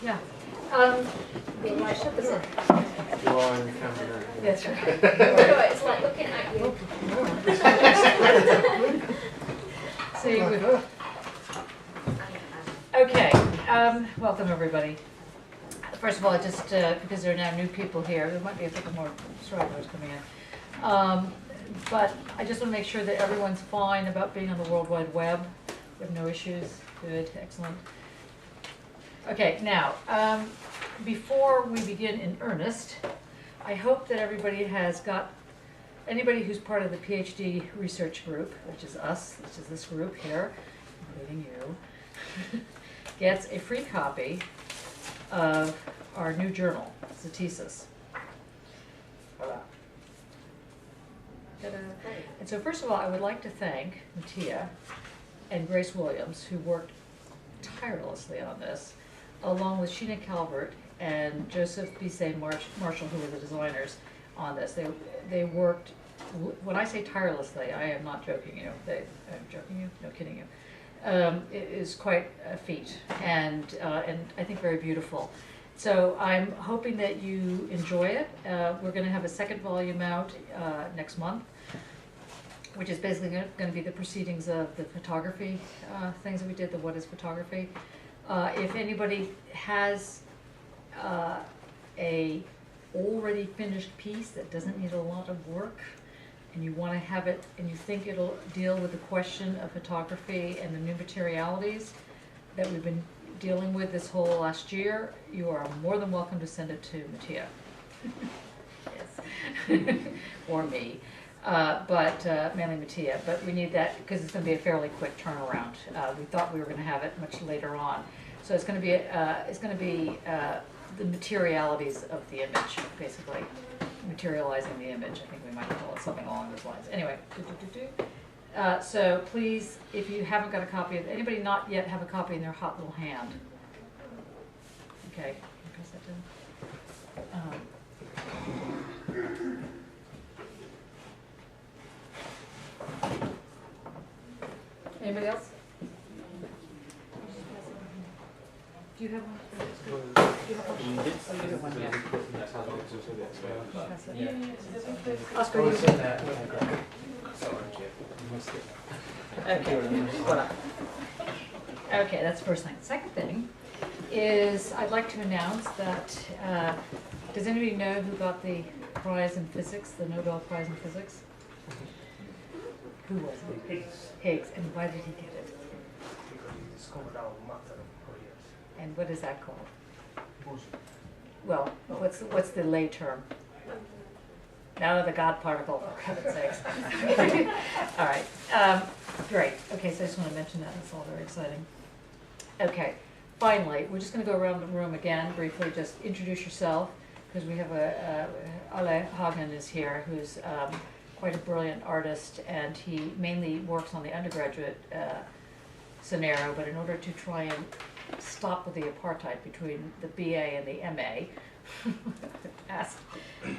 Yeah. I shut this off. You are on camera now. That's right. It's like looking at you. See, okay. Welcome everybody. First of all, just because there are now new people here, there might be a couple more stragglers coming in. But I just want to make sure that everyone's fine about being on the World Wide Web. We have no issues. Good, excellent. Okay, now, before we begin in earnest, I hope that everybody has got, anybody who's part of the PhD research group, which is us, which is this group here, including you, gets a free copy of our new journal. It's a thesis. Voila. Ta-da. And so first of all, I would like to thank Mattia and Grace Williams, who worked tirelessly on this, along with Sheena Calvert and Joseph B.C. Marshall, who were the designers on this. They worked, when I say tirelessly, I am not joking you. I'm joking you? No, kidding you. It is quite a feat, and I think very beautiful. So I'm hoping that you enjoy it. We're going to have a second volume out next month, which is basically going to be the proceedings of the photography things that we did, the What is Photography. If anybody has a already finished piece that doesn't need a lot of work, and you want to have it, and you think it'll deal with the question of photography and the new materialities that we've been dealing with this whole last year, you are more than welcome to send it to Mattia. Yes. Or me. Mainly Mattia. But we need that because it's going to be a fairly quick turnaround. We thought we were going to have it much later on. So it's going to be the materialities of the image, basically. Materializing the image. I think we might call it something along those lines. Anyway, so please, if you haven't got a copy of, anybody not yet have a copy in their hot little hand? Okay, press that down. Anybody else? Do you have one? Do you have one? Oh, you have one, yeah. Oscar, you Okay, voila. Okay, that's the first thing. Second thing is I'd like to announce that, does anybody know who got the prize in physics, the Nobel Prize in Physics? Who was it? Higgs. Higgs. And why did he get it? Because he discovered our matter for years. And what is that called? Boson. Well, what's the lay term? Now the God particle, for heaven's sakes. All right, great. Okay, so I just want to mention that. That's all very exciting. Okay, finally, we're just going to go around the room again briefly. Just introduce yourself, because we have Ale Hagen is here, who's quite a brilliant artist, and he mainly works on the undergraduate scenario. But in order to try and stop with the apartheid between the BA and the MA, asked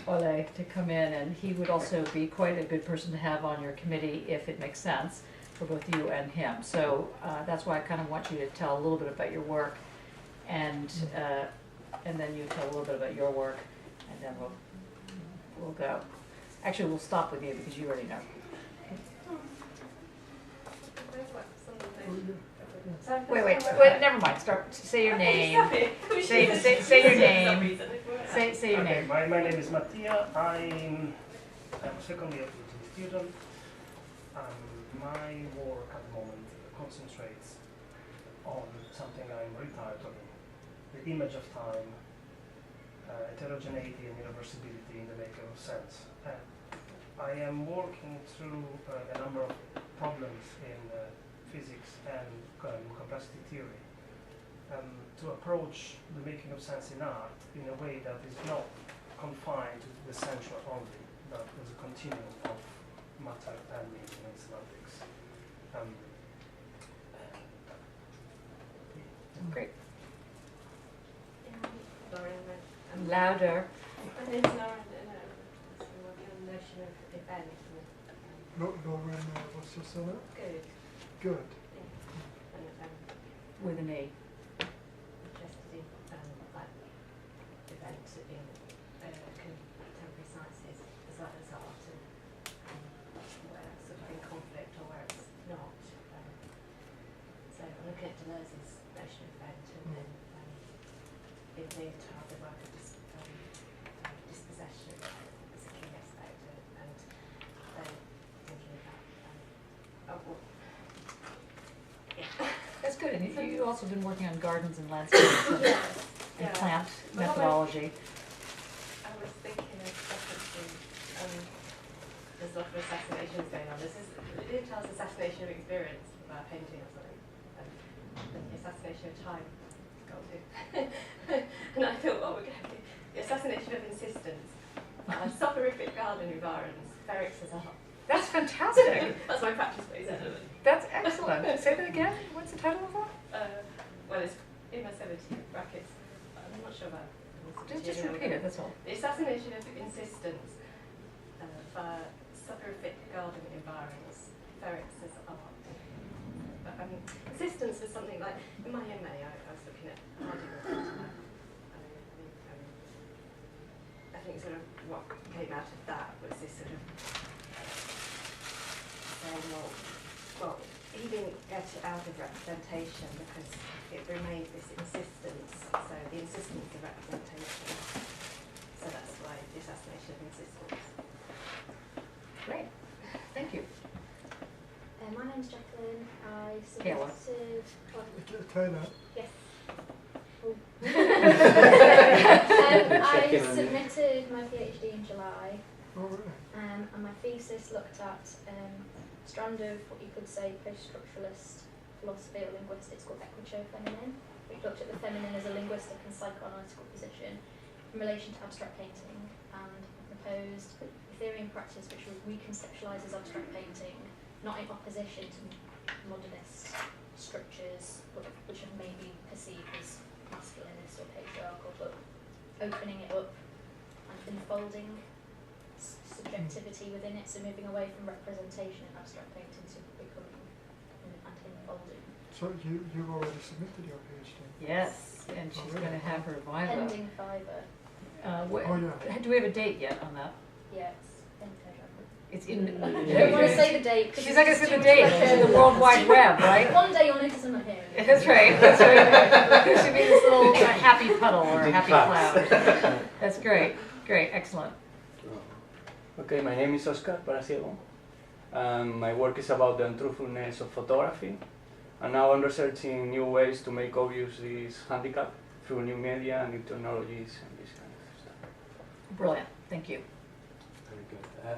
Ole to come in, and he would also be quite a good person to have on your committee if it makes sense for both you and him. So that's why I kind of want you to tell a little bit about your work, and then you tell a little bit about your work, and then we'll go. Actually, we'll stop with you because you already know. Wait, never mind. Start. Say your name. Say your name. Say your name. My name is Mattia. I'm a second year PhD student. My work at the moment concentrates on something I'm retired on: the image of time, heterogeneity and irreversibility in the making of sense. I am working through a number of problems in physics and complexity theory to approach the making of sense in art in a way that is not confined to the sensual only, but as a continuum of matter and meaning and semantics. Great. Louder. Lauren, what's your surname? Good. Good. With an A. Just social event, and then in the child the work of dispossession as a key aspect, and then thinking about That's good, and you've also been working on gardens and landscapes and plant methodology. I was thinking of referencing, there's a lot of assassinations going on. This is the child's assassination of experience by painting or something. The assassination of time. And I thought, what we're going to do? The assassination of insistence. Soporific garden environs. Ferrets as art. That's fantastic. That's my practice base. That's excellent. Say that again. What's the title of that? Well, it's immersivity brackets. I'm not sure about. Just repeat it. That's all. The assassination of insistence via soporific garden environs. Ferrets as art. But insistence was something like in my MA. I was looking at articles. I think sort of what came out of that was this sort of saying, well, he didn't get it out of representation because it remained this insistence. So the insistence of representation. So that's why the assassination of insistence. Great. Thank you. My name's Jacqueline. I Kayla. submitted. Taylor. Yes. Check in I on you. submitted my PhD in July, Oh, really? and my thesis looked at a strand of what you could say post-structuralist philosophy or linguistics called equicho-feminine, which looked at the feminine as a linguistic and psychoanalytical position in relation to abstract painting, and proposed a theory and practice which reconceptualises abstract painting, not in opposition to modernist structures which are maybe perceived as masculinist or patriarchal, but opening it up and unfolding subjectivity within it, so moving away from representation in abstract painting to becoming and unfolding. So you've already submitted your PhD? Yes, and she's going to have her viva. Pending fibre. Oh, yeah. Do we have a date yet on that? Yes. It's in. I don't want to say the date. 'Cause She's it's not going to too say the much date. pressure. It's in the World Wide Web, right? One day you'll notice I'm not here. That's right. That's right. There should be this little happy puddle or a Big happy class. cloud. That's great. Great. Excellent. Okay, my name is Oscar Paraciego. My work is about the untruthfulness of photography, and now I'm researching new ways to make obvious this handicap through new media, new technologies, and this kind of stuff. Brilliant. Thank you. Very good.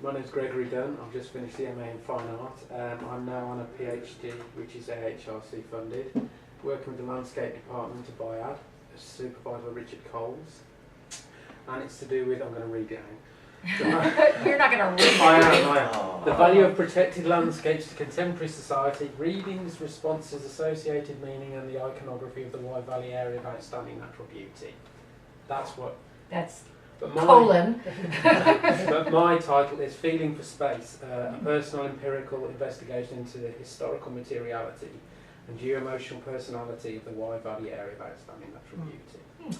My name's Gregory Dunn. I've just finished the MA in Fine Art. I'm now on a PhD, which is AHRC funded, working with the Landscape Department of BIAD, supervised by Richard Coles. And it's to do with, I'm going to read it out. You're not going to read it. I am. The value of protected landscapes to contemporary society, readings, responses, associated meaning, and the iconography of the Wye Valley area of outstanding natural beauty. That's what. That's But colon. but my title is Feeling for Space, a personal empirical investigation into the historical materiality and geo-emotional personality of the Wye Valley area of outstanding natural beauty,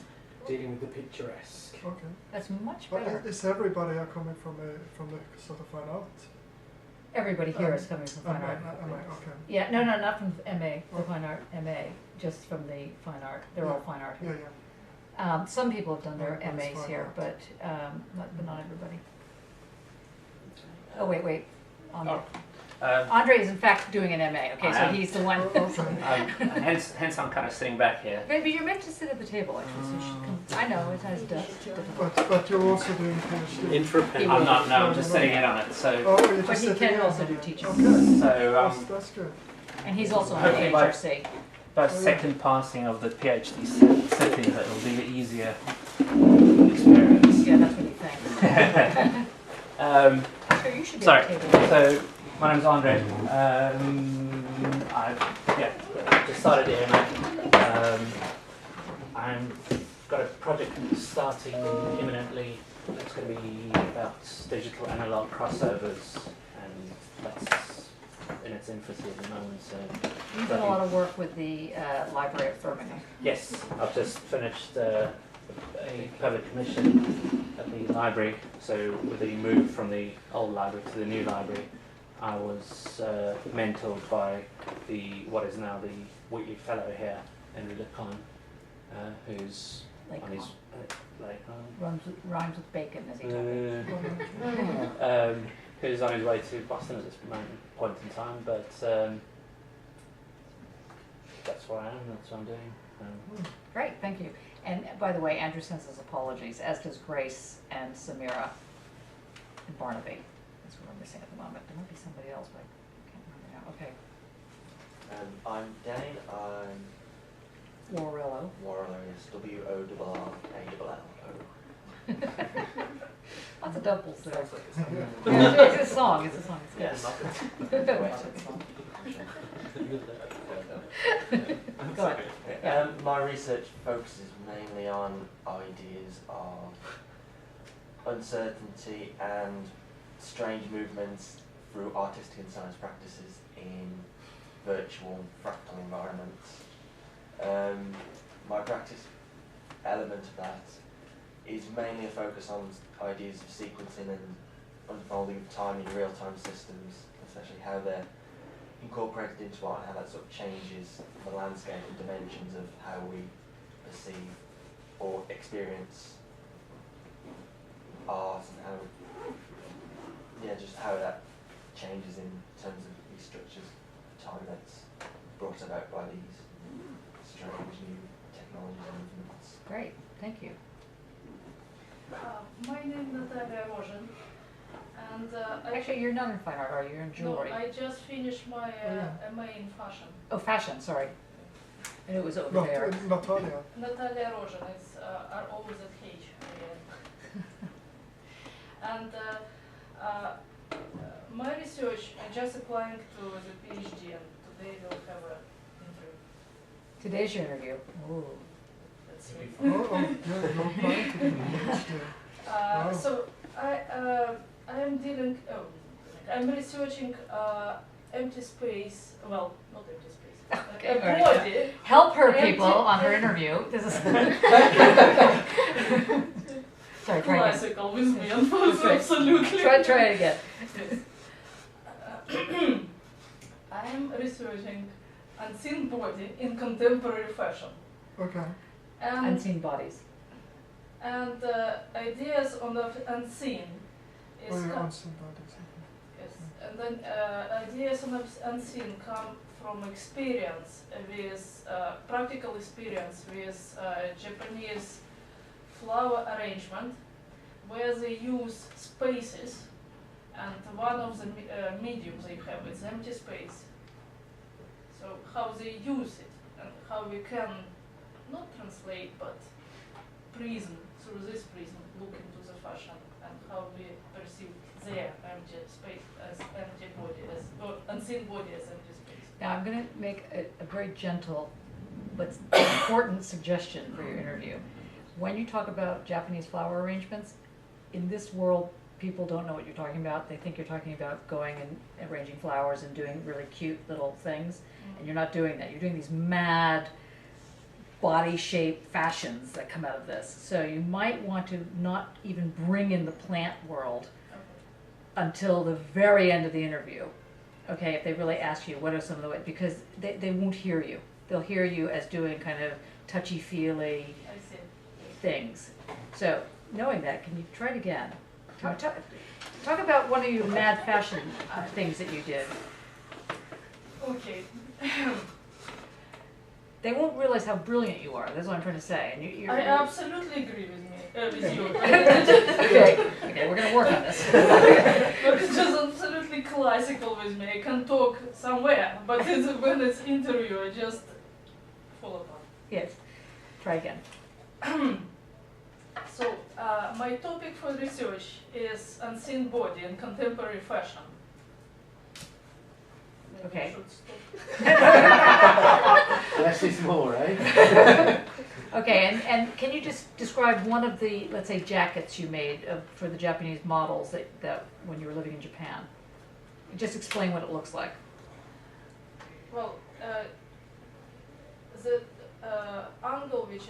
dealing with the picturesque. Okay. That's much But better. is everybody are coming from the sort of fine art? Everybody here is coming from fine art. Okay. Yeah, no, not from MA, the fine art MA, just from the fine art. They're all fine art Yeah, here. yeah. Some people have done their That's MAs fine here, art. but not everybody. Oh, wait. Andre. Um, Andre is in fact doing an MA. Okay, I so am. he's the one. hence I'm kind of sitting back here. Maybe you're meant to sit at the table, actually. So she can, I know, it has dust. But you're also doing PhD. Intrapent. I'm not. No, I'm just sitting in on it. So, Oh, you're But just he sitting can in. also do teaching. Okay. so That's good. And he's also on Hopefully the by- HRC. by second passing of the PhD sitting, that will be an easier experience. Yeah, that's what he thinks. So you should be Sorry. at the table. So my name's Andre. I've just started here. I've got a project starting imminently. It's going to be about digital analog crossovers, and that's in its infancy at the moment. So You've done a lot of work with the Library of Birmingham. yes, I've just finished a public commission at the library. So with the move from the old library to the new library, I was mentored by what is now the Wheatley Fellow here, Henry Lecon, who's on his Rhymes with bacon, as he told me. Who's on his way to Boston at this point in time, but that's where I am. That's what I'm doing. Great, thank you. And by the way, Andrew sends his apologies, as does Grace and Samira and Barnaby. That's what we're missing at the moment. There might be somebody else, but I can't remember now. Okay. I'm Dane. I'm Warrello. Warrello is WORRALLO. Lots of doubles there. Sounds like a song. Yeah, it's a song. It's a song. It's Yes. good. Go ahead. Yeah. My research focuses mainly on ideas of uncertainty and strange movements through artistic and science practices in virtual fractal environments. My practice element of that is mainly a focus on ideas of sequencing and unfolding of time in real-time systems, especially how they're incorporated into art, how that sort of changes the landscape and dimensions of how we perceive or experience art, and how, just how that changes in terms of these structures of time that's brought about by these strange new technologies and movements. Great, thank you. My name is Natalia Rozhin, and Actually, you're not in fine art, are you? You're in jewelry. No, I just finished my MA in fashion. Oh, fashion, sorry. I knew it was over Not, there. Natalia. Natalia Rozhin, it's R-O-Z-H and my research, I'm just applying to the PhD, and today we'll have an interview. Today's your interview. Ooh. That's me. You're applying to the PhD. Wow. So I'm researching empty space, well, not empty space, Okay, a all right. body. Help her, Empty- people, on her interview. This is. Sorry, try again. Classical with me, absolutely. Try it again. I am researching unseen body in contemporary fashion. Okay. And Unseen bodies. Ideas on the unseen is Oh, yeah, come, unseen bodies. yes, and then ideas on the unseen come from experience with practical experience with Japanese flower arrangement, where they use spaces, and one of the mediums they have is empty space. So how they use it, and how we can not translate but prism, through this prism, look into the fashion, and how we perceive their empty space as empty body, as or unseen body as empty space. Now, I'm going to make a very gentle but important suggestion for your interview. When you talk about Japanese flower arrangements, in this world, people don't know what you're talking about. They think you're talking about going and arranging flowers and doing really cute little things, and you're not doing that. You're doing these mad body-shaped fashions that come out of this. So you might want to not even bring in the plant world until the very end of the interview. Okay, if they really ask you what are some of the ways, because they won't hear you. They'll hear you as doing kind of touchy-feely I see. things. So knowing that, can you try it again? Talk about one of your mad fashion things that you did. Okay. They won't realize how brilliant you are. That's what I'm trying to say. And you're I absolutely agree with you. okay, we're going to work on this. But it's just absolutely classical with me. I can talk somewhere, but when it's interview, I just fall apart. Yes. Try again. So, my topic for research is unseen body in contemporary fashion. Maybe Okay. I should stop. Less is more, eh? Okay, and can you just describe one of the, let's say, jackets you made for the Japanese models that when you were living in Japan? Just explain what it looks like. Well, the angle which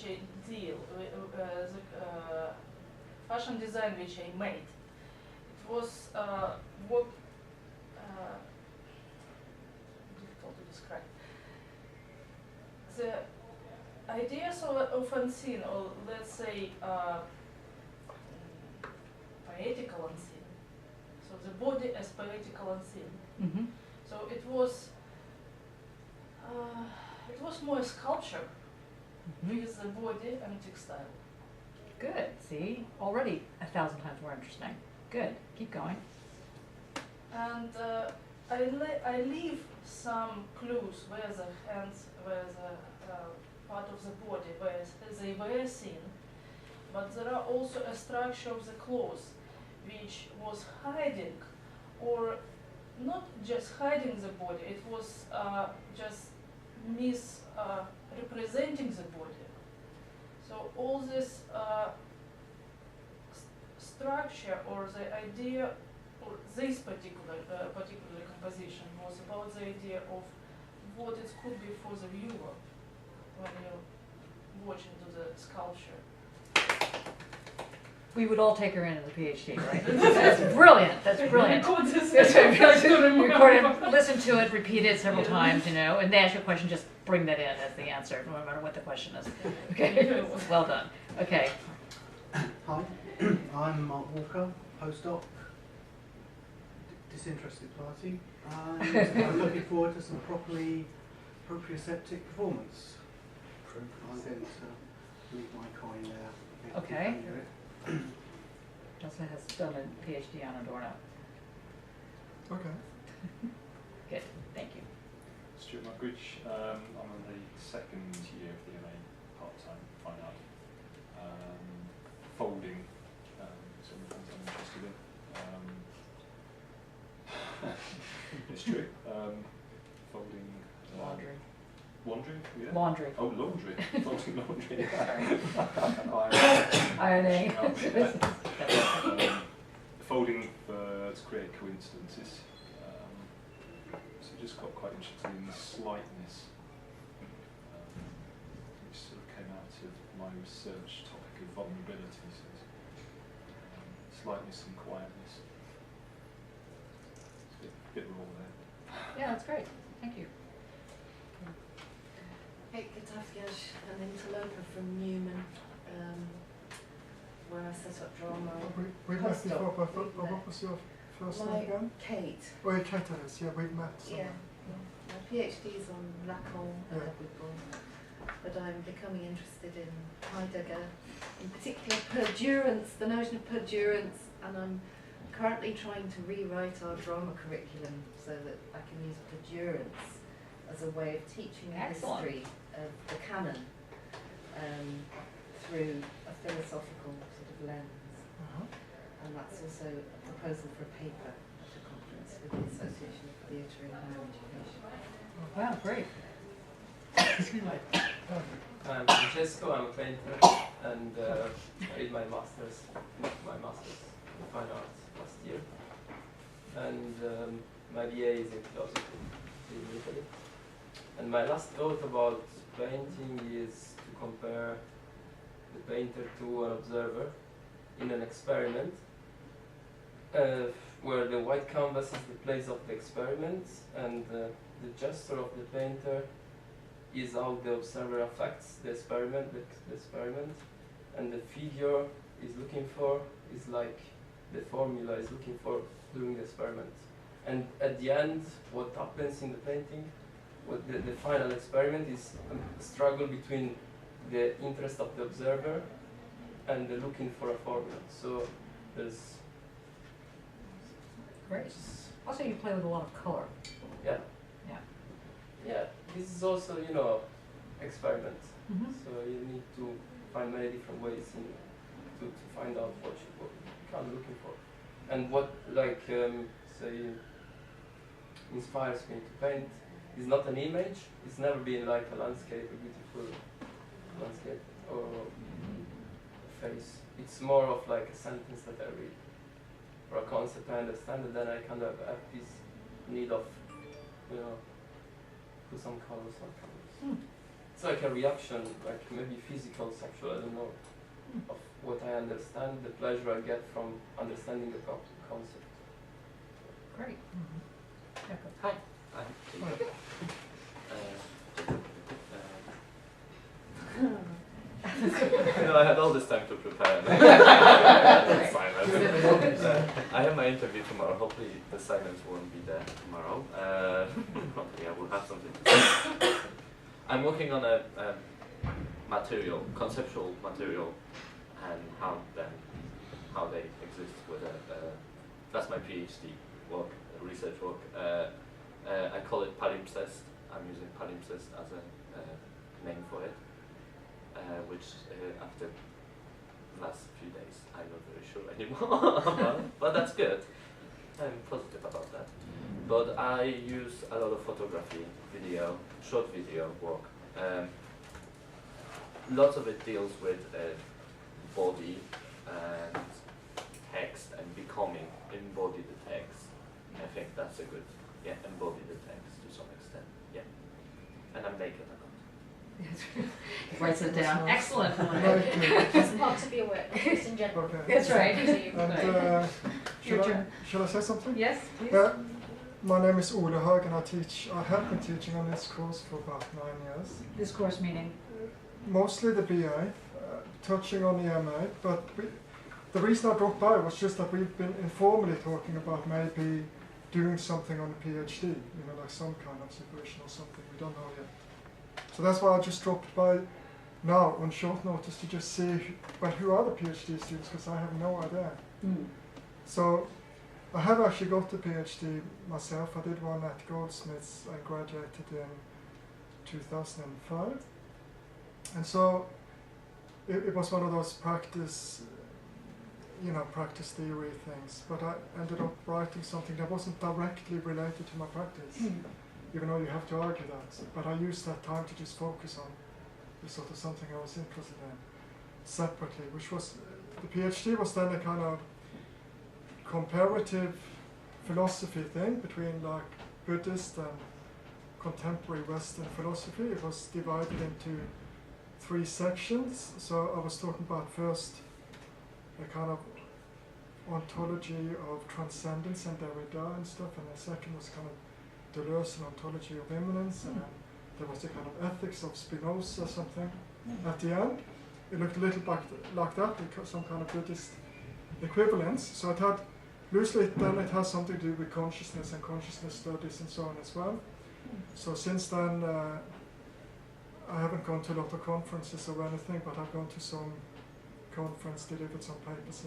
I deal with, the fashion design which I made, it was difficult to describe. The ideas of unseen, or let's say poetical unseen. So the body as poetical unseen. Mm-hmm. So it was more sculpture with the body and textile. Good. See, already 1,000 times more interesting. Good. Keep going. And I leave some clues where the hands, where the part of the body, where they were seen. But there are also a structure of the clothes which was hiding, or not just hiding the body, it was just representing the body. So all this structure or the idea, or this particular composition was about the idea of what it could be for the viewer when you watch into the sculpture. We would all take her in as a PhD, right? That's brilliant. That's brilliant. Record this. That's right. Record it, listen to it, repeat it several times, you know, and they ask you a question, just bring that in as the answer, no matter what the question is. Okay, well done. Okay. Hi, I'm Mark Walker, postdoc, disinterested party, and I'm looking forward to some proprioceptive performance. I'm going to leave my coin there. Okay. Elsa has done a PhD on Adorno. Okay. Good, thank you. Stuart Mugridge. I'm on the second year of the MA part-time fine art. Folding, some of the things I'm interested in. It's true. Folding. Laundry. Wandering? Yeah. Laundry. Oh, laundry. Folding laundry. Ironing. Folding to create coincidences. So just got quite interested in the slightness, which sort of came out of my research topic of vulnerability. So slightness and quietness. It's a bit raw there. Yeah, that's great. Thank you. Hey, good afternoon. An interloper from Newman, where I set up drama. With maths before, what was your first name again? Kate. Oh, yeah, Kate it is, yeah, with maths. Yeah. My PhD's on Lacan and Edward, but I'm becoming interested in Heidegger, in particular perdurance, the notion of perdurance, and I'm currently trying to rewrite our drama curriculum so that I can use perdurance as a way of teaching the history of the canon through a philosophical sort of lens. And that's also a proposal for a paper at the conference with the Association of Theatre in Higher Education. Wow, great. I'm Francesco, I'm a painter, and I did my master's in fine arts last year. And my BA is in philosophy in Italy. And my last thought about painting is to compare the painter to an observer in an experiment, where the white canvas is the place of the experiment, and the gesture of the painter is how the observer affects the experiment, and the figure is looking for is like the formula is looking for during the experiment. And at the end, what happens in the painting, what the final experiment is a struggle between the interest of the observer and the looking for a formula. So there's Great. Also, you play with a lot of color. Yeah. Yeah. Yeah, this is also, you know, experiment. Mm-hmm. So you need to find many different ways to find out what you kind of looking for. And what, like, say, inspires me to paint is not an image. It's never been like a landscape, a beautiful landscape or a face. It's more of like a sentence that I read, or a concept I understand, and then I kind of have this need of, you know, put some colors on colors. It's like a reaction, like maybe physical, sexual, I don't know, of what I understand, the pleasure I get from understanding the concept. Great. Jacob. Hi. I'm Jacob. No, I had all this time to prepare. That's silence. I have my interview tomorrow. Hopefully the silence won't be there tomorrow. Hopefully I will have something to say. I'm working on a material, conceptual material, and how they exist with that's my PhD work, research work. I call it palimpsest. I'm using palimpsest as a name for it. Which after the last few days I'm not very sure anymore, but that's good. I'm positive about that. But I use a lot of photography, video, short video work. Lots of it deals with body and text and becoming, embody the text. I think that's a good, embody the text to some extent, And I'm naked. Writes it down. Excellent. It's not to be aware, just in general. Okay. That's right. And Your turn. shall I say something? Yes, please. My name is Ole Haug, and I have been teaching on this course for about 9 years. This course meaning? Mostly the BA, touching on the MA, but the reason I dropped by was just that we've been informally talking about maybe doing something on a PhD, like some kind of supervision or something, we don't know yet. So that's why I just dropped by now on short notice to just see who are the PhD students, because I have no idea. So I have actually got the PhD myself. I did one at Goldsmiths. I graduated in 2005. And so it was one of those practice theory things. But I ended up writing something that wasn't directly related to my practice. Even though you have to argue that. But I used that time to just focus on sort of something I was interested in separately, which was, the PhD was then a kind of comparative philosophy thing between like Buddhist and contemporary Western philosophy. It was divided into 3 sections. So I was talking about first a kind of ontology of transcendence and Derrida and stuff, and the second was kind of Deleuze and ontology of immanence, and then there was the kind of ethics of Spinoza or something. At the end, it looked a little like that, some kind of Buddhist equivalence. So it had, loosely then it has something to do with consciousness and consciousness studies and so on as well. So since then, I haven't gone to a lot of conferences or anything, but I've gone to some conference, delivered some papers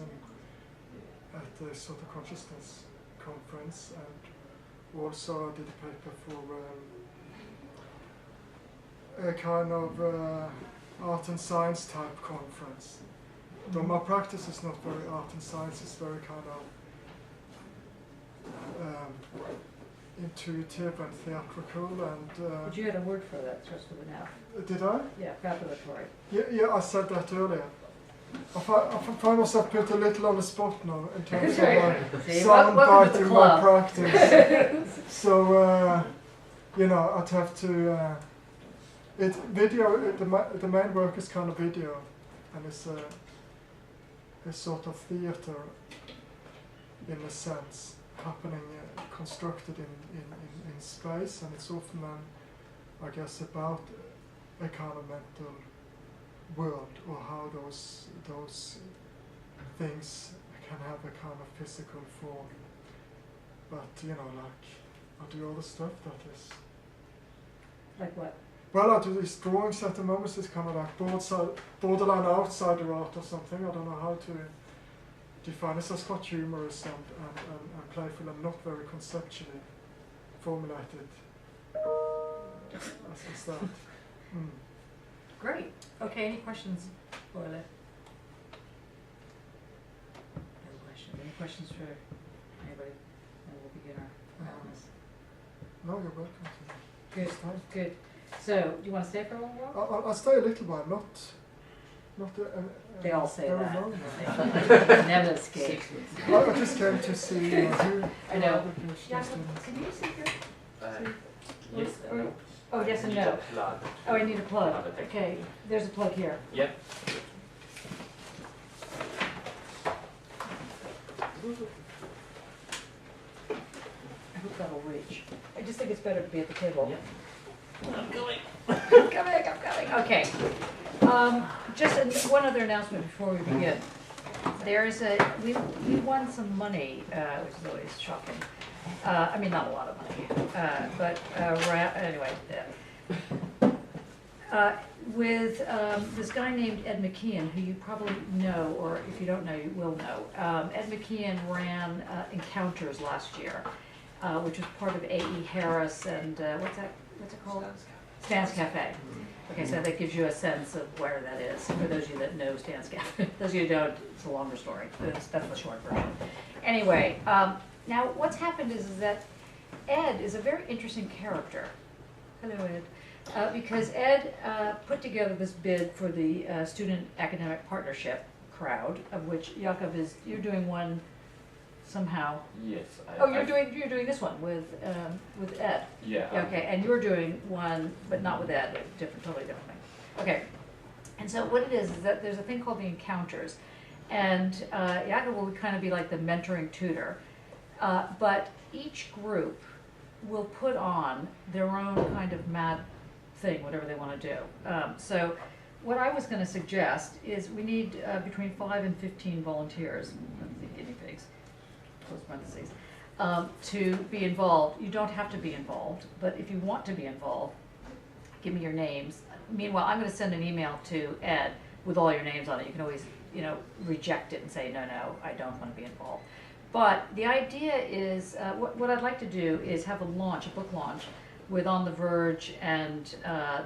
at the sort of consciousness conference, and also I did a paper for a kind of art and science type conference. Though my practice is not very art and science, it's very kind of intuitive and theatrical. And But you had a word for that, starts with an F. Did I? Yeah, preparatory. Yeah, I said that earlier. I find myself put a little on the spot now in terms of sound biting my practice. So, I'd have to. The main work is kind of video, and it's a sort of theatre in a sense, happening, constructed in space, and it's often I guess, about a kind of mental world, or how those things can have a kind of physical form. But I do all the stuff that is. Like what? Well, I do these drawings at the moment. It's kind of like borderline outsider art or something. I don't know how to define it. It's quite humorous and playful, and not very conceptually formulated. As that. Great. Okay, any questions, Ole? No questions. Any questions for anybody? And we'll begin our analysis. No, you're welcome. Good. Good. So, do you want to stay for a little while? I'll stay a little while, not They all say very that. long. Never escape. I just came to see who. I know. Yeah, Can you see here? Yes and no. Oh, yes and I need no. a plug. Oh, I need a plug. Another thing. Okay, there's a plug here. Yep. hope that'll reach. I just think it's better to be at the table. I'm going. I'm coming. Okay. Just one other announcement before we begin. There's we won some money, which is always shocking. I mean, not a lot of money, but anyway. With this guy named Ed McKeon, who you probably know, or if you don't know, you will know. Ed McKeon ran Encounters last year, which was part of A.E. Harris and what's it called? Stan's Cafe. Okay, so that gives you a sense of where that is. For those of you that know Stan's Cafe, those of you who don't, it's a longer story. That's the short version. Anyway, now what's happened is that Ed is a very interesting character. Hello, Ed. Because Ed put together this bid for the Student Academic Partnership crowd, of which Jakob you're doing one somehow. Yes. You're doing this one with Ed. Yeah. Okay, and you're doing one, but not with Ed, totally different thing. Okay, and so what it is that there's a thing called the Encounters, and Jakob will kind of be like the mentoring tutor, but each group will put on their own kind of mad thing, whatever they want to do. So what I was going to suggest is we need between 5 and 15 volunteers, guinea pigs, close parentheses, to be involved. You don't have to be involved, but if you want to be involved, give me your names. Meanwhile, I'm going to send an email to Ed with all your names on it. You can always, reject it and say, no, I don't want to be involved. But the idea is, what I'd like to do is have a book launch, with On the Verge and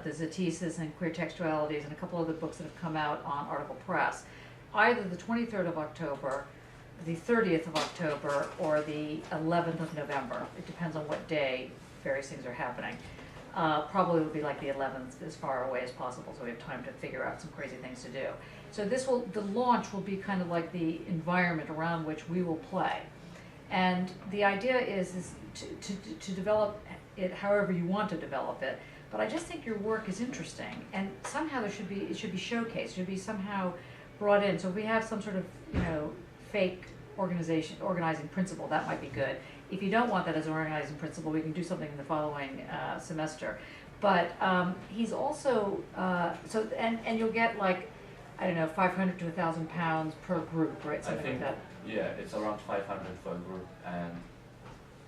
the Zatisas and Queer Textualities and a couple other books that have come out on Article Press, either the 23rd of October, the 30th of October, or the 11th of November. It depends on what day various things are happening. Probably will be like the 11th, as far away as possible, so we have time to figure out some crazy things to do. So the launch will be kind of like the environment around which we will play. And the idea is to develop it however you want to develop it, but I just think your work is interesting, and somehow it should be showcased, it should be somehow brought in. So if we have some sort of fake organizing principle, that might be good. If you don't want that as an organizing principle, we can do something in the following semester. But he's also and you'll get like, I don't know, 500 to 1,000 pounds per group, right? Something like that. Yeah, it's around 500 for a group, and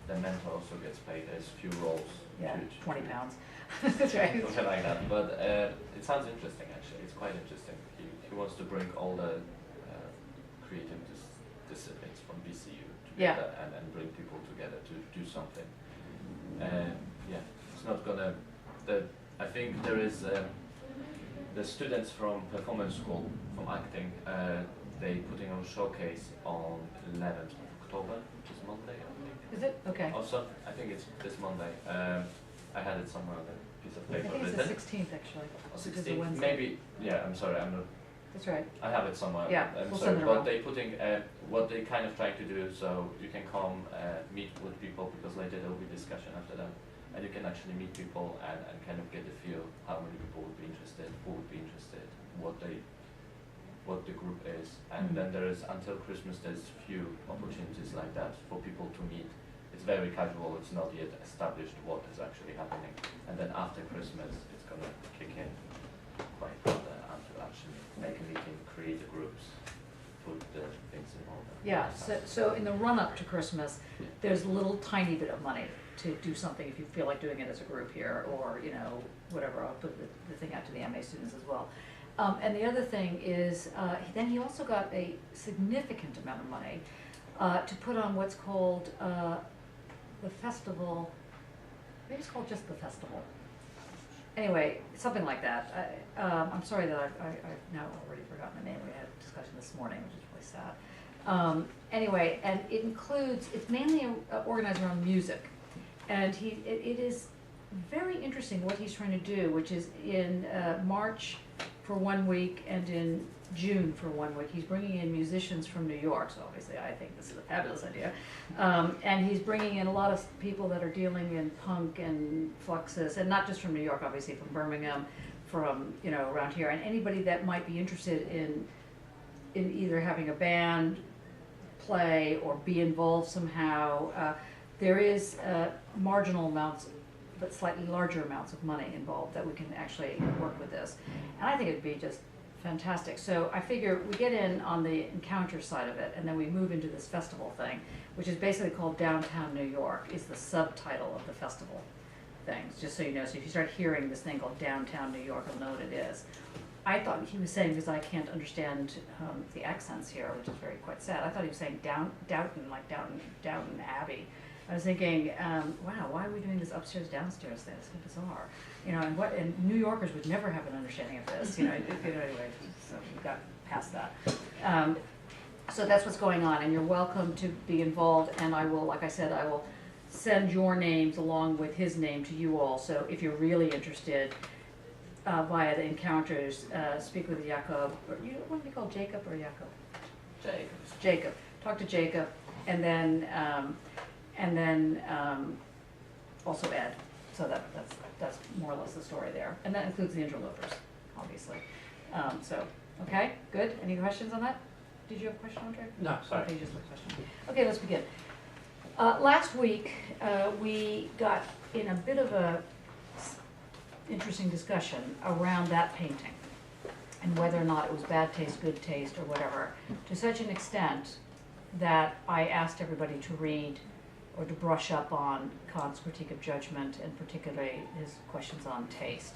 the mentor also gets paid. There's few roles. Yeah, 20 pounds. That's right. Something like that. But it sounds interesting, actually. It's quite interesting. He wants to bring all the creative disciplines from BCU together, and bring people together to do something. And yeah, it's not gonna. I think there is the students from performance school, from acting. They putting on showcase on 11th of October, which is Monday, I think. Is it? Okay. Also, I think it's this Monday. I had it somewhere on a piece of paper. I think it's the 16th, actually. Or Which is a 16th, Wednesday. maybe. Yeah, I'm sorry, I'm not. That's right. I have it somewhere. Yeah, I'm we'll sorry, send it but around. they putting what they kind of trying to do. So you can come meet with people, because later there will be discussion after that, and you can actually meet people and kind of get a feel how many people would be interested, who would be interested, what the group is, and then there is, until Christmas, there's few opportunities like that for people to meet. It's very casual, it's not yet established what is actually happening, and then after Christmas it's going to kick in quite to actually make a meeting, create the groups, put the things in order. Yeah, so in the run-up to Christmas, there's a little tiny bit of money to do something if you feel like doing it as a group here, or whatever. I'll put the thing out to the MA students as well. And the other thing is, then he also got a significant amount of money to put on what's called the festival. Maybe it's called just the festival. Anyway, something like that. I'm sorry that I've now already forgotten the name. We had a discussion this morning, which is really sad. Anyway, and it's mainly organized around music. And it is very interesting what he's trying to do, which is in March for 1 week and in June for 1 week. He's bringing in musicians from New York, so obviously I think this is a fabulous idea. And he's bringing in a lot of people that are dealing in punk and fluxus, and not just from New York, obviously from Birmingham, from around here, and anybody that might be interested in either having a band play or be involved somehow. there is marginal amounts, but slightly larger amounts of money involved that we can actually work with this. And I think it'd be just fantastic. So I figure we get in on the encounter side of it, and then we move into this festival thing, which is basically called Downtown New York, is the subtitle of the festival things, just so you know. So if you start hearing this thing called Downtown New York, you'll know what it is. I thought he was saying, because I can't understand the accents here, which is very quite sad, I thought he was saying Downton, like Downton Abbey. I was thinking, wow, why are we doing this upstairs downstairs thing? It's so bizarre, you know. And New Yorkers would never have an understanding of this, you know. Anyway, so we got past that. So that's what's going on, and you're welcome to be involved. And I will, like I said, I will send your names along with his name to you all. So if you're really interested, via the encounters, speak with Jacob. Or you want to be called Jacob or Jacob? Jacob. Talk to Jacob, and then. Also Ed. So that's more or less the story there. And that includes the interlopers, obviously. So, okay, good. Any questions on that? Did you have a question, Andre? No, sorry. Okay, just a question. Okay, let's begin. Last week, we got in a bit of a interesting discussion around that painting and whether or not it was bad taste, good taste, or whatever, to such an extent that I asked everybody to read or to brush up on Kant's critique of judgment, and particularly his questions on taste.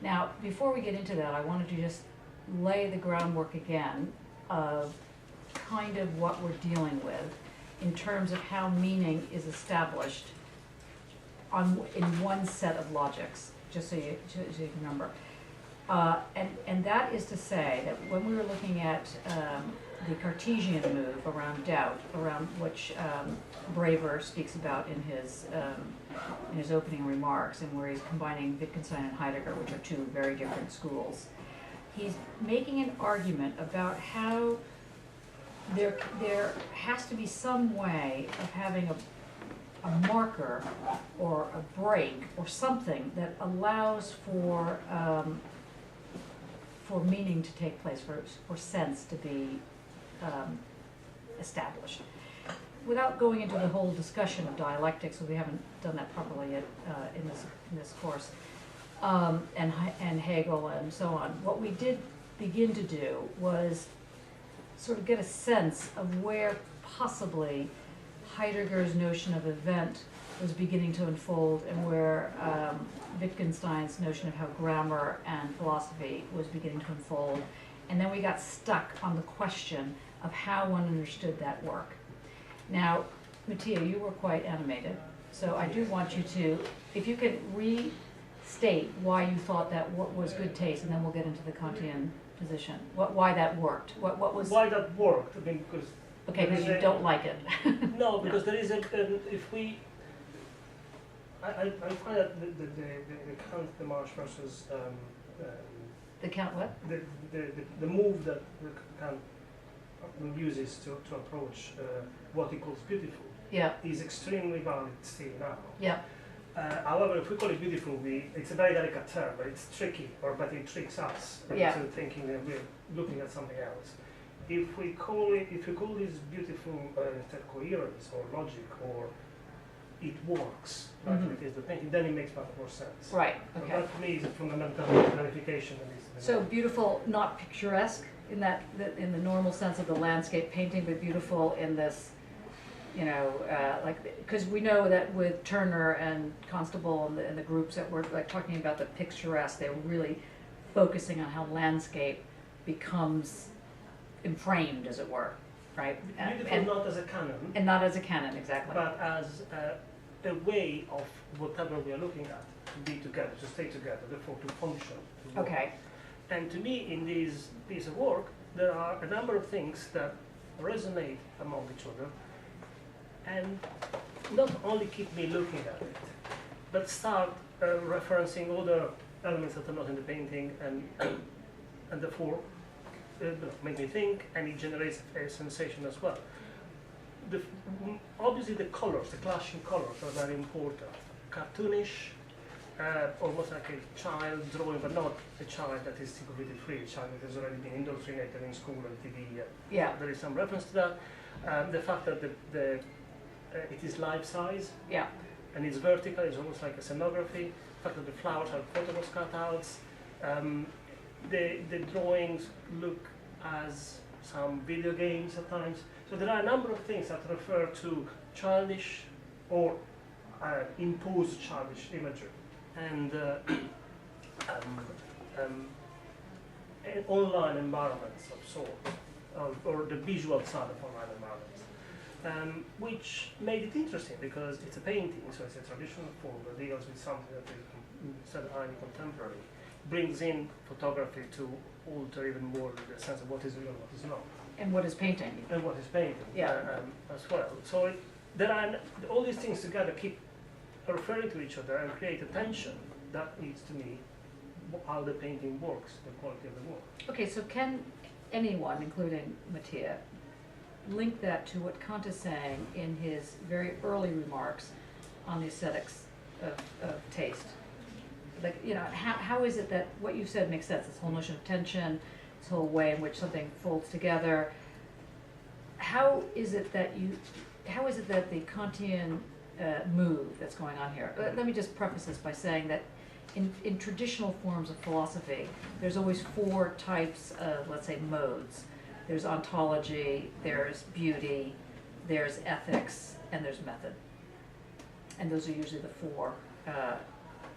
Now, before we get into that, I wanted to just lay the groundwork again of kind of what we're dealing with in terms of how meaning is established in one set of logics, just so you can remember. And that is to say that when we were looking at the Cartesian move around doubt, around which Braver speaks about in his opening remarks, and where he's combining Wittgenstein and Heidegger, which are two very different schools, he's making an argument about how there has to be some way of having a marker or a break or something that allows for meaning to take place, for sense to be established. Without going into the whole discussion of dialectics, we haven't done that properly yet in this course, and Hegel and so on, what we did begin to do was sort of get a sense of where possibly Heidegger's notion of event was beginning to unfold, and where Wittgenstein's notion of how grammar and philosophy was beginning to unfold. And then we got stuck on the question of how one understood that work. Now, Mattia, you were quite animated, so I do want you to, if you could restate why you thought that what was good taste, and then we'll get into the Kantian position. Why that worked? What was? Why that worked? I mean, because. Okay, because you don't like it. No, because there is if we. I find that the Kant Demarche versus the Kant what? The move that Kant uses to approach what he calls beautiful, yeah, is extremely valid still now. Yeah. However, if we call it beautiful, it's a very delicate term, but it's tricky, but it tricks us into thinking that we're looking at something else. If we call this beautiful instead coherence or logic, or it works, like it is the painting, then it makes much more sense. Right. Okay. That to me is a fundamental clarification. So beautiful, not picturesque in in the normal sense of the landscape painting, but beautiful in this, you know, because we know that with Turner and Constable and the groups that were like talking about the picturesque, they were really focusing on how landscape becomes enframed, as it were, right? Beautiful not as a canon. And not as a canon, exactly. But as a way of whatever we are looking at to be together, to stay together, therefore to function. To work. Okay. And to me, in this piece of work, there are a number of things that resonate among each other, and not only keep me looking at it, but start referencing other elements that are not in the painting, and therefore make me think, and it generates a sensation as well. Obviously the colors, the clashing colors are very important. Cartoonish, almost like a child drawing, but not a child that is completely free, a child that has already been indoctrinated in school and TV. Yeah. There is some reference to that. The fact that the it is life size, Yeah. and it's vertical. It's almost like a scenography. The fact that the flowers are photographs cutouts. The drawings look as some video games at times. So there are a number of things that refer to childish or imposed childish imagery, and online environments of sorts, or the visual side of online environments, which made it interesting because it's a painting, so it's a traditional form that deals with something that is instead of highly contemporary, brings in photography to alter even more the sense of what is real and what is not. And what is painting? And what is painting, as well. So there are all these things together keep referring to each other and create a tension that needs to me how the painting works, the quality of the work. Okay, so can anyone, including Mattia, link that to what Kant is saying in his very early remarks on the aesthetics of taste? Like, you know, how is it that what you said makes sense, this whole notion of tension, this whole way in which something folds together? How is it that the Kantian move that's going on here? Let me just preface this by saying that in traditional forms of philosophy, there's always four types of, let's say, modes. There's ontology, there's beauty, there's ethics, and there's method. And those are usually the four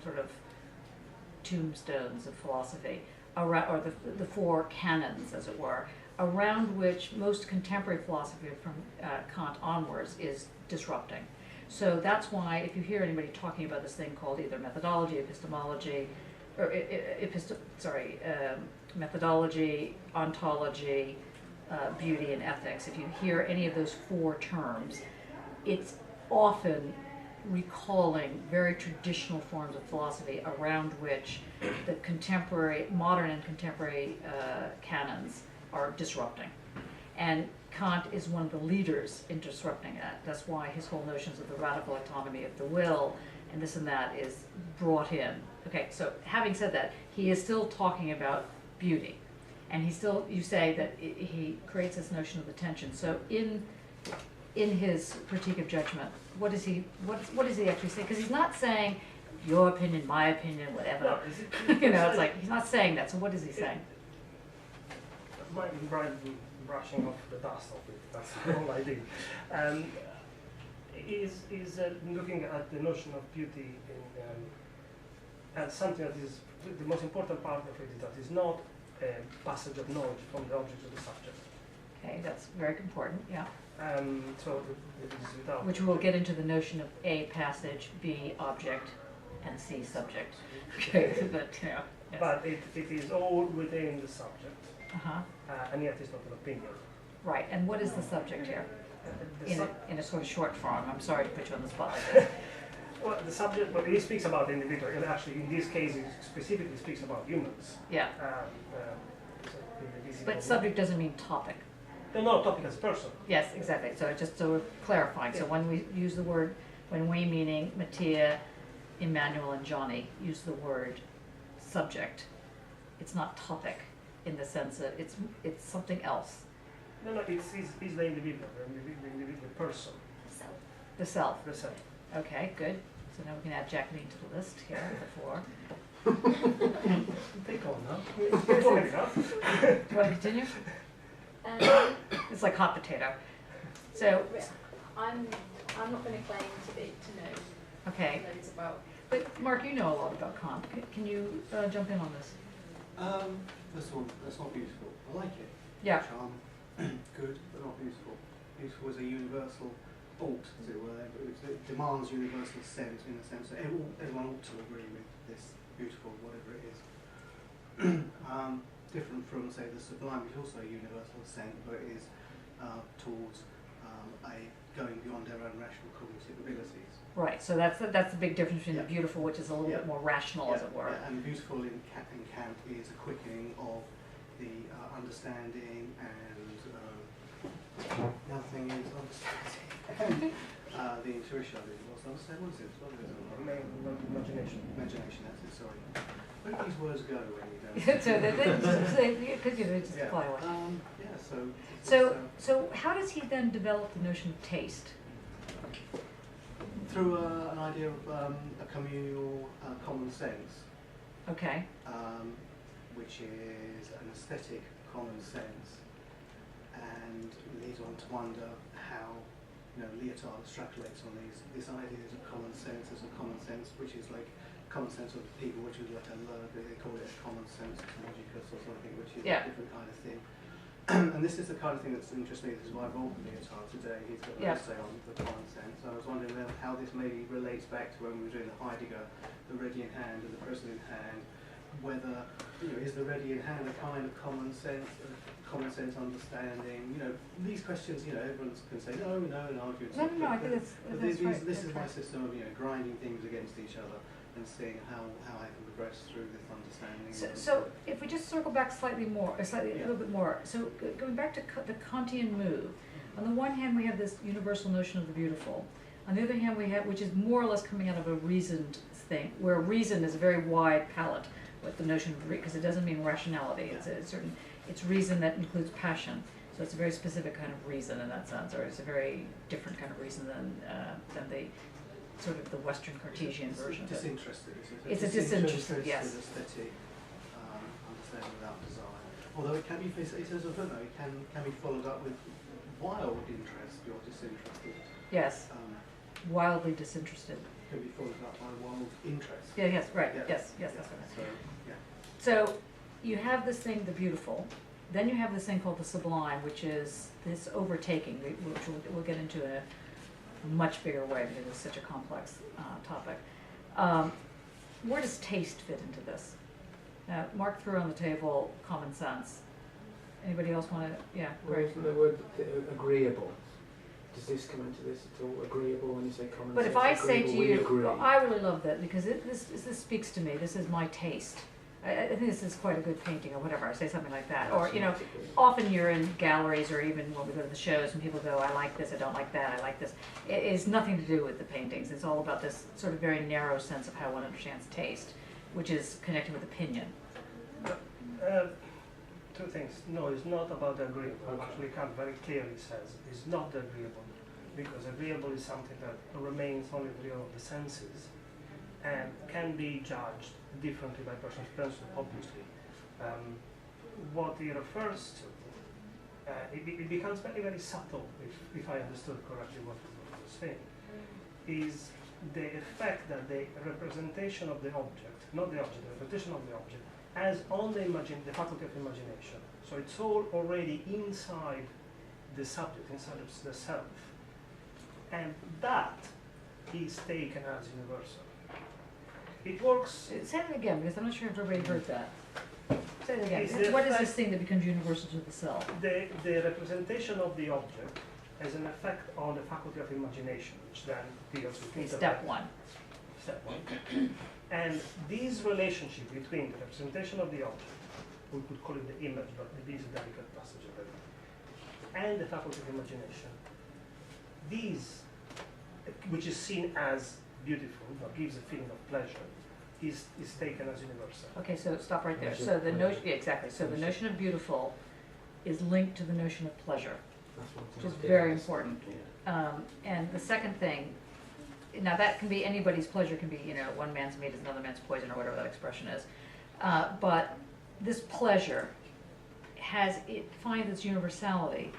sort of tombstones of philosophy, or the four canons, as it were, around which most contemporary philosophy from Kant onwards is disrupting. So that's why if you hear anybody talking about this thing called either methodology, epistemology, or methodology, ontology, beauty, and ethics, if you hear any of those four terms, it's often recalling very traditional forms of philosophy around which the modern and contemporary canons are disrupting. And Kant is one of the leaders in disrupting that. That's why his whole notions of the radical autonomy of the will and this and that is brought in. Okay, so having said that, he is still talking about beauty. And you say that he creates this notion of the tension. So in his critique of judgment, what does he actually say? Because he's not saying your opinion, my opinion, whatever. No, it's like he's not saying that. So what is he saying? Brushing off the dust of it. That's all I do. Is looking at the notion of beauty as something that is the most important part of it. Is that is not a passage of knowledge from the object to the subject. Okay, that's very important. Yeah. So it is without. Which we'll get into the notion of A passage, B object, and C subject. Okay, but yes. But it is all within the subject. And yet it's not an opinion. Right, and what is the subject here? In a sort of short form. I'm sorry to put you on the spot like this. Well, the subject, but he speaks about the individual, and actually in this case he specifically speaks about humans. Yeah. But subject doesn't mean topic. No, topic as person. Yes, exactly. So just so we're clarifying. So when we use the word, when we meaning Mattia, Emmanuel, and Johnny use the word subject, it's not topic in the sense that it's something else. No, it's the individual, the person. The self. The self. Okay, good. So now we can add Jacqueline to the list here before. Take on now. Do you want to continue? It's like hot potato. So I'm not going to claim to know. Okay. Loads about. But Mark, you know a lot about Kant. Can you jump in on this? First of all, that's not beautiful. I like it. Yeah. Charm, good, but not beautiful. Beautiful is a universal ought, as it were. It demands universal sense in the sense that everyone ought to agree with this beautiful, whatever it is. Different from, say, the sublime, which is also a universal sense, but it is towards a going beyond our own rational cognitive abilities. Right, so that's the big difference between the beautiful, which is a little bit more rational, as it were. Yeah. And beautiful in Kant is a quickening of the understanding, and the other thing is understanding. The intuition of it. What's understanding? What is it? Imagination. Imagination, that's it, sorry. Where do these words go when you don't? So they just fly away. So how does he then develop the notion of taste? Through an idea of a communal common sense, Okay. which is an aesthetic common sense, and leads on to wonder how, you know, Lyotard extrapolates on these ideas of common sense as a common sense, which is like common sense of the people, which is like they call it a common sense logicus or something, which is a different kind of thing. And this is the kind of thing that's interesting. This is why I brought Lyotard today. He's got an essay on the common sense. I was wondering how this maybe relates back to when we were doing the Heidegger, the ready in hand and the present in hand. Whether, you know, is the ready in hand a kind of common sense understanding? You know, these questions. You know, everyone can say no, and argue. No, I think that's right. This is my system of, you know, grinding things against each other and seeing how I can progress through this understanding. So if we just circle back slightly more, a little bit more. So going back to the Kantian move, on the one hand we have this universal notion of the beautiful. On the other hand we have, which is more or less coming out of a reasoned thing, where reason is a very wide palette with the notion of, because it doesn't mean rationality. It's reason that includes passion. So it's a very specific kind of reason in that sense, or it's a very different kind of reason than the sort of the Western Cartesian version. Disinterested. It's a disinterested, yes. Aesthetic understanding without design. Although it can be, it says a footnote, it can be followed up with wild interest or disinterested. Yes. Wildly disinterested. Can be followed up by wild interest. Yeah. Yes. Right. Yeah. Yes. That's right. So you have this thing, the beautiful. Then you have this thing called the sublime, which is this overtaking, which we'll get into in a much bigger way because it's such a complex topic. Where does taste fit into this? Mark threw on the table common sense. Anybody else want to? Yeah, great. The word agreeable. Does this come into this at all? Agreeable when you say common sense? But if I say to you, agree? well, I really love that because this speaks to me. This is my taste. I think this is quite a good painting or whatever. I say something like that. Or, you know, often you're in galleries or even when we go to the shows and people go, I like this, I don't like that, I like this. It has nothing to do with the paintings. It's all about this sort of very narrow sense of how one understands taste, which is connecting with opinion. Two things. No, it's not about the agreeable. Actually, Kant very clearly says it's not the agreeable, because agreeable is something that remains only the realm of the senses and can be judged differently by person's person, obviously. What he refers to, it becomes very, very subtle, if I understood correctly what he was saying, is the effect that the representation of the object, not the object, the representation of the object, has on the faculty of imagination. So it's all already inside the subject, inside of the self. And that is taken as universal. It works. Say it again, because I'm not sure if everybody heard that. Say it again. Is What is this thing that becomes universal to the self? The representation of the object has an effect on the faculty of imagination, which then deals with Step one. Step one. And this relationship between the representation of the object, we could call it the image, but it is a delicate passage of it, and the faculty of imagination, these, which is seen as beautiful, or gives a feeling of pleasure, is taken as universal. Okay, so stop right there. So the notion, yeah, exactly. So the notion of beautiful is linked to the notion of pleasure, which is very important. And the second thing, now that can be anybody's pleasure, can be, you know, one man's meat is another man's poison, or whatever that expression is. But this pleasure finds its universality,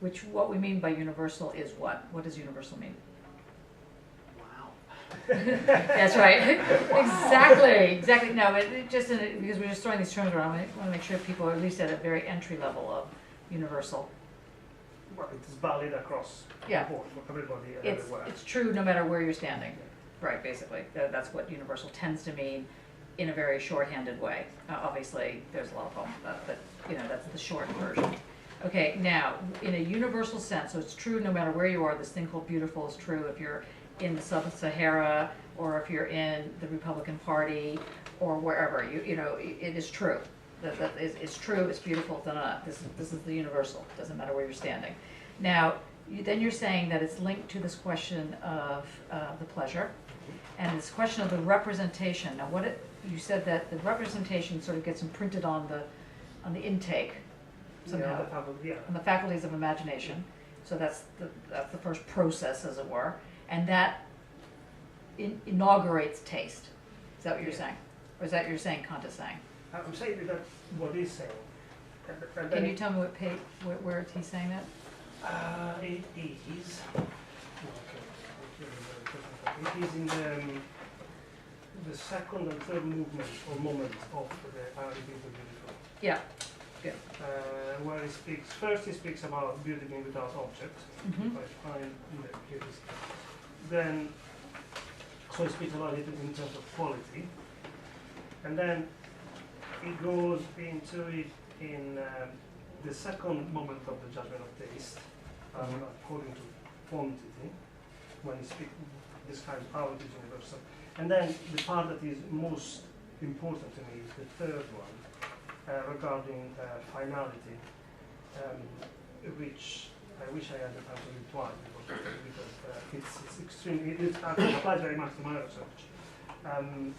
which what we mean by universal is what? What does universal mean? That's right. Exactly. No, it just because we're just throwing these terms around, I want to make sure people are at least at a very entry level of universal. Well, it's valid across the board for everybody everywhere. It's true no matter where you're standing. Right, basically. That's what universal tends to mean in a very shorthanded way. Obviously, there's a lot of problems with that, but you know, that's the short version. Okay, now, in a universal sense, so it's true no matter where you are, this thing called beautiful is true if you're in the Sub-Sahara, or if you're in the Republican Party, or wherever, you know, it is true. It's true, it's beautiful, this is the universal, doesn't matter where you're standing. Now, then you're saying that it's linked to this question of the pleasure, and this question of the representation. Now, you said that the representation sort of gets imprinted on the intake, somehow, on the faculties of imagination. So that's the first process, as it were, and that inaugurates taste. Is that what you're saying? Or is that what you're saying Kant is saying? I'm saying that that's what he's saying. And Can then you tell me what page, where is he saying that? it is. Okay. It is in the second and third movement or moment of the Art of Beautiful. Yeah. Good. Where he speaks, first he speaks about beauty being without object, Mhm. if I find here it is. Then, so he speaks about it in terms of quality. And then he goes into it in the second moment of the judgment of taste, according to quantity, when he describes how it is universal. And then the part that is most important to me is the third one, regarding finality, which I wish I had the time to read twice because it's extremely, it actually applies very much to my research. And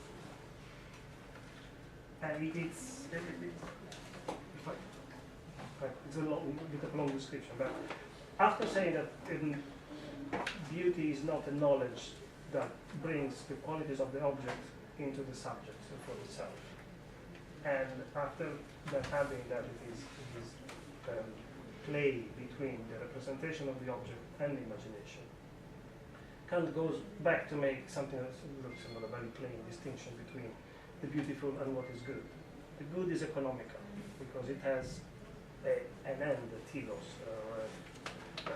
it's a bit of a long description, but after saying that beauty is not a knowledge that brings the qualities of the object into the subject for itself, and after that having that it is play between the representation of the object and the imagination, Kant goes back to make something that looks like a very plain distinction between the beautiful and what is good. The good is economical because it has an end, a telos, a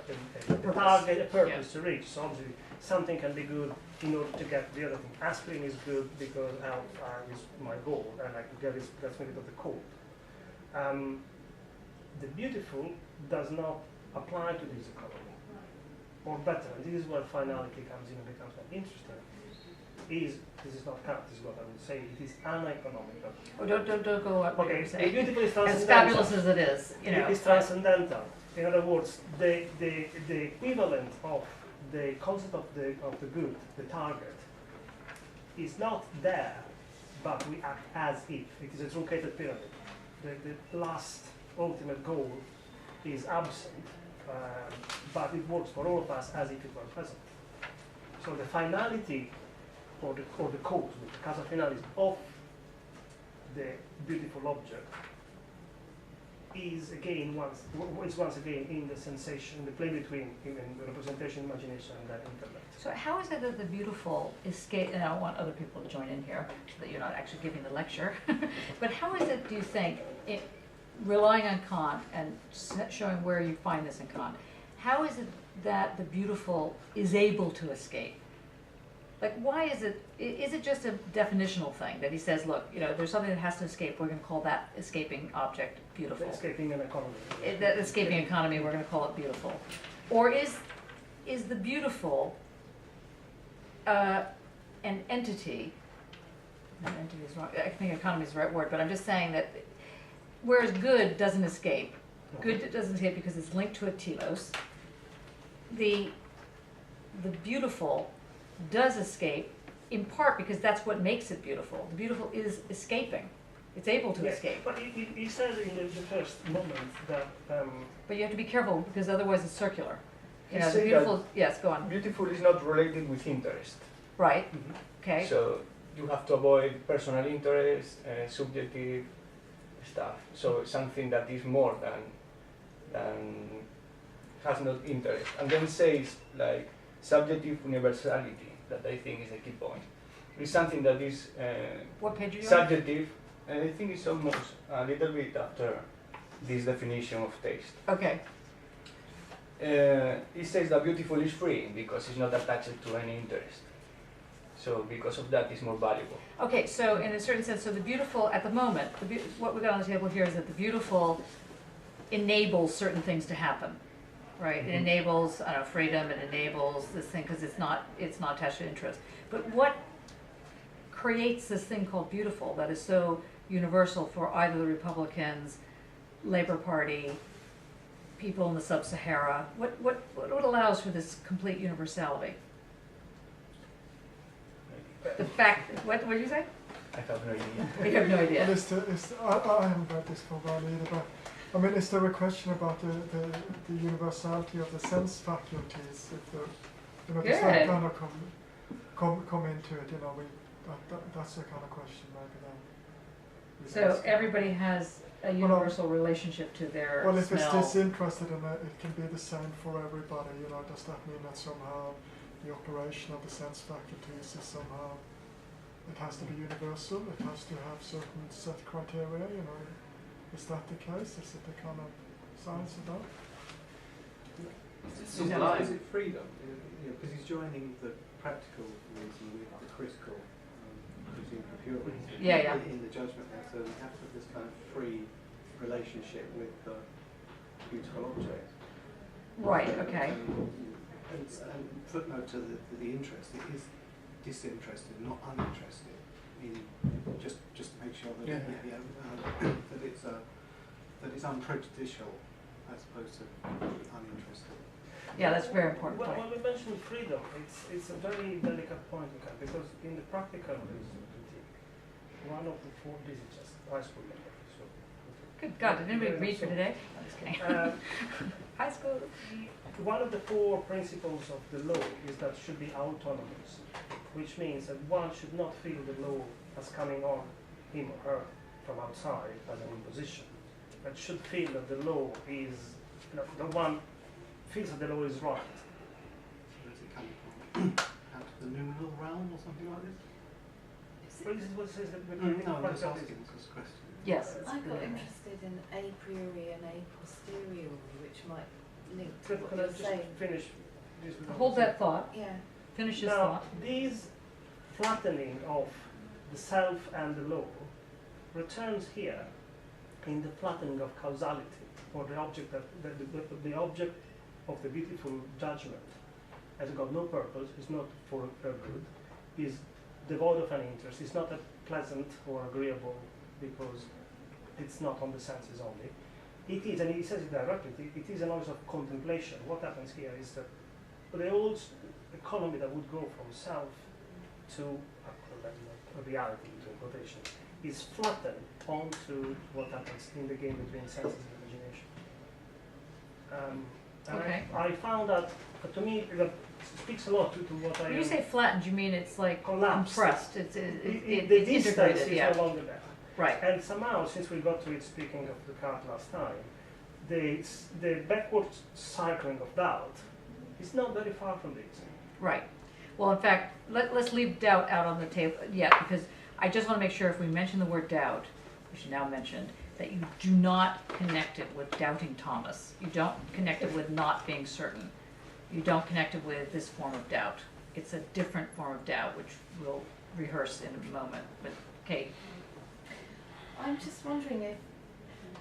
target, a purpose to reach. So obviously something can be good in order to get the other thing. Aspirin is good because health is my goal, and I can get it, that's maybe the cold. The beautiful does not apply to this economy, or better, and this is where finality comes in and becomes interesting. This is not Kant, this is what I would say, it is uneconomical. Oh, don't go up. Okay, Say. beautiful is As transcendental. fabulous as it is, you know. It is transcendental. In other words, the equivalent of the concept of the good, the target, is not there, but we act as if. It is a truncated pyramid. The last ultimate goal is absent, but it works for all of us as if it were present. So the finality or the cause, the causa finalis of the beautiful object is once again in the sensation, in the play between the representation, imagination, and the intellect. So how is it that the beautiful escape, and I want other people to join in here so that you're not actually giving the lecture, but how is it, do you think, relying on Kant and showing where you find this in Kant, how is it that the beautiful is able to escape? Like, why is it just a definitional thing that he says, look, you know, there's something that has to escape, we're going to call that escaping object beautiful. Escaping an economy. That escaping economy, we're going to call it beautiful. Or is the beautiful an entity, entity is wrong, I think economy is the right word, but I'm just saying that whereas good doesn't escape, good doesn't escape because it's linked to a telos, the beautiful does escape, in part because that's what makes it beautiful. The beautiful is escaping. It's able to escape. But he says in the first moment that... but you have to be careful because otherwise it's circular. You know, the say beautiful, yes, go on. Beautiful is not related with interest. Right, okay. So you have to avoid personal interest, subjective stuff. So something that is more than has not interest. And then says like subjective universality, that I think is a key point. It's something that is what page are you subjective, and I think it's almost a little bit after this definition of taste. Okay. It says that beautiful is free because it's not attached to any interest. So because of that, it's more valuable. Okay, so in a certain sense, so the beautiful at the moment, what we got on the table here is that the beautiful enables certain things to happen. Right, it enables freedom. It enables this thing because it's not attached to interest. But what creates this thing called beautiful that is so universal for either the Republicans, Labor Party, people in the Sub-Sahara? What allows for this complete universality? The fact. What did you say? I have no idea. You have no idea. Well, I haven't read this for a while either, but I mean, is there a question about the universality of the sense faculties? If the, does that Good. kind of come into it? That's the kind of question maybe then. So everybody has a universal relationship to their Well, if smell. it's disinterested in it, it can be the same for everybody. Does that mean that somehow the operation of the sense faculties is somehow, it has to be universal? It has to have certain set criteria? Is that the case? Is it the kind of science of that? Is it freedom? Because he's joining the practical reason with the critical, presumably purely in the judgment there. So we have to have this kind of free relationship with the beautiful object. Right. Okay. And footnote to the interest, it is disinterested, not uninterested. Just to make sure that that it's unprejudicial as opposed to uninterested. Yeah, that's a very important Well, point. when we mention freedom, it's a very delicate point, because in the practical reason critique, one of the four, this is just high school level. So Good God, did anybody read for today? I'm just kidding. High school. One of the four principles of the law is that it should be autonomous, which means that one should not feel the law as coming on him or her from outside as an imposition, but should feel that the law is, the one feels that the law is right. So does it come from out of the noumenal realm or something like this? Well, this is what it says that No, I'm just asking this question. Yes. I got interested in a priori and a posteriori, which might link to what Can I you're just saying. finish this? with Hold that thought. Yeah. Finish his Now, thought. this flattening of the self and the law returns here in the flattening of causality, or the object the object of the beautiful judgment has got no purpose, is not for a good, is devoid of any interest, is not a pleasant or agreeable because it's not on the senses only. It is, and he says it directly, it is a noise of contemplation. What happens here is that the old economy that would go from self to a reality, between quotations, is flattened onto what happens in the game between senses and imagination. Okay. I found that, to me, that speaks a lot to what I When you say flattened, you mean it's like collapsed. compressed. It's The distance integrated. is Yeah. no longer there. Right. And somehow, since we got to it, speaking of Descartes last time, the backward cycling of doubt is not very far from this. Right. Well, in fact, let's leave doubt out on the table yet, because I just want to make sure if we mention the word doubt, which you now mentioned, that you do not connect it with doubting Thomas. You don't connect it with not being certain. You don't connect it with this form of doubt. It's a different form of doubt, which we'll rehearse in a moment. But Kate. I'm just wondering if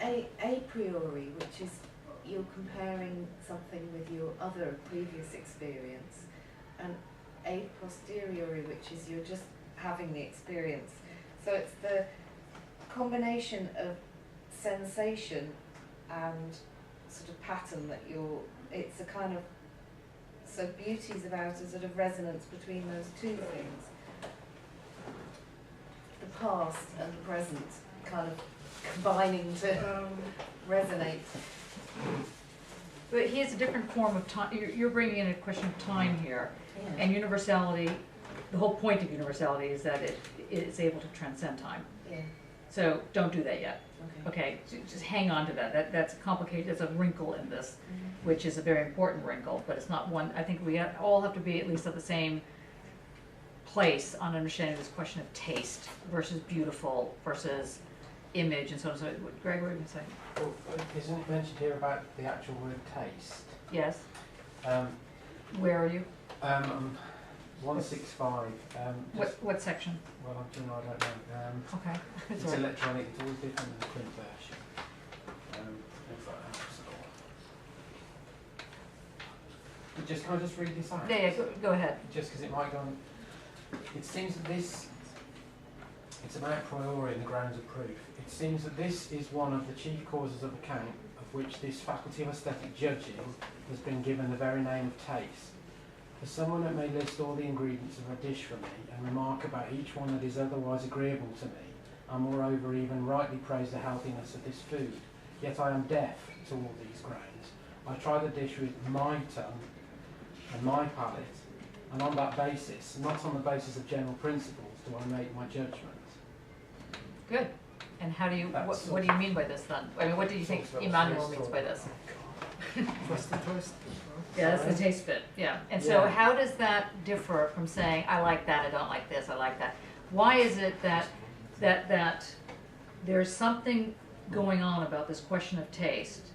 a priori, which is you're comparing something with your other previous experience, and a posteriori, which is you're just having the experience. So it's the combination of sensation and sort of pattern that it's a kind of, so beauty's about a sort of resonance between those two things. The past and the present kind of combining to resonate. But here's a different form of time. You're bringing in a question of time here. Yeah. And universality, the whole point of universality is that it is able to transcend time. Yeah. So don't do that yet. Okay. Just hang on to that. That's complicated. There's a wrinkle in this, which is a very important wrinkle, but it's not one. I think we all have to be at least at the same place on understanding this question of taste versus beautiful versus image and so on. So, Greg, what were you going to say? Well, isn't it mentioned here about the actual word taste? Yes. Where are you? 165. What section? Well, I don't know. Okay. It's all right. electronic. It's always different than the print version. Things like that. But can I just read this out? Yeah, go ahead. Just because it might go on. It seems that this. It's about a priori in the grounds of proof. It seems that this is one of the chief causes of account of which this faculty of aesthetic judging has been given the very name of taste. For someone that may list all the ingredients of a dish for me and remark about each one that is otherwise agreeable to me, and moreover even rightly praise the healthiness of this food, yet I am deaf to all these grounds. I try the dish with my tongue and my palate, and on that basis, not on the basis of general principles, do I make my judgment. Good. And how do you, That's what do you mean by this then? I mean, what do you think sort of Emmanuel taste means or- by this? That's the taste. Yeah, that's the Sorry? taste bit, yeah. And so Yeah. how does that differ from saying, I like that, I don't like this, I like that? Why is it that there's something going on about this question of taste,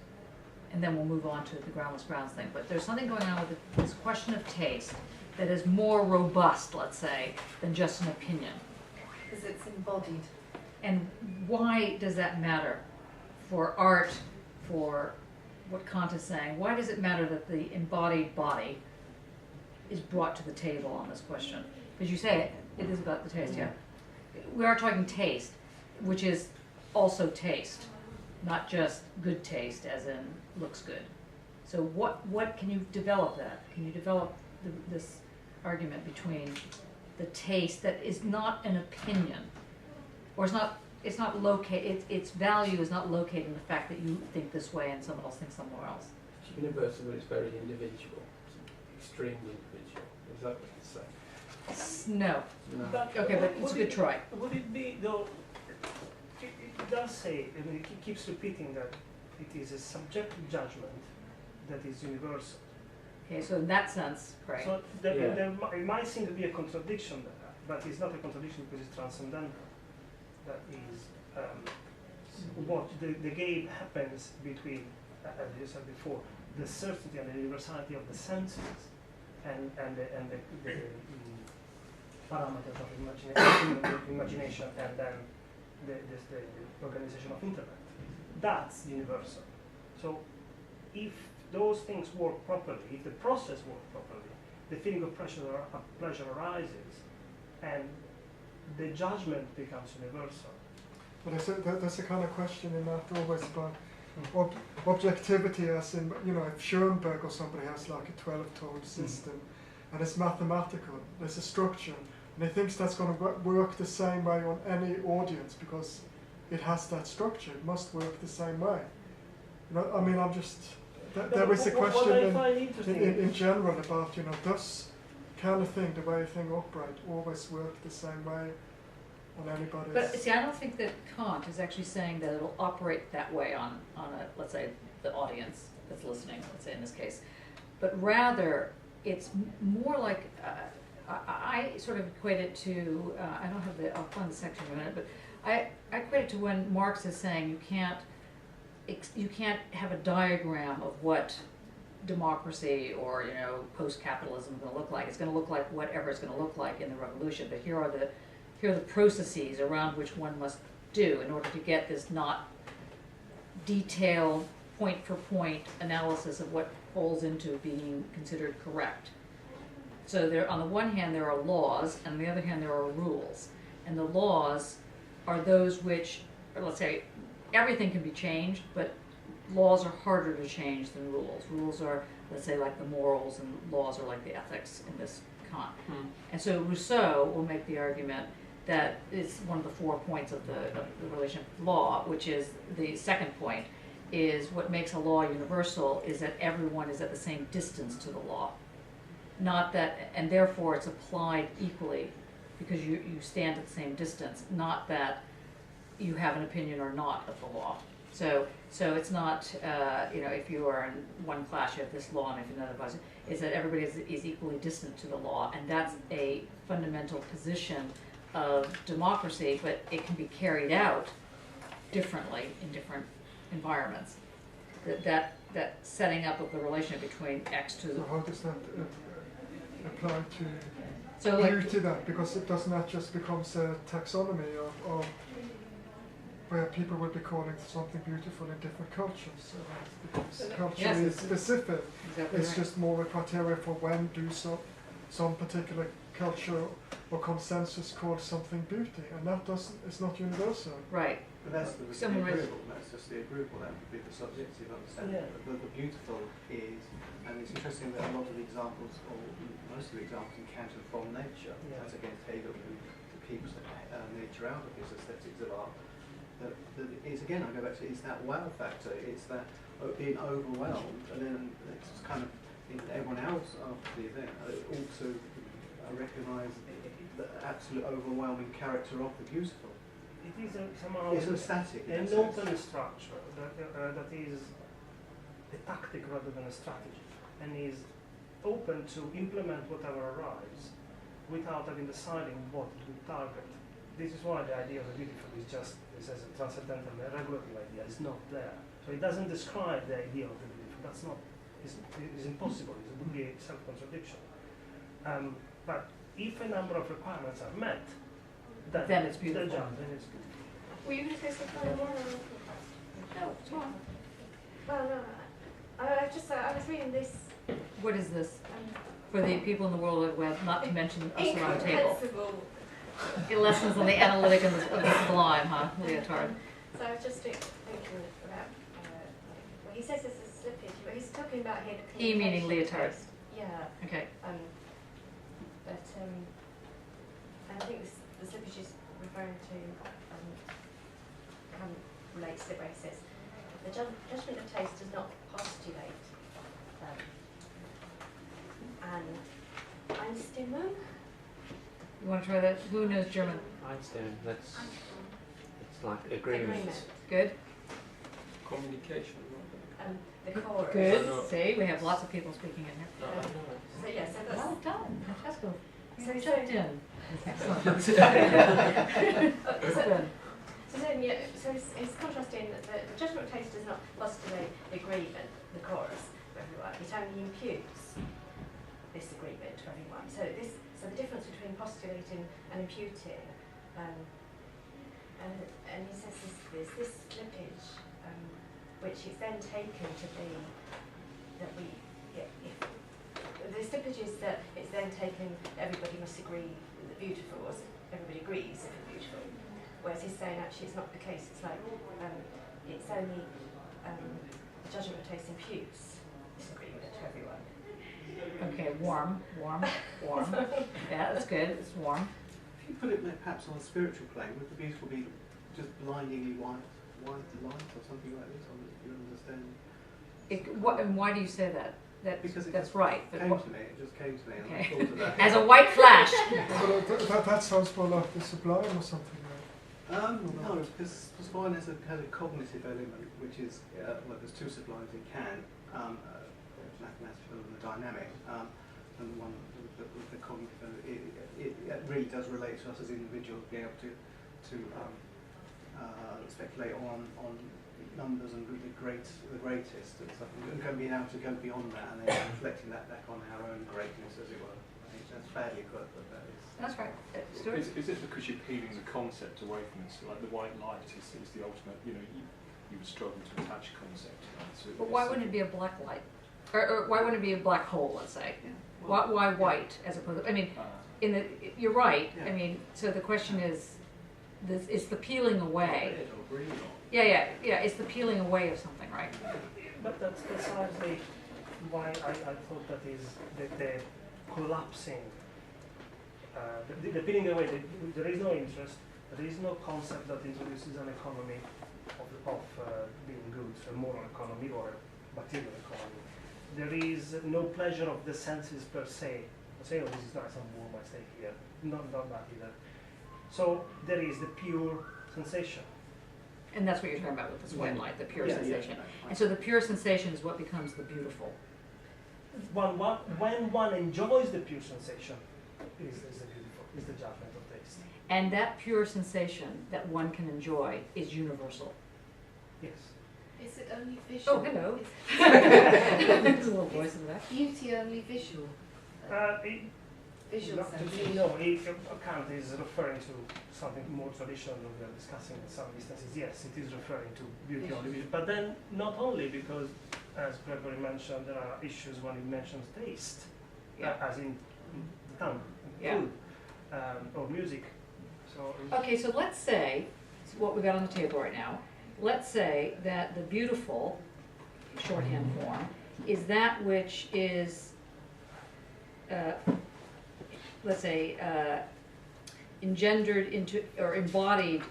and then we'll move on to the groundless grounds thing, but there's something going on with this question of taste that is more robust, let's say, than just an opinion. Because it's embodied. And why does that matter for art, for what Kant is saying? Why does it matter that the embodied body is brought to the table on this question? Because you say it is about the taste, yeah. We are talking taste, which is also taste, not just good taste as in looks good. So what can you develop that? Can you develop this argument between the taste that is not an opinion, or it's not located, its value is not located in the fact that you think this way and someone else thinks somewhere else? It's universal, but it's very individual, extremely individual. Is that what you say? No. No. Okay, but it's a good try. Would it be, though, it does say, I mean, it keeps repeating that it is a subjective judgment that is universal. Okay, so in that sense, right. So it might seem to be a contradiction there, but it's not a contradiction because it's transcendental. That is what the game happens between, as you said before, the certainty and the universality of the senses and the parameters of imagination and then the organization of intellect. That's universal. So if those things work properly, if the process works properly, the feeling of pleasure arises and the judgment becomes universal. But there's a kind of question in that always about objectivity, as in, you know, if Schoenberg or somebody has like a 12-tone system and it's mathematical, there's a structure, and he thinks that's going to work the same way on any audience because it has that structure. It must work the same way. You know, I mean, I'm just, there is a question in general about, you know, does kind of thing, the way a thing operates, always work the same way on anybody's... But see, I don't think that Kant is actually saying that it'll operate that way on a, let's say, the audience that's listening, let's say in this case. But rather, it's more like, I sort of equate it to, I don't have the, I'll find the section in a minute, but I equate it to when Marx is saying you can't have a diagram of what democracy or, you know, post-capitalism is going to look like. It's going to look like whatever it's going to look like in the revolution. But here are the processes around which one must do in order to get this not detailed point-for-point analysis of what falls into being considered correct. So there, on the one hand, there are laws, and on the other hand, there are rules. And the laws are those which, or let's say, everything can be changed, but laws are harder to change than rules. Rules are, let's say, like the morals, and laws are like the ethics in this Kant. And so Rousseau will make the argument that it's one of the 4 points of the relation of law, which is the second point, is what makes a law universal is that everyone is at the same distance to the law. Not that, and therefore it's applied equally because you stand at the same distance, not that you have an opinion or not of the law. So it's not, you know, if you are in one class you have this law and if another class, is that everybody is equally distant to the law, and that's a fundamental position of democracy, but it can be carried out differently in different environments. That setting up of the relationship between X to the... So how does that apply to So like, beauty then? Because it does not just becomes a taxonomy of where people would be calling something beautiful in different cultures. So because culture is specific, exactly it's right. just more a criteria for when do some particular culture or consensus call something beauty, and that doesn't, it's not universal. Right. But that's the Someone agreeable, that's just the agreeable, that would be the subjective understanding. Yeah. But the beautiful is, and it's interesting that a lot of the examples, or most of the examples in Kant are from nature, Yeah. as against Hegel, who keeps nature out of his aesthetics of art. that it's, again, I go back to, it's that wow factor, it's that being overwhelmed, and then it's kind of, everyone else after the event also recognise the absolute overwhelming character of the beautiful. It is somehow It's static. an open structure that is a tactic rather than a strategy, and is open to implement whatever arrives without having deciding what it will target. This is why the idea of the beautiful is just this as a transcendental regulative idea is not there. So it doesn't describe the idea of the beautiful. That's not, it's impossible. It would be a self-contradiction. But if a number of requirements are met, then it's beautiful. Then it's beautiful. Were you going to say something more? No, it's fine. Well, no. I was reading this. What is this? For the people in the World Wide Web, not to mention us around the table. Incomprehensible. Lessons on the analytic of the sublime, huh, Leotard? So I was just thinking about, well, he says this is slippage, but he's talking about here. He meaning Leotard. Yeah. Okay. But I think the slippage is referring to how it relates to where he says the judgment of taste does not postulate and Einstimmung. You want to try that? Who knows German? Einstein, it's like agreement. Good. Communication. The chorus. Good. See, we have lots of people speaking in here. So yeah, so that's Well done, Francesco. So You so- jumped in. Excellent. So then, yeah, so it's contrasting that the judgment of taste does not postulate the agreement, the chorus, for everyone. It only imputes this agreement to everyone. So the difference between postulating and imputing, and he says there's this slippage, which is then taken to be that the slippage is that it's then taken everybody must agree that the beautiful was everybody agrees if it's beautiful. Whereas he's saying actually it's not the case. It's like it's only the judgment of taste imputes this agreement to everyone. Okay, warm. Yeah, that's good. It's warm. If you put it perhaps on a spiritual plane, would the beautiful be just blindingly white light or something like this? Or do you understand? And why do you say that? Because that's right. But It just came to me, and I Okay. thought of that. As a white flash. That sounds more like the sublime or something. No, because sublime has a cognitive element, which is, well, there's two sublimes in Kant, mathematical and the dynamic, and the one with the cognitive element, it really does relate to us as individuals, being able to speculate on numbers and the greatest and stuff, and being able to go beyond that and then reflecting that back on our own greatness, as it were. I think that's badly put, but that is. That's right. Stuart? Is it because you're peeling the concept away from it? So like the white light is the ultimate, you would struggle to attach concept to that. So But why wouldn't it be a black light? Or why wouldn't it be a black hole, let's say? Well, Why white as opposed to, I mean, you're right. Yeah. I mean, so the question is, it's the peeling away. Red or green or. Yeah, it's the peeling away of something, right? But that's precisely why I thought that is the collapsing, the peeling away. There is no interest. There is no concept that introduces an economy of being good, a moral economy or a material economy. There is no pleasure of the senses per se. Say, oh, this is nice, I'm warm, I stay here. Not that either. So there is the pure sensation. And that's what you're talking about with this white light, the pure Yeah, sensation. yeah. And so the pure sensation is what becomes the beautiful. When one enjoys the pure sensation, is the beautiful, is the judgment of taste. And that pure sensation that one can enjoy is universal. Yes. Is it only visual? Oh, hello. Is There's a little voice in there. beauty only visual? Visual sensation. No, Kant is referring to something more traditional that we are discussing in some instances. Yes, it is referring to beauty only visual. But then not only because, as Gregory mentioned, there are issues when he mentions taste, as in tongue, food, or music. So Okay, so let's say, what we got on the table right now, let's say that the beautiful, shorthand form, is that which is, let's say, engendered into, or embodied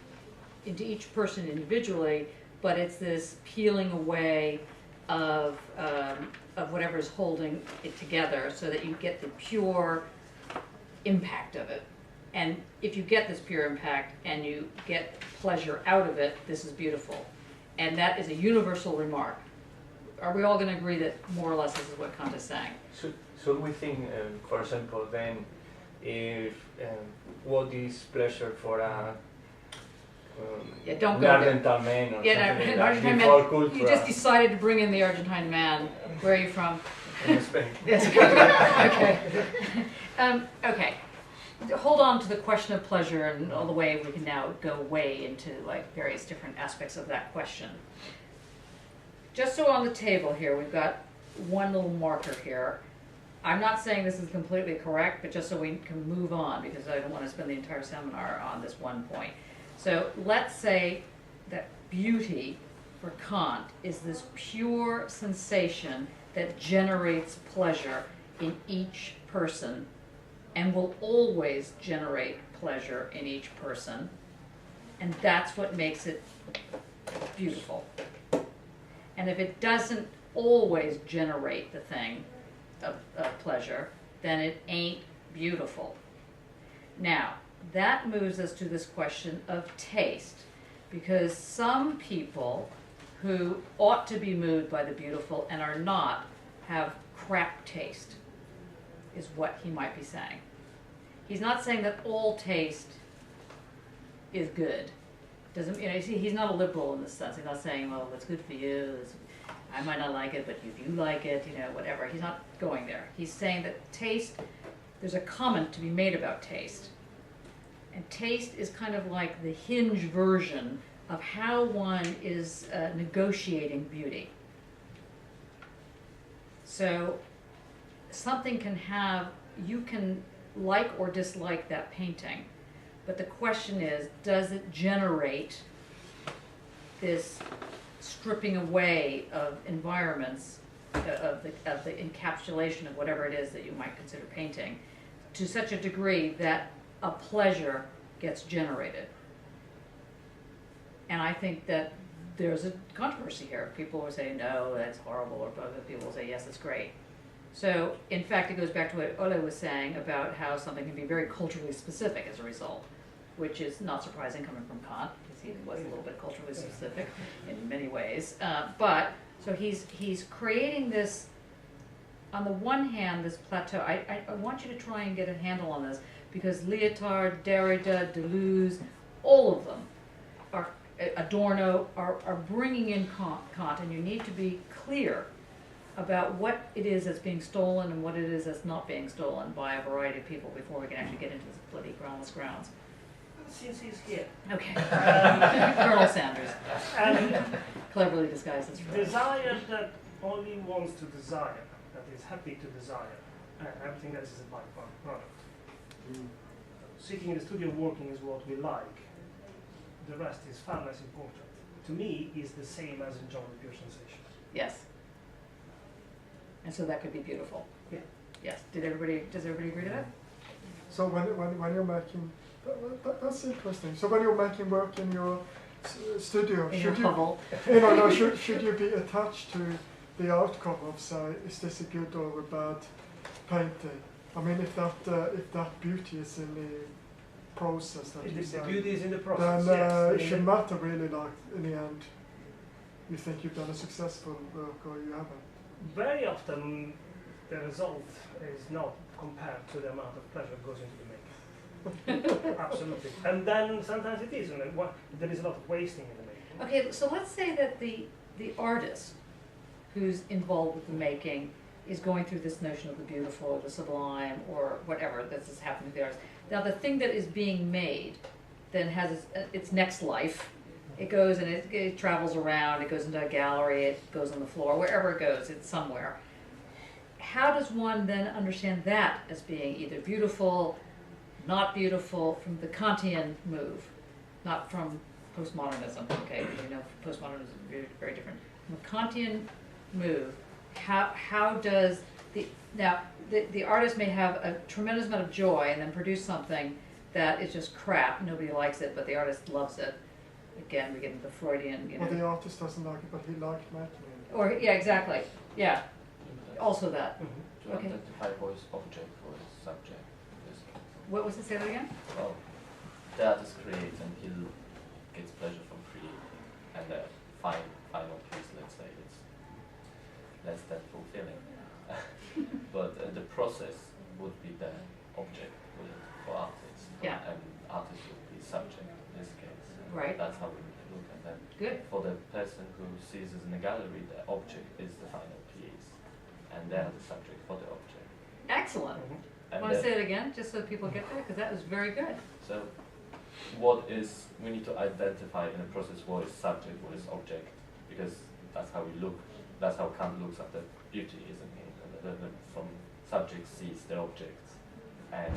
into each person individually, but it's this peeling away of whatever is holding it together so that you get the pure impact of it. And if you get this pure impact and you get pleasure out of it, this is beautiful. And that is a universal remark. Are we all going to agree that more or less this is what Kant is saying? Should we think, for example, then, if what is pleasure for a Yeah, don't go there. Argentine man or Yeah, something no, like Argentine that, before man. culture? You just decided to bring in the Argentine man. Where are you from? In Spain. Yes. Okay. Okay. Hold on to the question of pleasure, and all the way we can now go way into like various different aspects of that question. Just so on the table here, we've got one little marker here. I'm not saying this is completely correct, but just so we can move on, because I don't want to spend the entire seminar on this one point. So let's say that beauty for Kant is this pure sensation that generates pleasure in each person and will always generate pleasure in each person. And that's what makes it beautiful. And if it doesn't always generate the thing of pleasure, then it ain't beautiful. Now, that moves us to this question of taste, because some people who ought to be moved by the beautiful and are not have crap taste, is what he might be saying. He's not saying that all taste is good. Doesn't, you know, he's not a liberal in this sense. He's not saying, well, what's good for you, I might not like it, but if you like it, you know, whatever. He's not going there. He's saying that taste, there's a comment to be made about taste. And taste is kind of like the hinge version of how one is negotiating beauty. So something can have, you can like or dislike that painting, but the question is, does it generate this stripping away of environments, of the encapsulation of whatever it is that you might consider painting, to such a degree that a pleasure gets generated? And I think that there's a controversy here. People will say, no, that's horrible, or other people will say, yes, it's great. So, in fact, it goes back to what Ole was saying about how something can be very culturally specific as a result, which is not surprising coming from Kant, because he was a little bit culturally specific in many ways. But, so he's creating this, on the one hand, this plateau. I want you to try and get a handle on this, because Lyotard, Derrida, Deleuze, all of them, are Adorno, are bringing in Kant, and you need to be clear about what it is that's being stolen and what it is that's not being stolen by a variety of people before we can actually get into this bloody groundless grounds. Since he's here. Okay. Colonel Sanders. Cleverly disguised as friend. Desire that only wants to desire, that is happy to desire, and everything else is a byproduct. Sitting in the studio working is what we like. The rest is far less important. To me, is the same as enjoying the pure sensation. Yes. And so that could be beautiful. Yeah. Yes. Does everybody agree to that? So when you're making, that's interesting. So when you're making work in your studio, should you be attached to the outcome of, say, is this a good or a bad painting? I mean, if that beauty is in the process that you say, the beauty is in the process. then yes. it shouldn't matter really. Like in the end, you think you've done a successful work or you haven't. Very often, the result is not compared to the amount of pleasure that goes into the making. Absolutely. And then sometimes it is, and there is a lot of wasting in the making. Okay, so let's say that the artist who's involved with the making is going through this notion of the beautiful, the sublime, or whatever that's just happening to the artist. Now, the thing that is being made then has its next life. It goes and it travels around, it goes into a gallery, it goes on the floor, wherever it goes, it's somewhere. How does one then understand that as being either beautiful, not beautiful, from the Kantian move, not from postmodernism, okay, because you know postmodernism is very, very different. From the Kantian move, how does the artist may have a tremendous amount of joy and then produce something that is just crap, nobody likes it, but the artist loves it. again, we get into the Freudian, you Or the know. artist doesn't like it, but he liked making it. Or, yeah, exactly, yeah, also that. To Okay. identify voice object for his subject. This case. What was it, say that again? Well, the artist creates and he gets pleasure from creating, and the final piece, let's say, it's less than fulfilling. But the process would be the object for artists, Yeah. and artist would be subject in this case. Right. That's how we need to look at that. Good. For the person who sees us in the gallery, the object is the final piece, and they're the subject for the object. Excellent. And Want to then- say it again, just so people get there, because that was very good. So, we need to identify in a process what is subject, what is object, because that's how we look, that's how Kant looks at the beauty, isn't he? From subject sees the object, and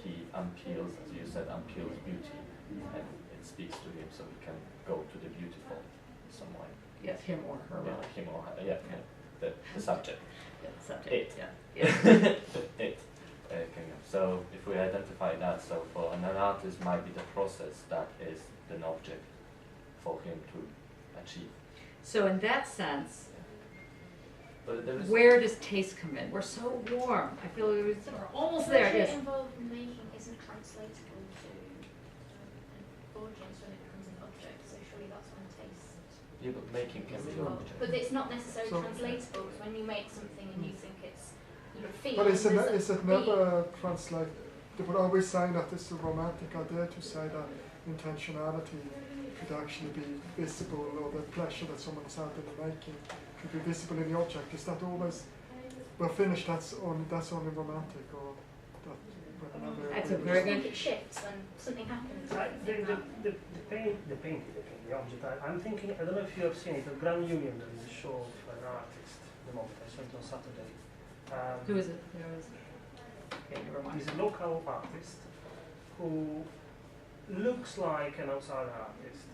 he unpeels, as you said, unpeels beauty, and it speaks to him, so he can go to the beautiful in some way. Yes, him or her. Yeah, rather. him or her, yeah. The subject. Yeah, the subject, It. yeah. It. So if we identify that, so for an artist might be the process that is an object for him to achieve. So in that sense, But there is where does taste come in? We're so warm. I feel we're almost there. Pleasure Yes. involved in making isn't translatable to an audience when it becomes an object, so surely that's when taste yeah, but making can is be involved. object. But it's not necessarily So- translatable, because when you make something and you think it's, you feel But is there's a it never translate? They would always say that this is a romantic idea to say that intentionality could actually be visible, or the pleasure that someone's had in the making could be visible in the object. Is that always, we're finished, that's only romantic, or that? That's a I very think good. it shifts when something happens. Right, the object. I'm thinking, I don't know if you have seen it, at Grand Union there is a show of an artist at the moment. I saw it on Saturday. Who is it? Who is it? Okay, never mind. He's a local artist who looks like an outsider artist.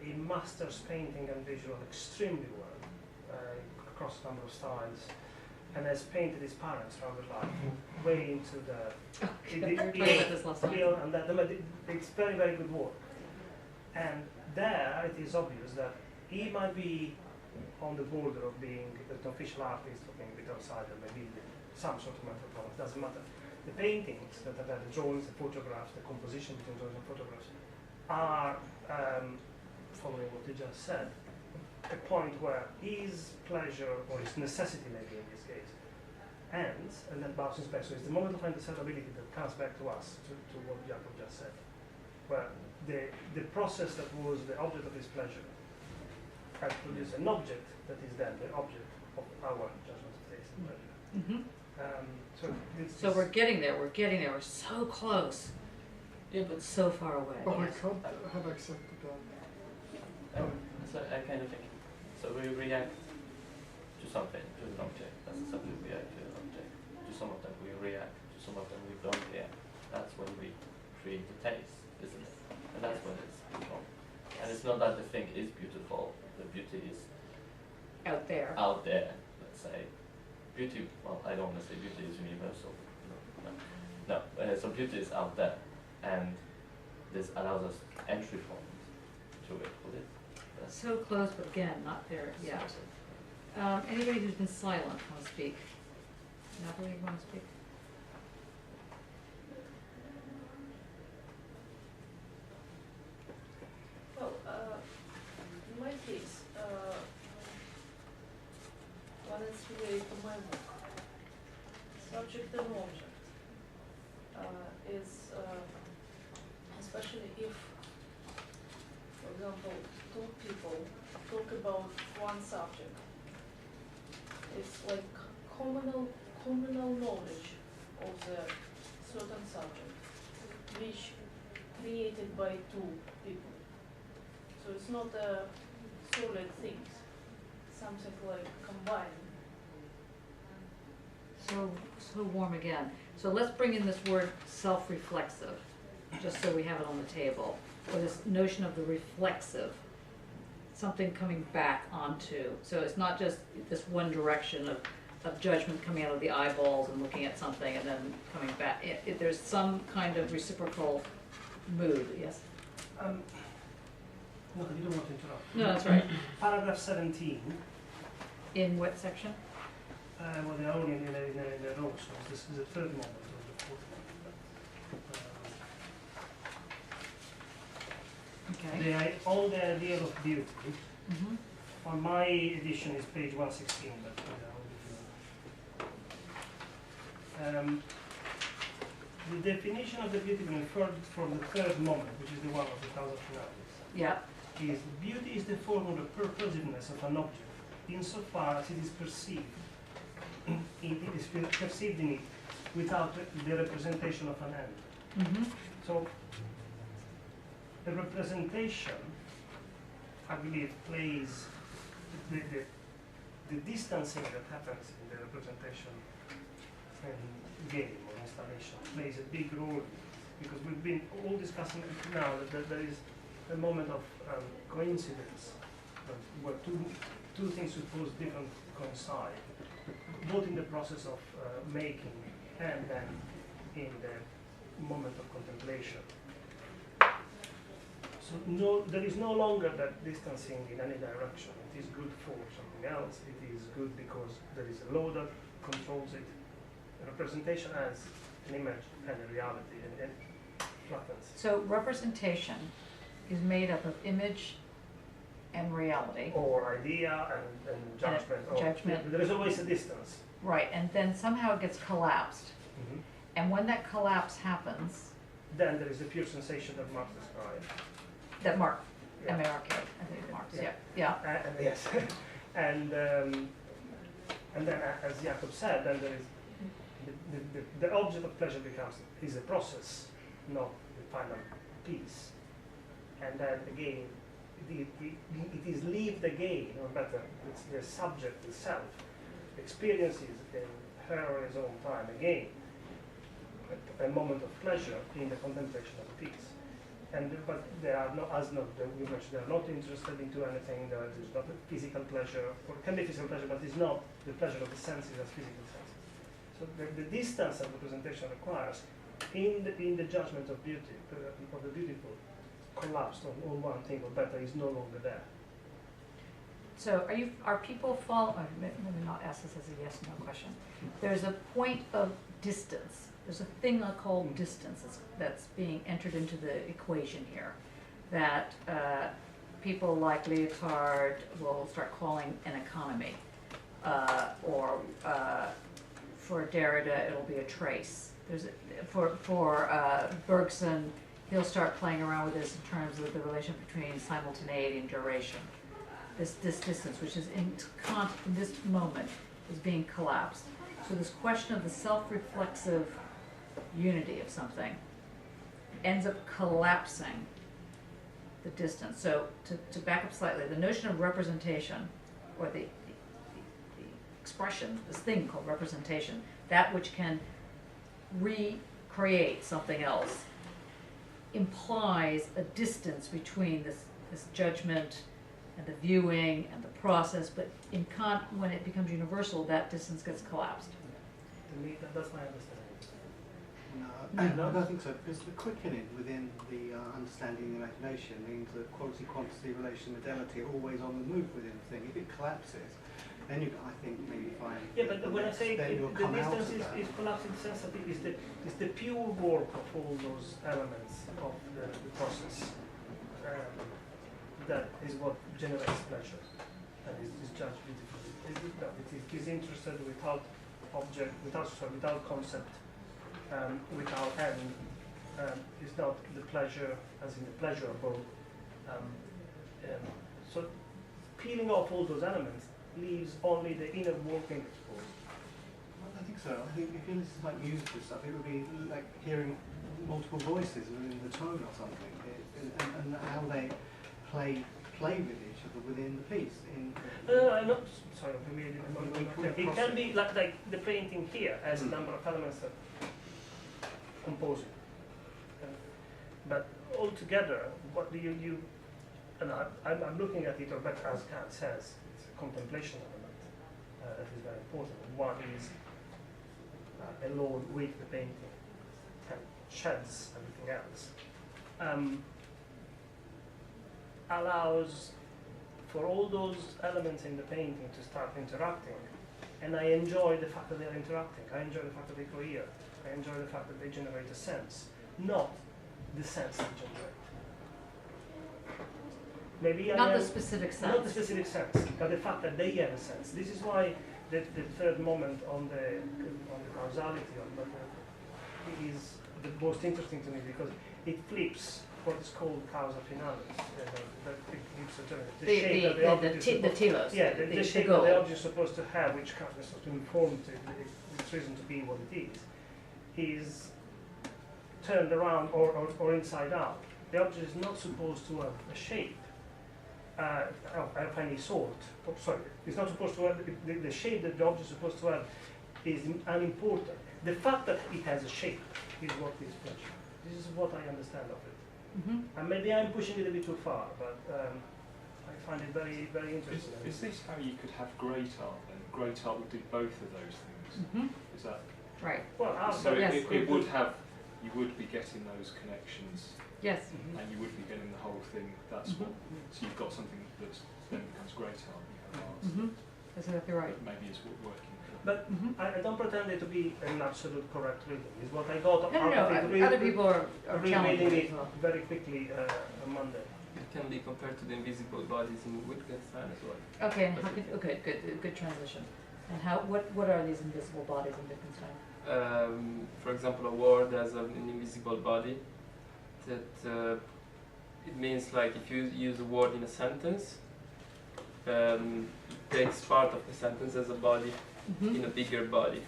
He masters painting and visual extremely well, across a number of styles, and has painted his parents throughout his life, way into the We were talking about this last time. and it's very, very good work. And there it is obvious that he might be on the border of being an official artist or being a bit outsider, maybe some sort of method product, doesn't matter. The paintings that are there, the drawings, the photographs, the composition between drawings and photographs are, following what you just said, a point where his pleasure or his necessity maybe in this case ends, and then bounces back. So it's the moment of understandability that comes back to us, to what Jacob just said, where the process that was the object of his pleasure has produced an object that is then the object of our judgment of taste and pleasure. Mhm. So So we're getting there. We're getting there. We're so close, Yeah, but so far away. But we Yes. can't have accepted that. so I kind of think, so we react to something, to an object, that's the subject react to an object. To some of them we react, to some of them we don't react. That's when we create the taste, isn't it? And that's when it's beautiful. And it's not that the thing is beautiful, the beauty is Out there. out there, let's say. Beauty, well, I don't want to say beauty is universal. No. So beauty is out there, and this allows us entry point to it, would it? So close, but again, not there yet. Anybody who's been silent want to speak? Natalie, you want to speak? Well, in my case, when it's related to my work, subject and object is, especially if, for example, two people talk about one subject, it's like communal knowledge of the certain subject, which created by two people. So it's not a solid thing, something like combined. So warm again. So let's bring in this word self-reflexive, just so we have it on the table. Or this notion of the reflexive, something coming back onto. So it's not just this one direction of judgment coming out of the eyeballs and looking at something and then coming back. There's some kind of reciprocal mood, yes? No, you don't want to interrupt. No, that's right. Paragraph 17. In what section? Well, they're only in the row, so this is the third moment or the fourth moment. Okay. All the idea of beauty. Mm-hmm. On my edition is page 116, but the definition of the beautiful inferred from the third moment, which is the one of the thousand finales, Yeah. is beauty is the form of the purposiveness of an object, insofar as it is perceived. It is perceived in it without the representation of an end. Mm-hmm. So the representation, I believe, plays the distancing that happens in the representation game or installation plays a big role, because we've been all discussing now that there is a moment of coincidence where two things suppose different coincide, both in the process of making and then in the moment of contemplation. So there is no longer that distancing in any direction. It is good for something else. It is good because there is a law that controls it. A representation as an image and a reality and flattens. So representation is made up of image and reality. Or idea and judgment. Judgment. There is always a distance. Right, and then somehow it gets collapsed. Mm-hmm. And when that collapse happens, Then there is the pure sensation that Marx described. that Mark, Yeah. M-A-R-K, I think Marx, yeah. Yes. and then, as Jacob said, then there is the object of pleasure is a process, not the final piece. And then again, it is lived again, or better, it's the subject itself experiences in her or his own time again a moment of pleasure in the contemplation of the piece. But they are not, as not we mentioned, they are not interested into anything. There is not a physical pleasure, or it can be physical pleasure, but it's not the pleasure of the senses as physical senses. So the distance that representation requires in the judgment of beauty, of the beautiful, collapsed on one thing, or better, is no longer there. So are people maybe not ask this as a yes, no question. There's a point of distance. There's a thing called distance that's being entered into the equation here that people like Lyotard will start calling an economy. Or for Derrida, it'll be a trace. For Bergson, he'll start playing around with this in terms of the relation between simultaneity and duration. This distance, which is in this moment, is being collapsed. So this question of the self-reflexive unity of something ends up collapsing the distance. So to back up slightly, the notion of representation, or the expression, this thing called representation, that which can recreate something else, implies a distance between this judgment and the viewing and the process, but in Kant, when it becomes universal, that distance gets collapsed. To me, that's my understanding. No, I don't think so, because the quickening within the understanding the imagination means that quality, quantity, relation, modality are always on the move within the thing. If it collapses, then you, I think, maybe find. Yeah, but when I say then you'll the come out distance of that. is collapsing sensitive, is the pure work of all those elements of the process. That is what generates pleasure and is judged beautifully. It is interested without object, without concept, without end. It's not the pleasure as in the pleasurable. So peeling off all those elements leaves only the inner working exposed. I think so. I think if you listen to like musical stuff, it would be like hearing multiple voices within the tone or something, and how they play with each other within the piece. I'm not sorry. It can be like the painting here has a number of elements that compose it, but altogether, what do you? And I'm looking at it, or better, as Kant says, it's a contemplation element that is very important. One is alone with the painting and sheds everything else. allows for all those elements in the painting to start interacting. And I enjoy the fact that they're interacting. I enjoy the fact that they cohere. I enjoy the fact that they generate a sense, not the sense they generate. Maybe Not the specific sense. Not the specific sense, but the fact that they have a sense. This is why the third moment on the causality is the most interesting to me, because it flips what is called causal finalis. It gives a term. The shape that the object is supposed telos. Yeah, the shape that the object is supposed to have, which kind of sort of informs its reason to be what it is turned around or inside out. The object is not supposed to have a shape of any sort. Oh, sorry, it's not supposed to have the shape that the object is supposed to have is unimportant. The fact that it has a shape is what is special. This is what I understand of it. Mm-hmm. And maybe I'm pushing it a bit too far, but I find it very, very interesting. Is this how you could have great art then? Great art would do both of those things. Mm-hmm. Is that right? Well, so yes. it would have, you would be getting those connections. Yes. Mm-hmm. And you would be getting the whole thing. That's what. So you've got something that then becomes great art. You have art. Mm-hmm. That's exactly right. But maybe it's working. But I don't pretend it to be an absolute correct reading. It's what I got No, out of it. other people are challenging rereading it. it very quickly on Monday. It can be compared to the invisible bodies in Wittgenstein as well. Okay, and how can, okay, good transition. And what are these invisible bodies in Wittgenstein? For example, a word has an invisible body that it means like if you use a word in a sentence, it takes part of the sentence as a body in a bigger body.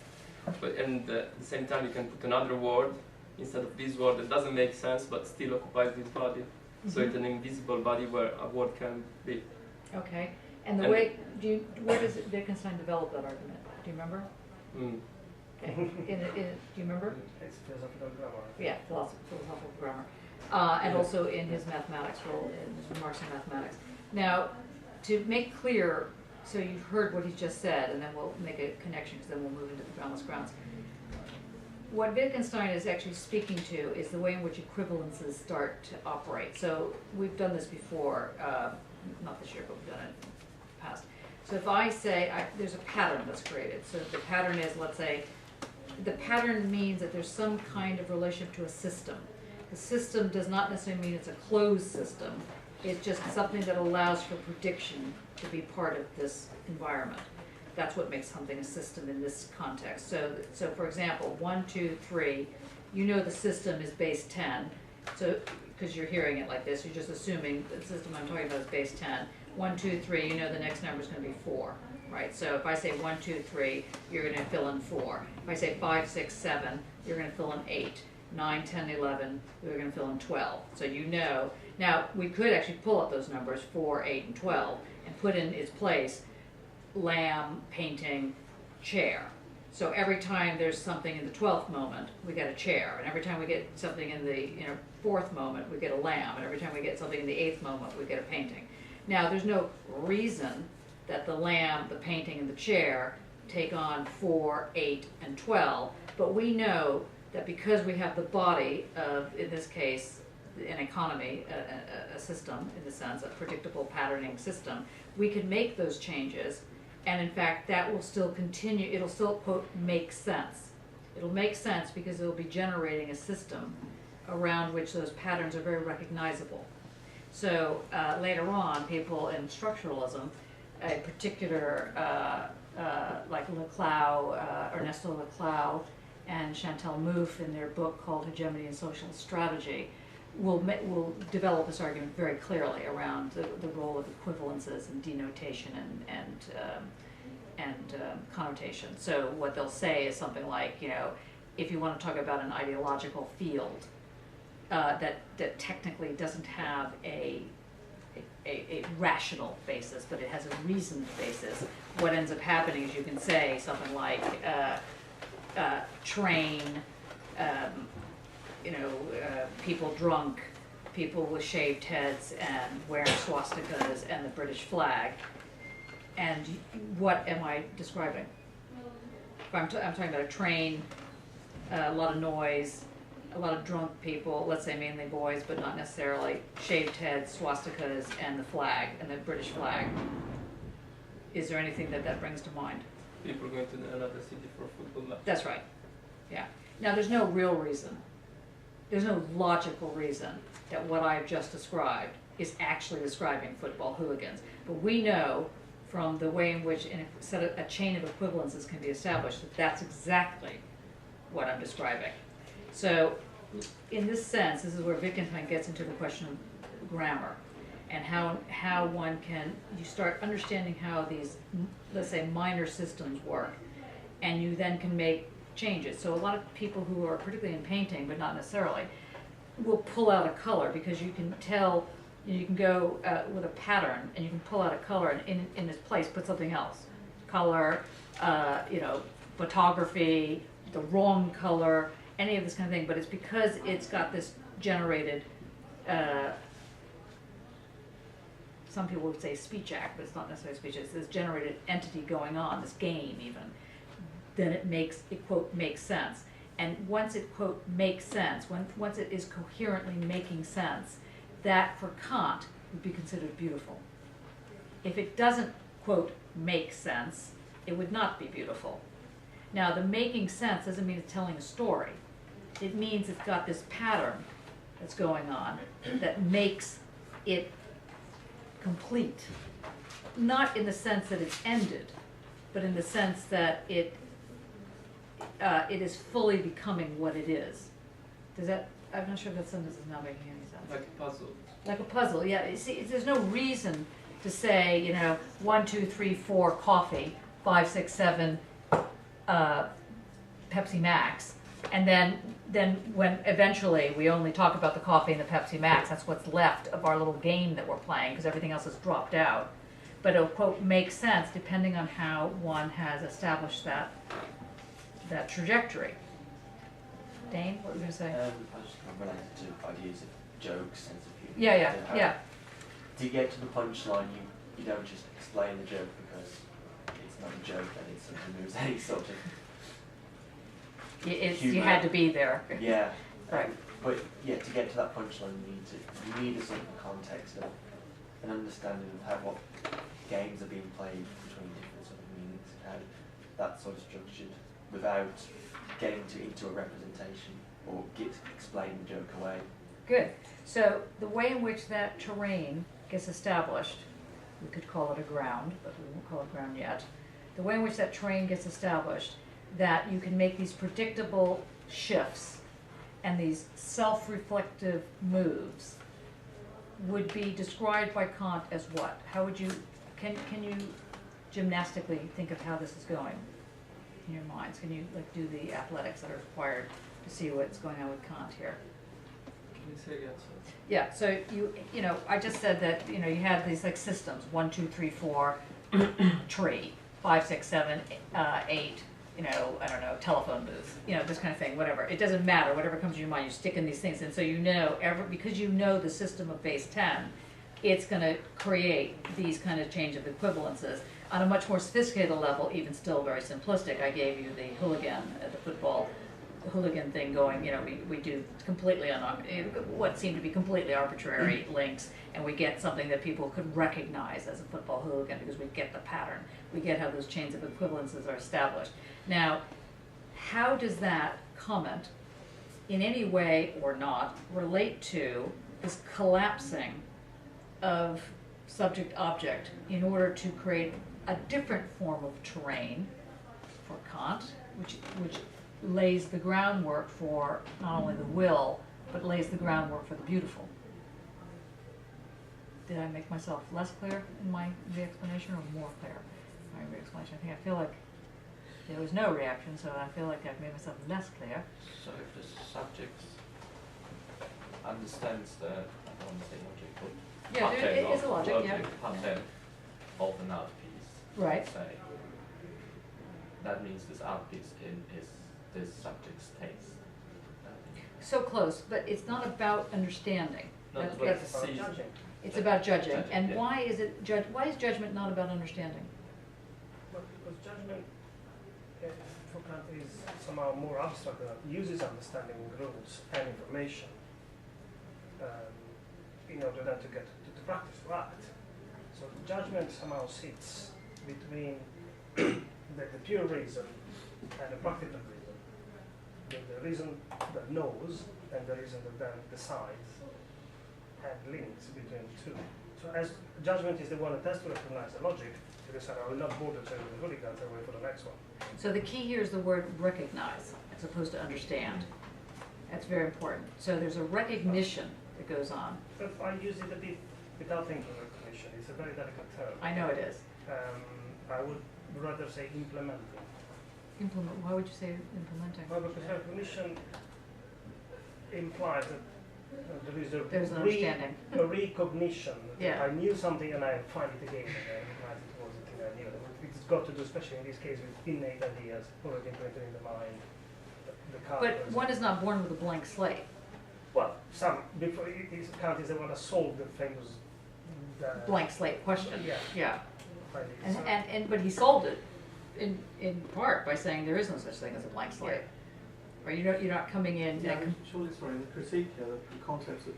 But and at the same time you can put another word instead of this word that doesn't make sense but still occupies this body. So it's an invisible body where a word can be. Okay. And where does Wittgenstein develop that argument? Do you remember? Okay. Do you remember? It's philosophical grammar. Yeah, philosophical grammar. And also in his mathematics role, in his remarks on mathematics. Now, to make clear, so you've heard what he just said, and then we'll make a connection, because then we'll move into the groundless grounds. What Wittgenstein is actually speaking to is the way in which equivalences start to operate. So we've done this before, not this year, but we've done it in the past. So if I say, there's a pattern that's created. So the pattern is, let's say, the pattern means that there's some kind of relationship to a system. The system does not necessarily mean it's a closed system. It's just something that allows for prediction to be part of this environment. That's what makes something a system in this context. So for example, 1, 2, 3, you know the system is base 10. So, because you're hearing it like this, you're just assuming the system I'm talking about is base 10. 1, 2, 3, you know the next number is going to be 4, right? So if I say 1, 2, 3, you're going to fill in 4. If I say 5, 6, 7, you're going to fill in 8. 9, 10, 11, you're going to fill in 12. So you know. Now, we could actually pull up those numbers, 4, 8, and 12, and put in its place lamb, painting, chair. So every time there's something in the 12th moment, we get a chair. And every time we get something in the 4th moment, we get a lamb. And every time we get something in the 8th moment, we get a painting. Now, there's no reason that the lamb, the painting, and the chair take on 4, 8, and 12. But we know that because we have the body of, in this case, an economy, a system, in the sense, a predictable patterning system, we can make those changes. And in fact, that will still continue, it'll still, quote, make sense. It'll make sense because it'll be generating a system around which those patterns are very recognizable. So later on, people in structuralism, a particular, like Leclau, Ernesto Leclau, and Chantal Mouffe in their book called Hegemony and Social Strategy, will develop this argument very clearly around the role of equivalences and denotation and connotation. So what they'll say is something like, if you want to talk about an ideological field that technically doesn't have a rational basis, but it has a reasoned basis, what ends up happening is you can say something like train, people drunk, people with shaved heads and wearing swastikas and the British flag. And what am I describing? I'm talking about a train, a lot of noise, a lot of drunk people, let's say mainly boys, but not necessarily, shaved heads, swastikas, and the flag, and the British flag. Is there anything that brings to mind? People going to another city for a football match. That's right, yeah. Now, there's no real reason, there's no logical reason that what I've just described is actually describing football hooligans. But we know from the way in which a chain of equivalences can be established that that's exactly what I'm describing. So, in this sense, this is where Wittgenstein gets into the question of grammar and how one can, you start understanding how these, let's say, minor systems work, and you then can make changes. So a lot of people who are particularly in painting, but not necessarily, will pull out a color because you can tell, you can go with a pattern and you can pull out a color and in its place put something else. Color, photography, the wrong color, any of this kind of thing, but it's because it's got this generated, some people would say speech act, but it's not necessarily speech, it's this generated entity going on, this game even, then it makes, it quote, makes sense. And once it quote, makes sense, once it is coherently making sense, that for Kant would be considered beautiful. If it doesn't quote, make sense, it would not be beautiful. Now the making sense doesn't mean it's telling a story. It means it's got this pattern that's going on that makes it complete. Not in the sense that it's ended, but in the sense that it is fully becoming what it is. Does that, I'm not sure if that sentence is not making any sense. Like a puzzle. Like a puzzle, yeah. You see, there's no reason to say, 1, 2, 3, 4 coffee, 5, 6, 7 Pepsi Max, and then when eventually we only talk about the coffee and the Pepsi Max, that's what's left of our little game that we're playing because everything else has dropped out. But it'll quote make sense depending on how one has established that trajectory. Dane, what were you going to say? I was just kind of related to ideas of jokes, sense of humour. Yeah. To get to the punchline, you don't just explain the joke because it's not a joke and it's something that moves any sort of you had to be there. Yeah. Right. But yeah, to get to that punchline, you need a certain context of an understanding of how what games are being played between different sort of meanings, how that sort of structured without getting into a representation or explain the joke away. Good. So the way in which that terrain gets established, we could call it a ground, but we won't call it ground yet. The way in which that terrain gets established, that you can make these predictable shifts and these self-reflective moves would be described by Kant as what? How would you, can you gymnastically think of how this is going in your minds? Can you do the athletics that are required to see what's going on with Kant here? Can you say again? Yeah, so I just said that, you had these systems, 1, 2, 3, 4, tree, 5, 6, 7, 8, I don't know, telephone booth, this kind of thing, whatever. It doesn't matter, whatever comes to your mind, you stick in these things. And so because you know the system of base 10, it's going to create these kind of change of equivalences. On a much more sophisticated level, even still very simplistic, I gave you the hooligan, the football hooligan thing going, we do completely what seem to be completely arbitrary links, and we get something that people could recognize as a football hooligan because we get the pattern. We get how those chains of equivalences are established. Now, how does that comment in any way or not relate to this collapsing of subject-object in order to create a different form of terrain for Kant, which lays the groundwork for not only the will, but lays the groundwork for the beautiful? Did I make myself less clear in my re-explanation or more clear in my re-explanation? I feel like there was no reaction, so I feel like I've made myself less clear. So if the subject understands the, I don't want to say logic, but Yeah, it is a logic, yeah. pattern of an art piece, Right. say, that means this art piece is this subject's taste. So close, but it's not about understanding. No, That's- but that's- see- It's about judging. Judging, And yeah. why is judgment not about understanding? But because judgment for Kant is somehow more abstract than that. Uses understanding rules and information in order then to get to practice, to act. So judgment somehow sits between the pure reason and the practical reason. The reason that knows and the reason that then decides and links between the two. So as judgment is the one that has to recognize the logic, to decide I will not bother to the hooligans, I will wait for the next one. So the key here is the word recognize as opposed to understand. That's very important. So there's a recognition that goes on. But I use it a bit without thinking recognition. It's a very delicate term. I know it is. I would rather say implementing. Implement. Why would you say implementing? Well, because recognition implies that there's an understanding. A recognition. Yeah. I knew something and I find it again and I recognize it was the thing I knew. It's got to do, especially in this case, with innate ideas already imprinted in the mind. The But one is not born with a blank slate. Well, some before Kant is the one that solved the famous blank slate question. Yeah. Yeah. So But he solved it in part by saying there is no such thing as a blank slate. Or you're not coming in. Yeah, surely, sorry, in the critique here, the concepts of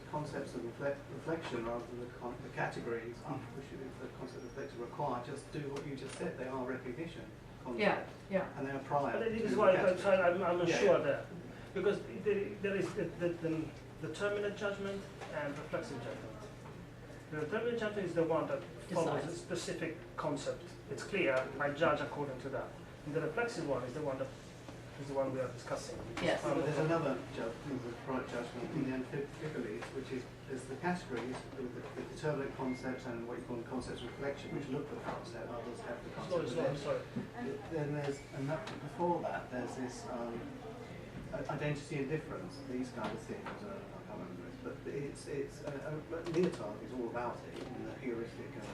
reflection rather than the categories, which the concept of reflection require, just do what you just said. They are recognition concepts. Yeah. And they are prior. But this is why I'm unsure there, because there is the determinate judgment and reflexive judgment. The determinate judgment is the one that follows a specific concept. It's clear. I judge according to that. And the reflexive one is the one we are discussing. Yes. But there's another judgment, the prior judgment in the amphibolies, which is there's the categories, the determinate concepts and what you call the concepts of reflection, which look for the concept, others have the concept. Sorry. Then there's before that there's this identity and difference, these kind of things. I can't remember this, but Leotard is all about it in the heuristic and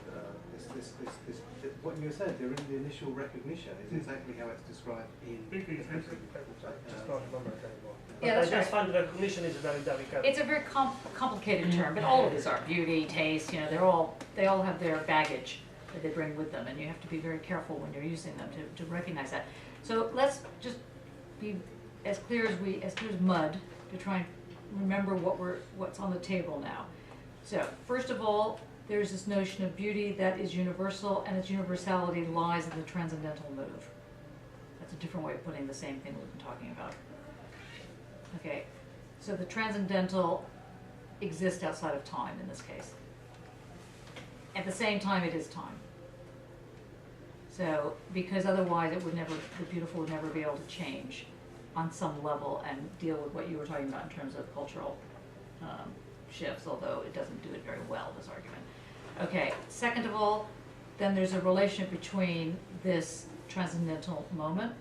what you said. The initial recognition is exactly how it's described in. Just not remember it anymore. Yeah, that's I just find recognition is a very delicate. It's a very complicated term, but all of these are beauty, taste. You know, they all have their baggage that they bring with them, and you have to be very careful when you're using them to recognize that. So let's just be as clear as mud to try and remember what's on the table now. So first of all, there's this notion of beauty that is universal, and its universality lies in the transcendental move. That's a different way of putting the same thing we've been talking about. Okay, so the transcendental exists outside of time in this case. At the same time, it is time. So, because otherwise the beautiful would never be able to change on some level and deal with what you were talking about in terms of cultural shifts, although it doesn't do it very well, this argument. Okay, second of all, then there's a relationship between this transcendental moment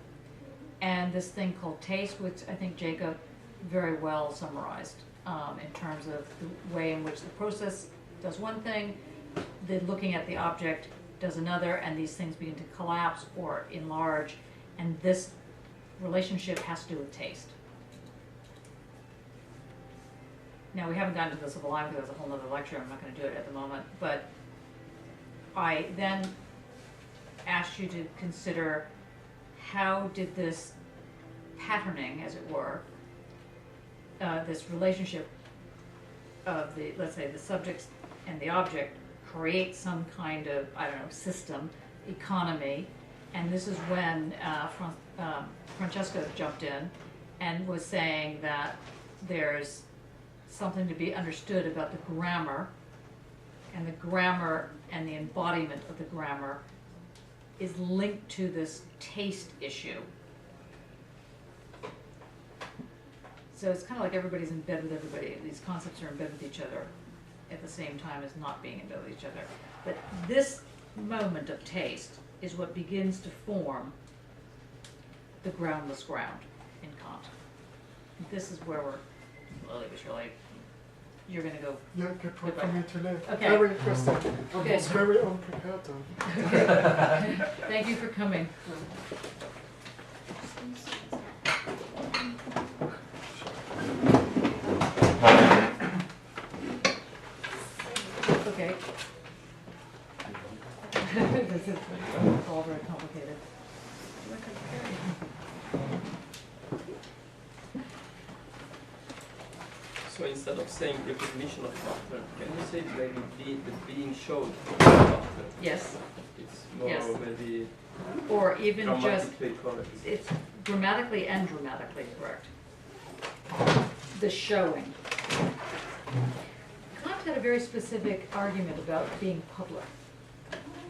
and this thing called taste, which I think Jacob very well summarized in terms of the way in which the process does one thing, the looking at the object does another, and these things begin to collapse or enlarge, and this relationship has to do with taste. Now, we haven't gotten to the sublime because it's a whole other lecture. I'm not going to do it at the moment. But I then asked you to consider how did this patterning, as it were, this relationship of the, let's say, the subjects and the object create some kind of, I don't know, system, economy. And this is when Francesca jumped in and was saying that there's something to be understood about the grammar and the embodiment of the grammar is linked to this taste issue. So it's kind of like everybody's in bed with everybody. These concepts are in bed with each other at the same time as not being in bed with each other. But this moment of taste is what begins to form the groundless ground in Kant. This is where we're slowly but surely. You're going to go. Yeah, good point for me to leave. Okay. Very interesting. Okay. I was very unprepared though. Okay. Thank you for coming. Okay. This is all very complicated. instead of saying recognition of pattern, can you say maybe the being showed pattern? Yes. It's more Yes. maybe Or even just, grammatically correct. it's grammatically and dramatically correct. The showing. Kant had a very specific argument about being public.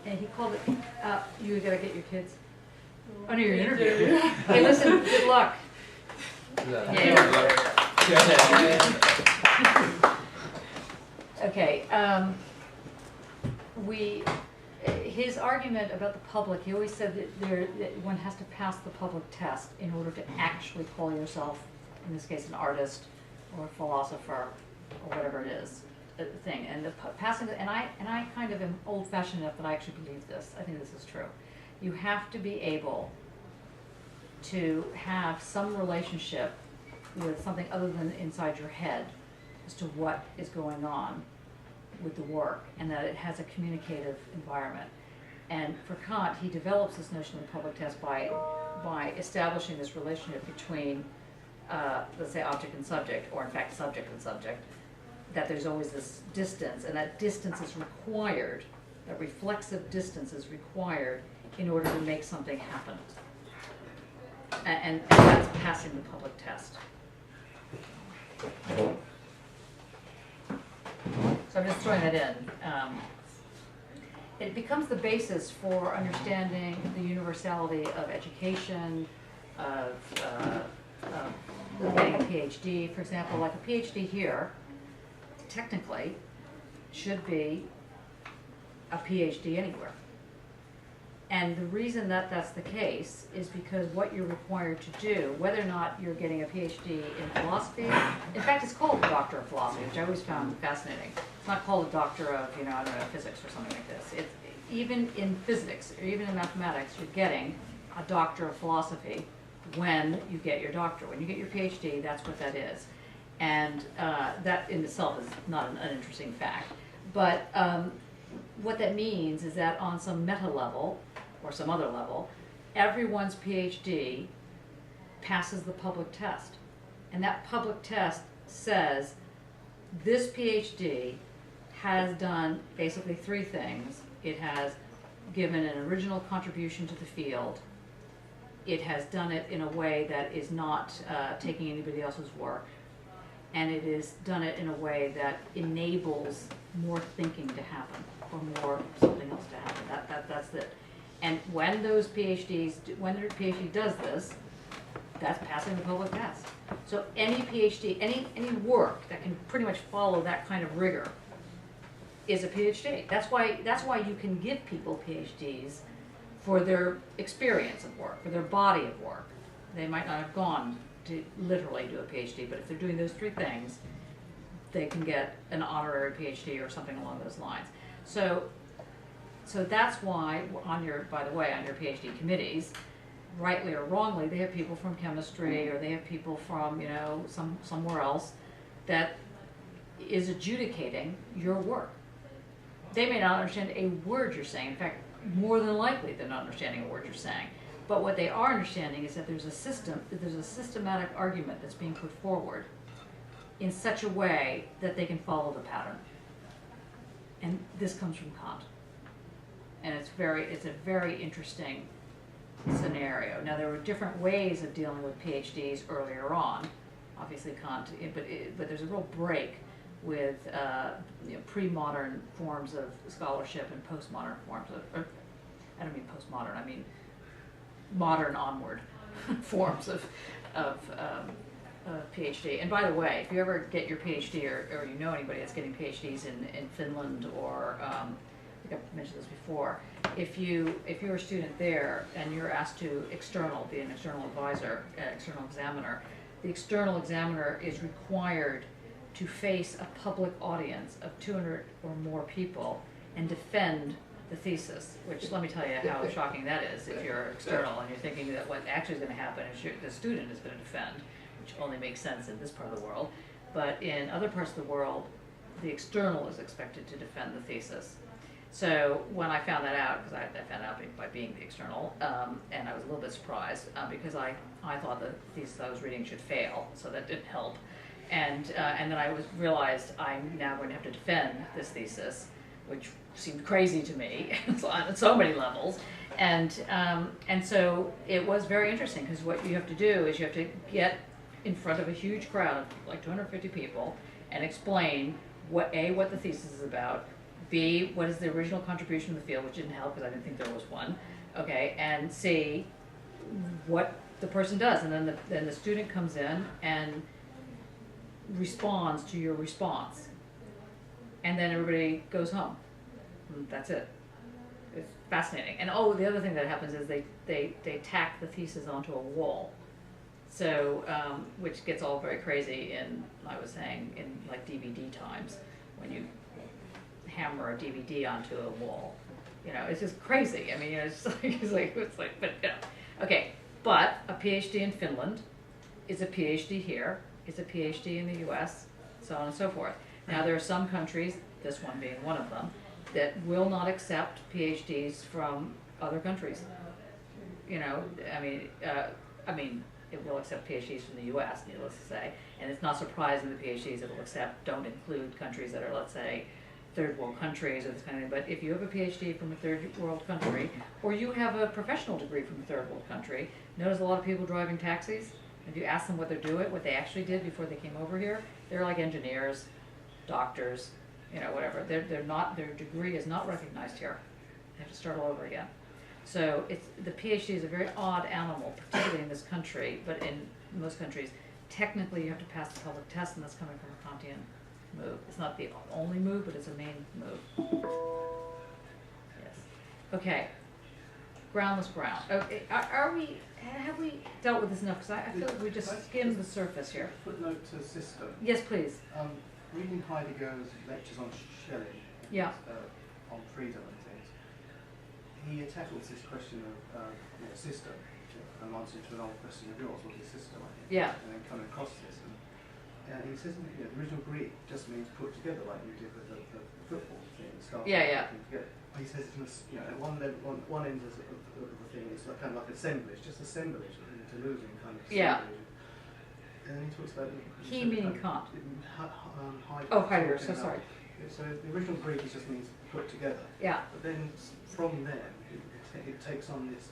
And he called it, you gotta get your kids. Oh, no, you're an interview. Hey, listen, good luck. Okay, his argument about the public, he always said that one has to pass the public test in order to actually call yourself, in this case, an artist or a philosopher or whatever it is, thing. And the passing, and I kind of am old-fashioned enough that I actually believe this. I think this is true. You have to be able to have some relationship with something other than inside your head as to what is going on with the work, and that it has a communicative environment. And for Kant, he develops this notion of the public test by establishing this relationship between, let's say, object and subject, or in fact subject and subject, that there's always this distance, and that distance is required, that reflexive distance is required in order to make something happen. And that's passing the public test. So I'm just throwing that in. It becomes the basis for understanding the universality of education, of getting a PhD, for example. Like a PhD here, technically, should be a PhD anywhere. And the reason that that's the case is because what you're required to do, whether or not you're getting a PhD in philosophy, in fact it's called a Doctor of Philosophy, which I always found fascinating. It's not called a Doctor of, I don't know, physics or something like this. It's, even in physics, or even in mathematics, you're getting a Doctor of Philosophy when you get your doctorate. When you get your PhD, that's what that is. And that in itself is not an uninteresting fact. But what that means is that on some meta level, or some other level, everyone's PhD passes the public test. And that public test says, this PhD has done basically three things. It has given an original contribution to the field. It has done it in a way that is not taking anybody else's work. And it has done it in a way that enables more thinking to happen, or more something else to happen. That's it. And when those PhDs, when their PhD does this, that's passing the public test. So any PhD, any work that can pretty much follow that kind of rigor is a PhD. That's why you can give people PhDs for their experience of work, for their body of work. They might not have gone to literally do a PhD, but if they're doing those three things, they can get an honorary PhD or something along those lines. So that's why, by the way, on your PhD committees, rightly or wrongly, they have people from chemistry, or they have people from, somewhere else that is adjudicating your work. They may not understand a word you're saying. In fact, more than likely, they're not understanding a word you're saying. But what they are understanding is that there's a systematic argument that's being put forward in such a way that they can follow the pattern. And this comes from Kant. And it's a very interesting scenario. Now, there were different ways of dealing with PhDs earlier on. Obviously, Kant, but there's a real break with pre-modern forms of scholarship and postmodern forms of, I don't mean postmodern, I mean modern onward forms of PhD. And by the way, if you ever get your PhD, or you know anybody that's getting PhDs in Finland, or I think I've mentioned this before, if you're a student there and you're asked to be an external advisor, external examiner, the external examiner is required to face a public audience of 200 or more people and defend the thesis, which, let me tell you how shocking that is if you're external and you're thinking that what actually is going to happen is the student is going to defend, which only makes sense in this part of the world. But in other parts of the world, the external is expected to defend the thesis. So when I found that out, because I found out by being the external, and I was a little bit surprised, because I thought the thesis I was reading should fail, so that didn't help. And then I realized I'm now going to have to defend this thesis, which seemed crazy to me on so many levels. And so it was very interesting, because what you have to do is you have to get in front of a huge crowd of like 250 people and explain what the thesis is about, B, what is the original contribution to the field, which didn't help because I didn't think there was one, okay, and C, what the person does. And then the student comes in and responds to your response. And then everybody goes home. And that's it. It's fascinating. And oh, the other thing that happens is they tack the thesis onto a wall. So, which gets all very crazy in, I was saying, in like DVD times, when you hammer a DVD onto a wall. You know, it's just crazy. I mean, you know, it's like, but, you know. Okay, but a PhD in Finland is a PhD here, is a PhD in the US, so on and so forth. Now, there are some countries, this one being one of them, that will not accept PhDs from other countries. You know, I mean, it will accept PhDs from the US, needless to say, and it's not surprising the PhDs it will accept don't include countries that are, let's say, third world countries or this kind of thing. But if you have a PhD from a third world country, or you have a professional degree from a third world country, notice a lot of people driving taxis. If you ask them what they're doing, what they actually did before they came over here, they're like engineers, doctors, you know, whatever. They're not, their degree is not recognized here. They have to start all over again. So the PhD is a very odd animal, particularly in this country, but in most countries, technically you have to pass the public test, and that's coming from a Kantian move. It's not the only move, but it's a main move. Yes. Okay. Groundless ground. Okay. Have we dealt with this enough? Because I feel like we just skimmed the surface here. Footnote to system. Yes, please. Reading Heidegger's lectures on Schelling, Yeah. on freedom and things, he tackles this question of system, and answering to an old question of yours, what is system, I think. Yeah. And then coming across this, and he says, the original Greek just means put together, like you did with the football thing, start putting together. He says, at one end of the thing, it's like, kind of like assemblage, just assemblage, to losing kind of assemblage. Yeah. And then he talks about He meaning Kant. Heidegger, so sorry. So the original Greek just means put together. Yeah. But then from there, it takes on this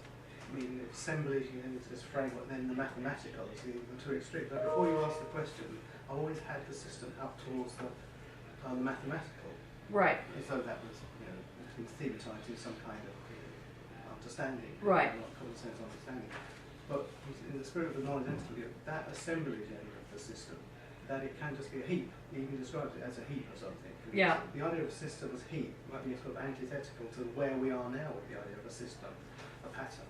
meaning of assemblage, and then it's this framework, then the mathematical is the two extremes. But before you ask the question, I always had the system up towards the mathematical. Right. As though that was, been theoretized in some kind of understanding. Right. Not common sense understanding. But in the spirit of the knowledge entity, that assemblage end of the system, that it can just be a heap. You can describe it as a heap or something. Yeah. The idea of a system as heap might be sort of antithetical to where we are now with the idea of a system, a pattern.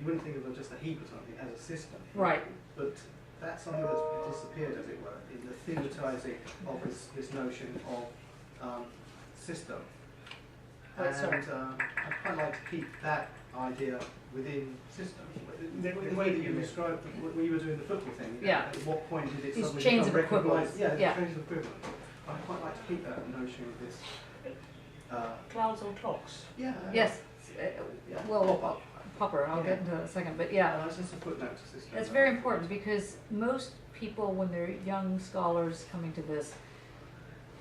You wouldn't think of it just a heap or something as a system. Right. But that's something that's disappeared, as it were, in the theoretizing of this notion of system. And I'd quite like to keep that idea within system. The way that you described when you were doing the football thing, at what point did it These suddenly chains become of equivalence. recognised? Yeah, chains of equivalence. I'd quite like to keep that notion of this. Clouds or clocks? Yeah. Yes. Well, Popper, I'll get into that in a second, but yeah. That's just a footnote to system. That's very important, because most people, when they're young scholars coming to this,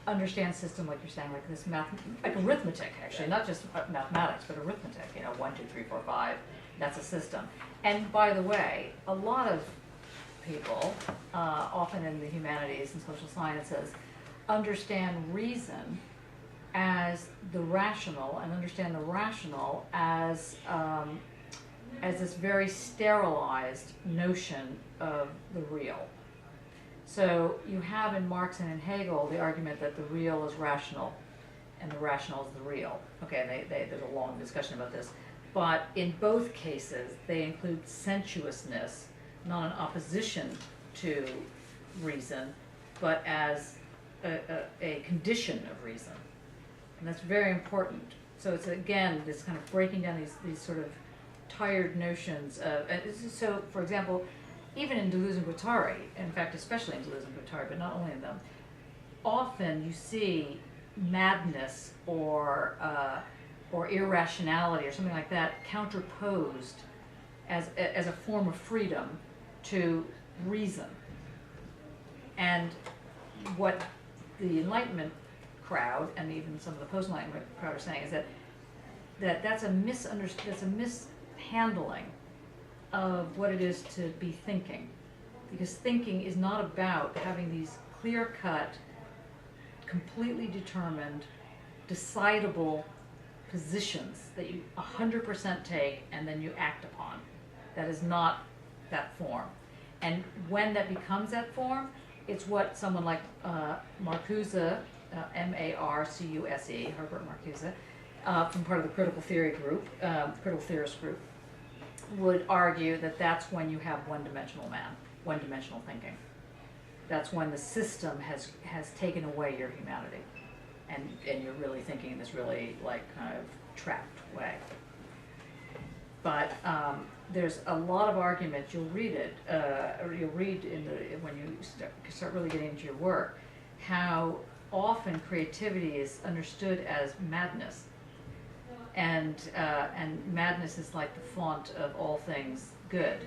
understand system, like you're saying, like this like arithmetic, actually, not just mathematics, but arithmetic. 1, 2, 3, 4, 5. That's a system. And by the way, a lot of people, often in the humanities and social sciences, understand reason as the rational, and understand the rational as this very sterilized notion of the real. So you have in Marx and in Hegel the argument that the real is rational and the rational is the real. Okay, there's a long discussion about this. But in both cases, they include sensuousness, not in opposition to reason, but as a condition of reason. And that's very important. So it's, again, this kind of breaking down these sort of tired notions of, so for example, even in Deleuze and Guattari, in fact, especially in Deleuze and Guattari, but not only in them, often you see madness or irrationality or something like that counterposed as a form of freedom to reason. And what the Enlightenment crowd and even some of the post-Enlightenment crowd are saying is that's a mishandling of what it is to be thinking, because thinking is not about having these clear-cut, completely determined, decidable positions that you 100% take and then you act upon. That is not that form. And when that becomes that form, it's what someone like Marcuse, M-A-R-C-U-S-E, Herbert Marcuse, from part of the critical theory group, critical theorist group, would argue that that's when you have one-dimensional man, one-dimensional thinking. That's when the system has taken away your humanity, and you're really thinking in this really like kind of trapped way. But there's a lot of argument. You'll read it, or you'll read when you start really getting into your work, how often creativity is understood as madness, and madness is like the font of all things good,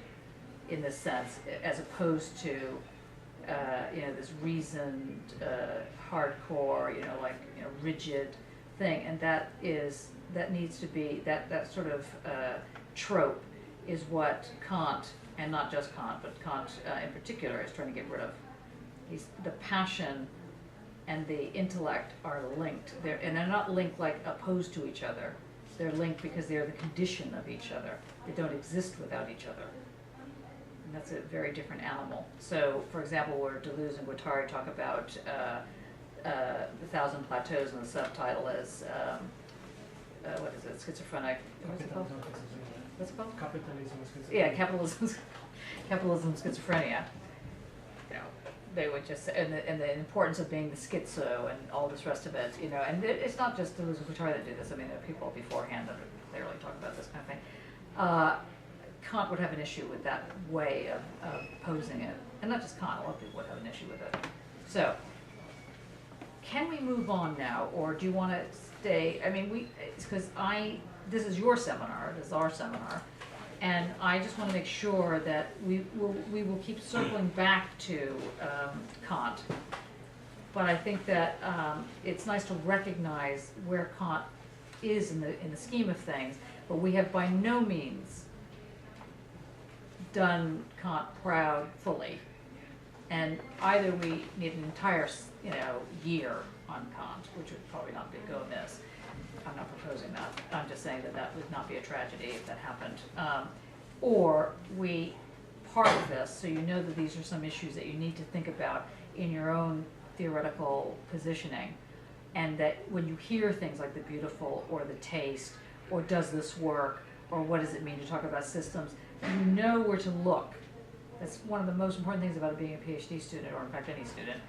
in this sense, as opposed to this reasoned, hardcore, rigid thing, and that needs to be that sort of trope is what Kant, and not just Kant, but Kant in particular, is trying to get rid of. The passion and the intellect are linked. They're not linked like opposed to each other. They're linked because they're the condition of each other. They don't exist without each other. And that's a very different animal. So, for example, where Deleuze and Guattari talk about the Thousand Plateaus, and the subtitle is, what is it, schizophrenic, what's it called? What's it called? Capitalism and schizophrenia. Yeah, capitalism, schizophrenia. They would just say, and the importance of being the schizo and all this rest of it, and it's not just Deleuze and Guattari that do this. I mean, there are people beforehand that clearly talk about this kind of thing. Kant would have an issue with that way of posing it, and not just Kant, a lot of people would have an issue with it. So, can we move on now, or do you want to stay? I mean, it's because this is your seminar, this is our seminar, and I just want to make sure that we will keep circling back to Kant. But I think that it's nice to recognize where Kant is in the scheme of things, but we have by no means done Kant proud fully. And either we need an entire year on Kant, which would probably not go amiss. I'm not proposing that. I'm just saying that would not be a tragedy if that happened. Or we part of this, so you know that these are some issues that you need to think about in your own theoretical positioning, and that when you hear things like the beautiful or the taste or does this work or what does it mean to talk about systems, you know where to look. That's one of the most important things about being a PhD student, or in fact any student.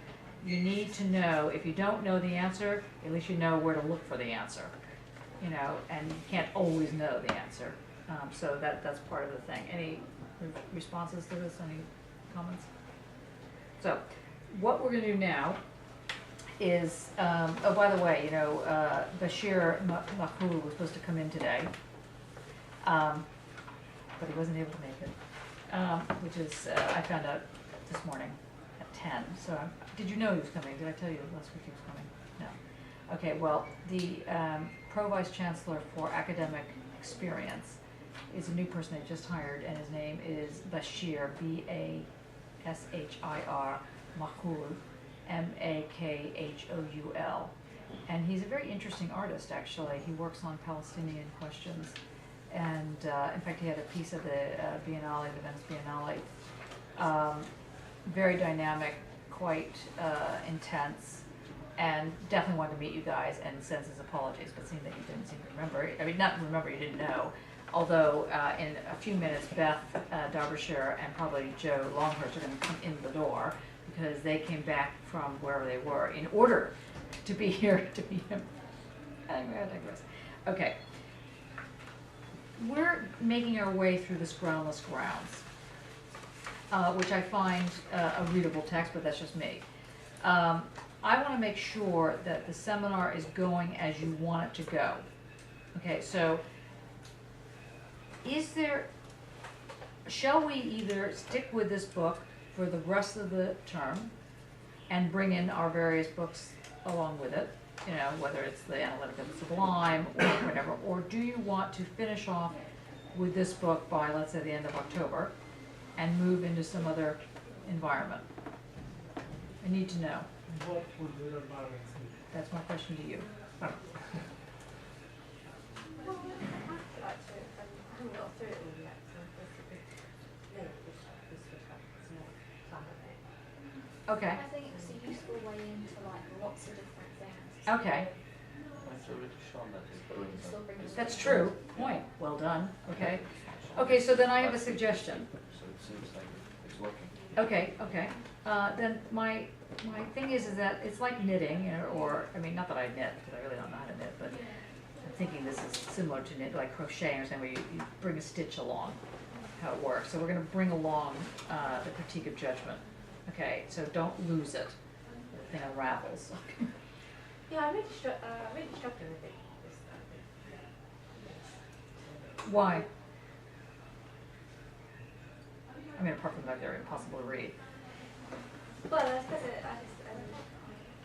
You need to know, if you don't know the answer, at least you know where to look for the answer. And you can't always know the answer. So that's part of the thing. Any responses to this? Any comments? So what we're going to do now is, oh, by the way, Bashir Mahmoud was supposed to come in today, but he wasn't able to make it, which is, I found out this morning at 10. So did you know he was coming? Did I tell you last week he was coming? No. Okay, well, the Pro-Vice Chancellor for Academic Experience is a new person they just hired, and his name is Bashir, B-A-S-H-I-R, Mahmoud, M-A-K-H-O-U-L. And he's a very interesting artist, actually. He works on Palestinian questions. And in fact, he had a piece of the Biennale, the Venice Biennale. Very dynamic, quite intense, and definitely wanted to meet you guys and sends his apologies, but seeing that you didn't seem to remember, I mean, not remember, you didn't know. Although in a few minutes, Beth Derbyshire and probably Joe Longhurst are going to come in the door because they came back from wherever they were in order to be here to meet him. Anyway, I digress. Okay. We're making our way through this Groundless Grounds, which I find a readable text, but that's just me. I want to make sure that the seminar is going as you want it to go. Okay, so shall we either stick with this book for the rest of the term and bring in our various books along with it, you know, whether it's the Analytic of the Sublime or whatever, or do you want to finish off with this book by, let's say, the end of October and move into some other environment? I need to know. What would the environment be? That's my question to you. Well, I haven't got through it all yet, so this would be late, this would have some more plan of it. Okay. I think it's a useful way into like lots of different things. Okay. It's already shown that it brings Still brings us That's back. true. Point. Well done. Okay. Okay, so then I have a suggestion. So it seems like it's working. Okay, okay. Then my thing is that it's like knitting, you know, or, I mean, not that I knit, because I really don't know how to knit, but I'm thinking this is similar to knit, like crocheting or something, where you bring a stitch along, how it works. So we're going to bring along the critique of judgment. Okay, so don't lose it. The thing unravels. Yeah, I'm really struggling with it. Why? I mean, apart from that they're impossible to read. Well, I suppose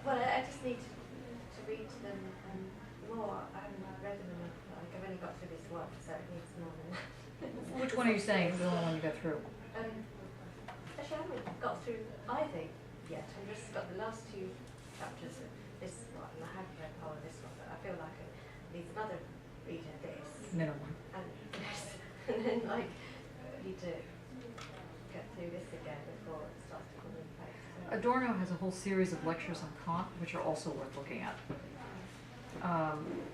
I just need to read them more. I haven't read them enough. Like, I've only got through this one, so it needs more than Which one are you saying is the only one you got through? Actually, I haven't got through either yet. I've just got the last two chapters of this one, and I haven't read the whole of this one, but I feel like it needs another reading of this. Minimum. And yes, and then like I need to get through this again before it starts to come in place. So. Adorno has a whole series of lectures on Kant, which are also worth looking at.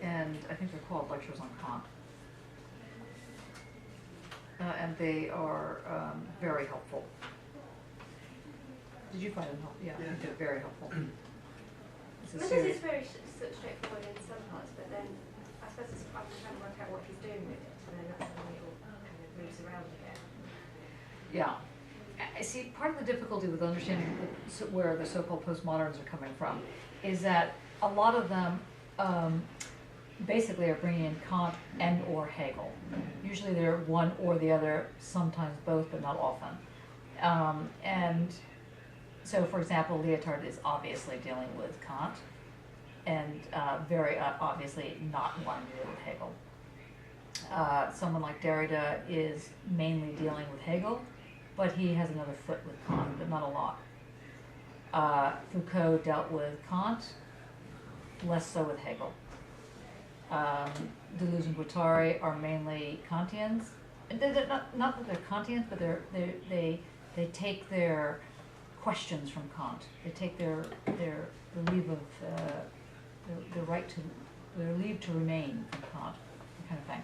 And I think they're called Lectures on Kant. And they are very helpful. Did you find them helpful? Yeah, I think they're very helpful. It's a Because series. it's very straightforward in some parts, but then I suppose I'm trying to work out what he's doing with it, and then that's when it all kind of moves around again. Yeah. I see, part of the difficulty with understanding where the so-called postmoderns are coming from is that a lot of them basically are bringing in Kant and or Hegel. Usually they're one or the other, sometimes both, but not often. And so, for example, Lyotard is obviously dealing with Kant and very obviously not wanting to deal with Hegel. Someone like Derrida is mainly dealing with Hegel, but he has another foot with Kant, but not a lot. Foucault dealt with Kant, less so with Hegel. Deleuze and Guattari are mainly Kantians. They're not that they're Kantians, but they take their questions from Kant. They take their leave of their right to their leave to remain from Kant, that kind of thing.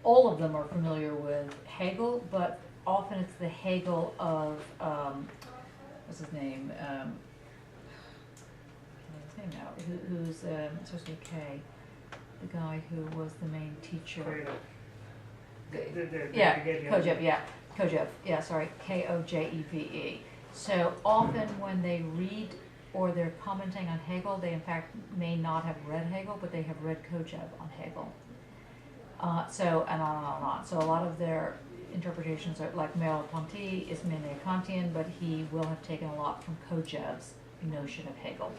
All of them are familiar with Hegel, but often it's the Hegel of what's his name? What's his name now? Who's supposed to be K? The guy who was the main teacher. Kojève. Yeah, sorry, Kojeve. So often when they read or they're commenting on Hegel, they in fact may not have read Hegel, but they have read Kojève on Hegel. So, and on and on and on. So a lot of their interpretations are, like Merleau-Ponty is mainly a Kantian, but he will have taken a lot from Kojève's notion of Hegel,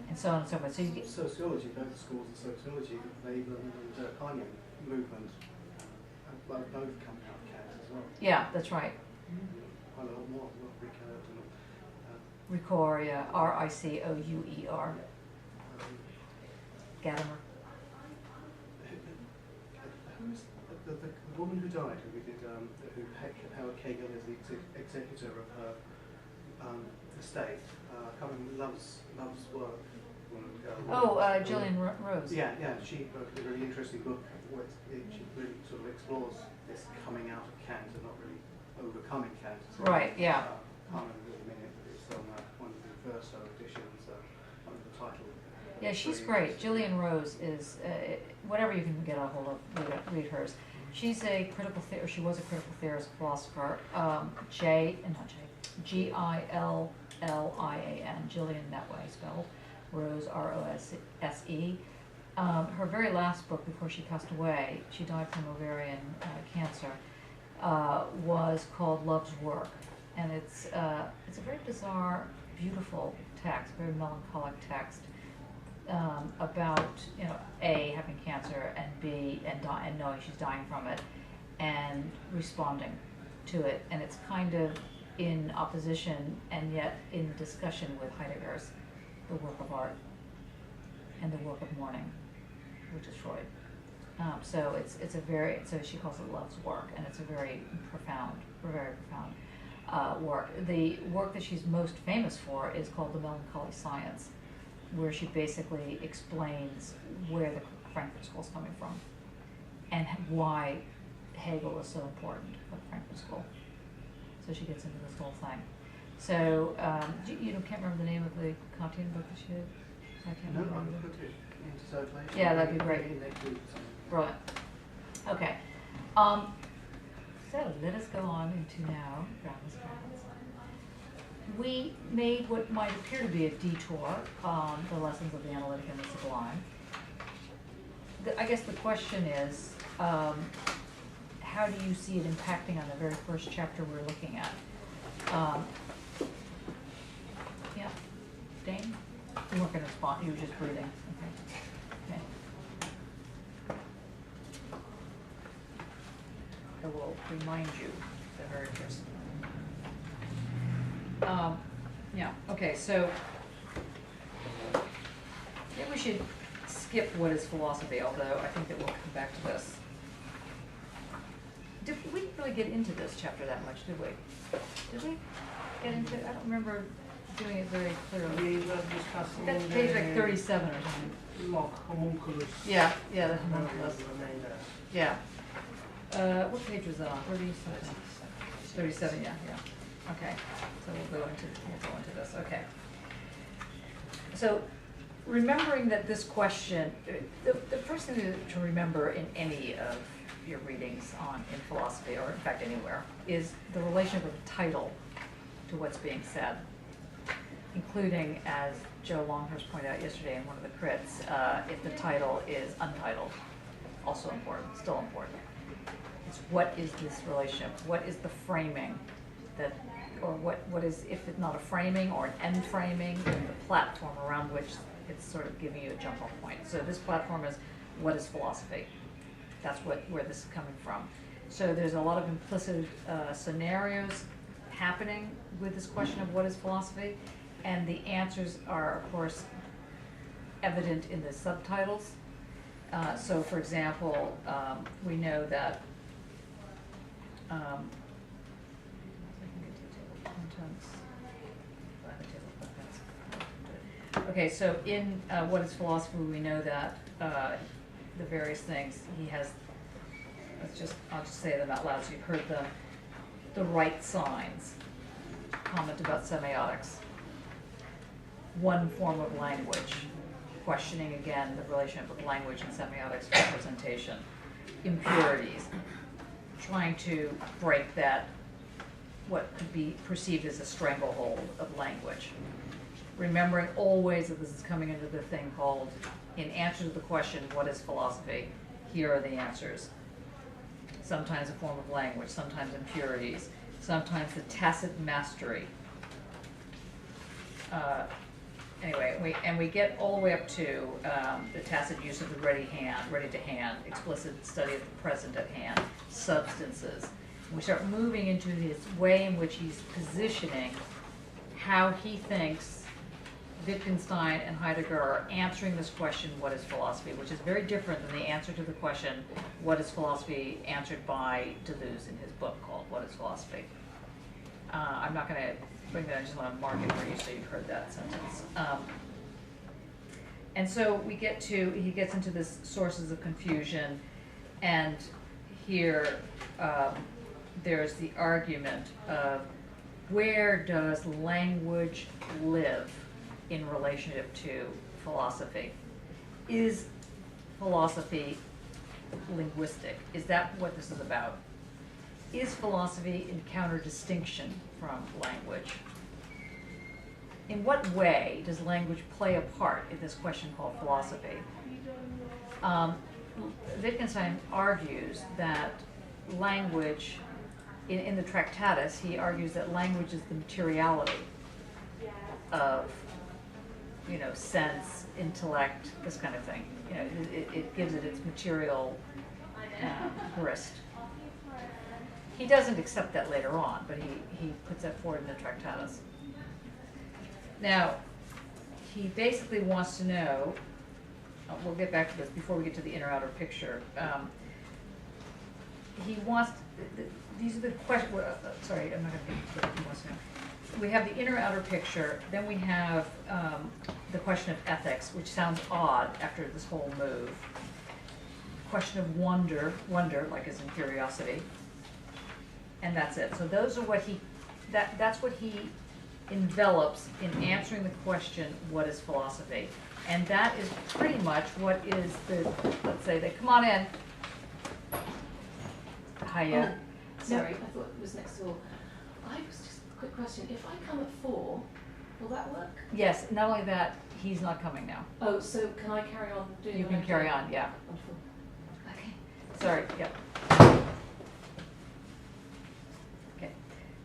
and so on and so forth. So you get sociology, both schools of sociology, Veblen and Kahneman movement, both coming out of Kant as well. Yeah, that's right. Quite a lot more, Ricoeur and Ricoeur, yeah, Ricoeur. Gadamer. Who's the woman who died, who we did, Howard Kegel is the executor of her estate, coming Love's work. Gillian Rose. Yeah, she wrote a really interesting book where she really sort of explores this coming out of Kant and not really overcoming Kant. So Right, yeah. I can't remember the minute, but it's on one of the verso editions, under the title. Yeah, she's great. Gillian Rose is, whatever you can get a hold of, read hers. She's a critical theorist, she was a critical theorist philosopher, Gillian, Gillian that way spelled, Rose, Rose. Her very last book before she passed away, she died from ovarian cancer, was called Love's Work. And it's a very bizarre, beautiful text, very melancholic text, about, you know, A, having cancer, and B, and knowing she's dying from it, and responding to it. And it's kind of in opposition and yet in discussion with Heidegger's The Work of Art and The Work of Mourning, which is Freud. So it's a very, so she calls it Love's Work, and it's a very profound work. The work that she's most famous for is called The Melancholy Science, where she basically explains where the Frankfurt School is coming from and why Hegel is so important for the Frankfurt School. So she gets into this whole thing. So you can't remember the name of the Kantian book that she did? I can't No, I remember. can put it into circulation. Yeah, that'd be great. Next week or something. Brilliant. Okay. So let us go on into now Groundless Grounds. We made what might appear to be a detour on the lessons of the analytic and the sublime. I guess the question is, how do you see it impacting on the very first chapter we're looking at? Yeah, Dane? You weren't going to respond, you were just breathing. Okay. I will remind you the very first. Yeah, okay, so maybe we should skip what is philosophy, although I think that we'll come back to this. We didn't really get into this chapter that much, did we? Did we get into it? I don't remember doing it very clearly. We were discussing That's page like 37 or something. Homunculus. Yeah, the homunculus. Remain there. Yeah. What page was that on? 37. 37, yeah. Okay. So we'll go into this. Okay. So remembering that this question, the first thing to remember in any of your readings in philosophy, or in fact anywhere, is the relationship of the title to what's being said, including, as Joe Longhurst pointed out yesterday in one of the crits, if the title is untitled, also important, still important. It's what is this relationship? What is the framing that, or what is, if it's not a framing or an end framing, then the platform around which it's sort of giving you a jump off point. So this platform is, what is philosophy? That's where this is coming from. So there's a lot of implicit scenarios happening with this question of what is philosophy, and the answers are, of course, evident in the subtitles. So, for example, we know that okay, so in what is philosophy, we know that the various things he has. I'll just say them out loud so you've heard them. The right signs. Comment about semiotics. One form of language. Questioning again the relationship of language and semiotics representation. Impurities. Trying to break that, what could be perceived as a stranglehold of language. Remembering always that this is coming into the thing called, in answer to the question, what is philosophy? Here are the answers. Sometimes a form of language, sometimes impurities, sometimes the tacit mastery. Anyway, we get all the way up to the tacit use of the ready to hand, explicit study of the present at hand, substances. And we start moving into his way in which he's positioning how he thinks Wittgenstein and Heidegger are answering this question, what is philosophy, which is very different than the answer to the question, what is philosophy, answered by Deleuze in his book called What is Philosophy? I'm not going to bring that, I just want to mark it for you so you've heard that sentence. And so he gets into this sources of confusion, and here there's the argument of where does language live in relationship to philosophy? Is philosophy linguistic? Is that what this is about? Is philosophy in counter-distinction from language? In what way does language play a part in this question called philosophy? Wittgenstein argues that language, in the Tractatus, he argues that language is the materiality of, sense, intellect, this kind of thing. It gives it its material grist. He doesn't accept that later on, but he puts that forward in the Tractatus. Now, he basically wants to know, we'll get back to this before we get to the inner-outer picture. He wants, these are the questions, sorry, I'm not going to get to what he wants to know. We have the inner-outer picture, then we have the question of ethics, which sounds odd after this whole move. Question of wonder, like as in curiosity. And that's it. So those are what that's what he envelops in answering the question, what is philosophy? And that is pretty much what is let's say they come on in. Hiya. Sorry, I thought it was next door. I was just a quick question. If I come at 4, will that work? Yes, not only that, he's not coming now. Oh, so can I carry on doing You what can I'm carry doing? on, yeah. Wonderful. Okay. Sorry, yep. Okay.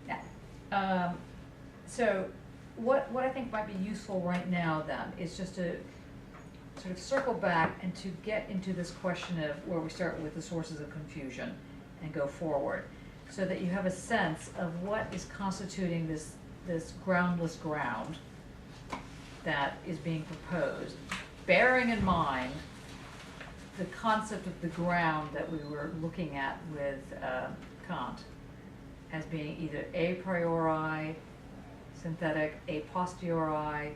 Now, so what I think might be useful right now then is just to sort of circle back and to get into this question of where we start with the sources of confusion and go forward, so that you have a sense of what is constituting this groundless ground that is being proposed, bearing in mind the concept of the ground that we were looking at with Kant as being either a priori, synthetic, a posteriori,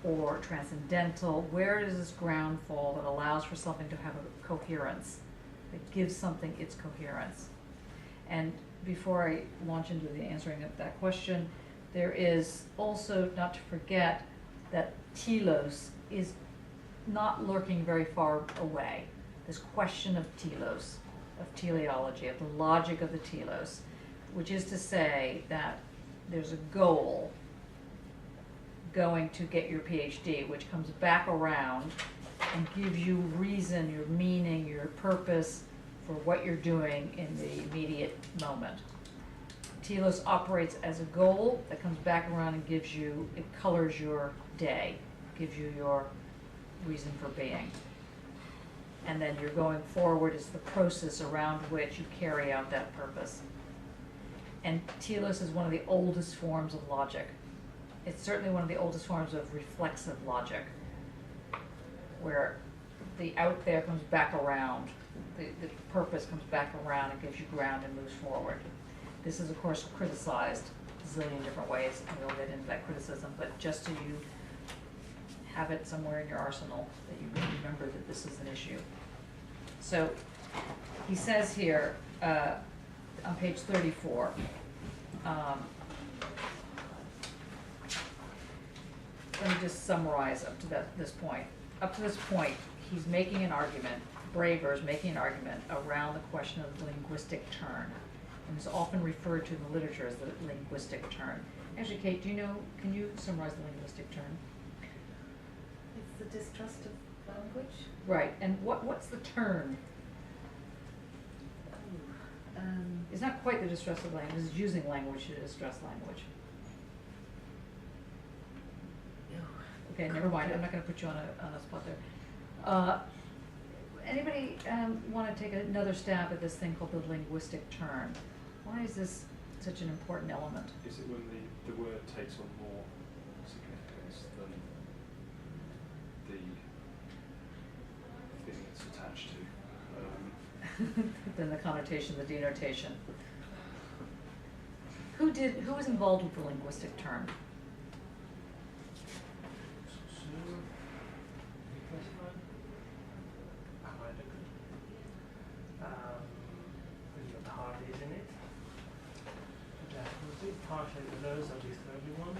or transcendental. Where does this ground fall that allows for something to have a coherence, that gives something its coherence? And before I launch into the answering of that question, there is also not to forget that telos is not lurking very far away. This question of telos, of teleology, of the logic of the telos, which is to say that there's a goal going to get your PhD, which comes back around and gives you reason, your meaning, your purpose for what you're doing in the immediate moment. Telos operates as a goal that comes back around and gives you, it colors your day, gives you your reason for being. And then you're going forward is the process around which you carry out that purpose. And telos is one of the oldest forms of logic. It's certainly one of the oldest forms of reflexive logic, where the out there comes back around, the purpose comes back around and gives you ground and moves forward. This is, of course, criticized a zillion different ways, and we'll get into that criticism, but just so you have it somewhere in your arsenal, that you remember that this is an issue. So he says here on page 34, let me just summarize up to this point. Up to this point, he's making an argument, Braver's making an argument around the question of the linguistic turn. And it's often referred to in the literature as the linguistic turn. Actually, Kate, can you summarize the linguistic turn? It's the distrust of language. Right, and what's the turn? It's not quite the distrust of language, it's using language to distress language. Okay, never mind, I'm not gonna put you on a spot there. Anybody want to take another stab at this thing called the linguistic turn? Why is this such an important element? Is it when the word takes on more significance than the thing it's attached to? Than the connotation, the denotation. Who was involved with the linguistic turn? Hardy's in it. Definitely. Partially Deleuze, at least everyone.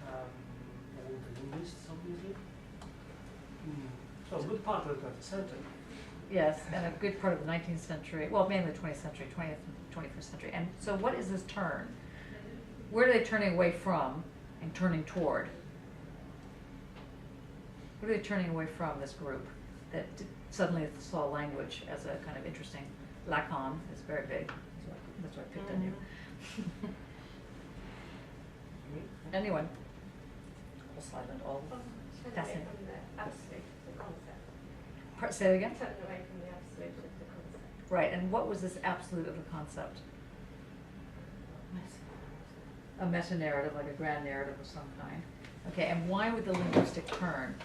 All the linguists, obviously. So a good part of the 20th century. Yes, and a good part of the 19th century, well, mainly the 20th century, 20th and 21st century. And so what is this turn? Where are they turning away from and turning toward? What are they turning away from, this group that suddenly saw language as a kind of interesting, Lacan is very big, that's why I picked on you. Anyone? silent, all Turning away fascinating. from the absolute to the concept. Say it again? Turning away from the absolute to the concept. Right, and what was this absolute of the concept? A meta-narrative, like a grand narrative of some kind. Okay, and why would the linguistic turn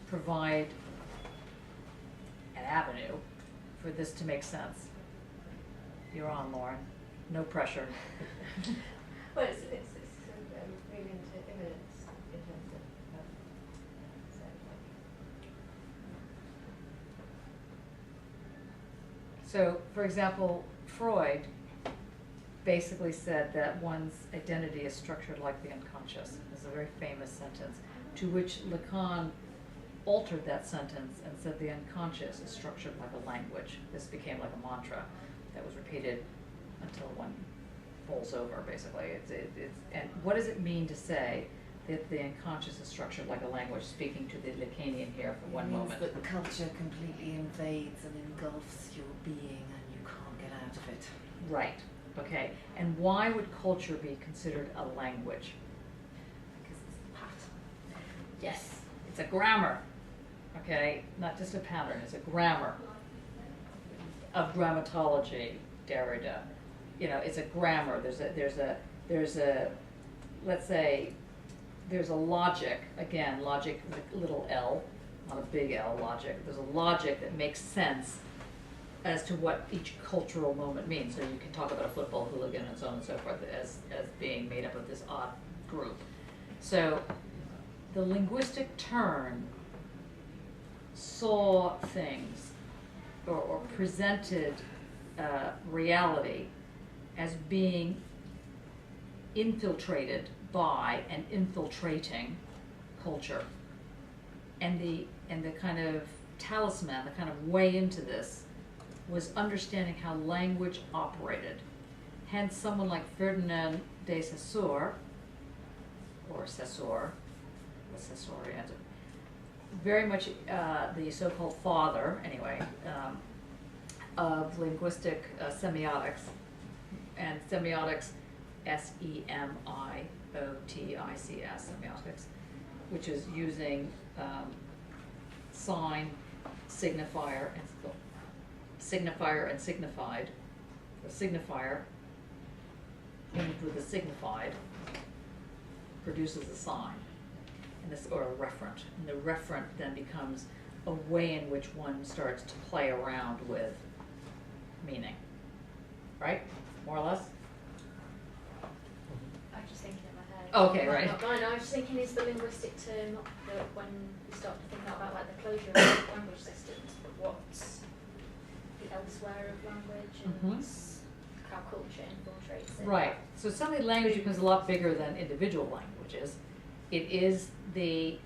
provide an avenue for this to make sense? You're on, Lauren. No pressure. Well, it's moving into imminence in terms of So, for example, Freud basically said that one's identity is structured like the unconscious. It's a very famous sentence, to which Lacan altered that sentence and said the unconscious is structured like a language. This became like a mantra that was repeated until one falls over, basically. And what does it mean to say that the unconscious is structured like a language, speaking to the Lacanian here for one moment? It means that culture completely invades and engulfs your being and you can't get out of it. Right, okay. And why would culture be considered a language? Because it's a pattern. Yes, it's a grammar, okay? Not just a pattern, it's a grammar of grammatology, Derrida. You know, it's a grammar. There's a let's say, there's a logic, again, logic with a little L, not a big L, logic. There's a logic that makes sense as to what each cultural moment means. So you can talk about a football hooligan and so on and so forth as being made up of this odd group. So the linguistic turn saw things or presented reality as being infiltrated by and infiltrating culture. And the kind of talisman, the kind of way into this was understanding how language operated. Hence someone like Ferdinand de Saussure, or Saussure, the Saussurian, very much the so-called father, anyway, of linguistic semiotics, and semiotics, S-E-M-I-O-T-I-C-S, semiotics, which is using sign, signifier, and signified. The signifier, linked with the signified, produces a sign, and this, or a referent. And the referent then becomes a way in which one starts to play around with meaning. Right? More or less? I was just thinking in my head. Okay, right. No, I was just thinking, is the linguistic term that when we start to think about like the closure of language systems, but what's the elsewhere of language and how culture infiltrates it? Right. So suddenly language becomes a lot bigger than individual languages. It is the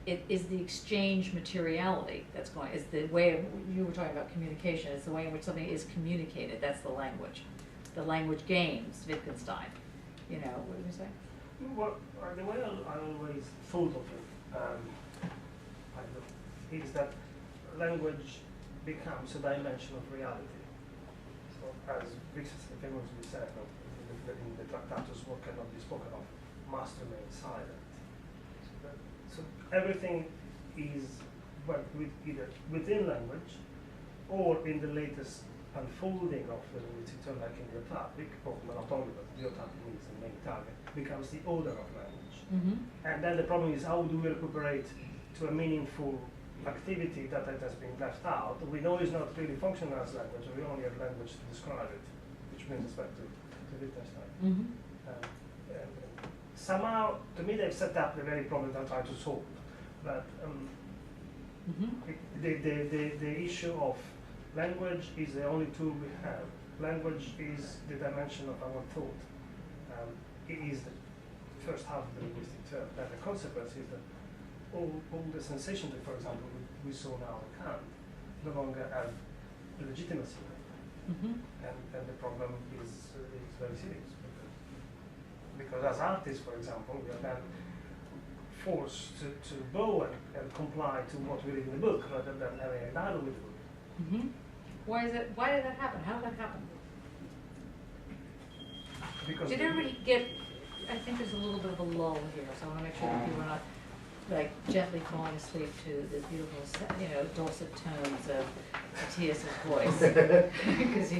exchange materiality that's going, is the way of, you were talking about communication, it's the way in which something is communicated, that's the language. The language games, Wittgenstein. You know, what did you say? Well, the way I always thought of it is that language becomes a dimension of reality. So as Wittgenstein famously said in the Tractatus, what cannot be spoken of must remain silent. So everything is either within language or in the latest unfolding of the linguistic term, like in the Republic, or not only, but the Otan means the main target, becomes the order of language. And then the problem is, how do we recuperate to a meaningful activity that has been left out? We know it's not really functional as language, we only have language to describe it, which brings us back to Wittgenstein. Somehow, to me, they've set up the very problem they're trying to solve. But the issue of language is the only tool we have. Language is the dimension of our thought. It is the first half of the linguistic term. And the consequence is that all the sensations that, for example, we saw now in Kant no longer have legitimacy. And the problem is very serious. Because as artists, for example, we are then forced to bow and comply to what we read in the book rather than having a dialogue with the book. Why did that happen? How did that happen? Because did everybody get I think there's a little bit of a lull here, so I want to make sure that people are not like gently falling asleep to the beautiful, dulcet tones of Matthias's voice. Because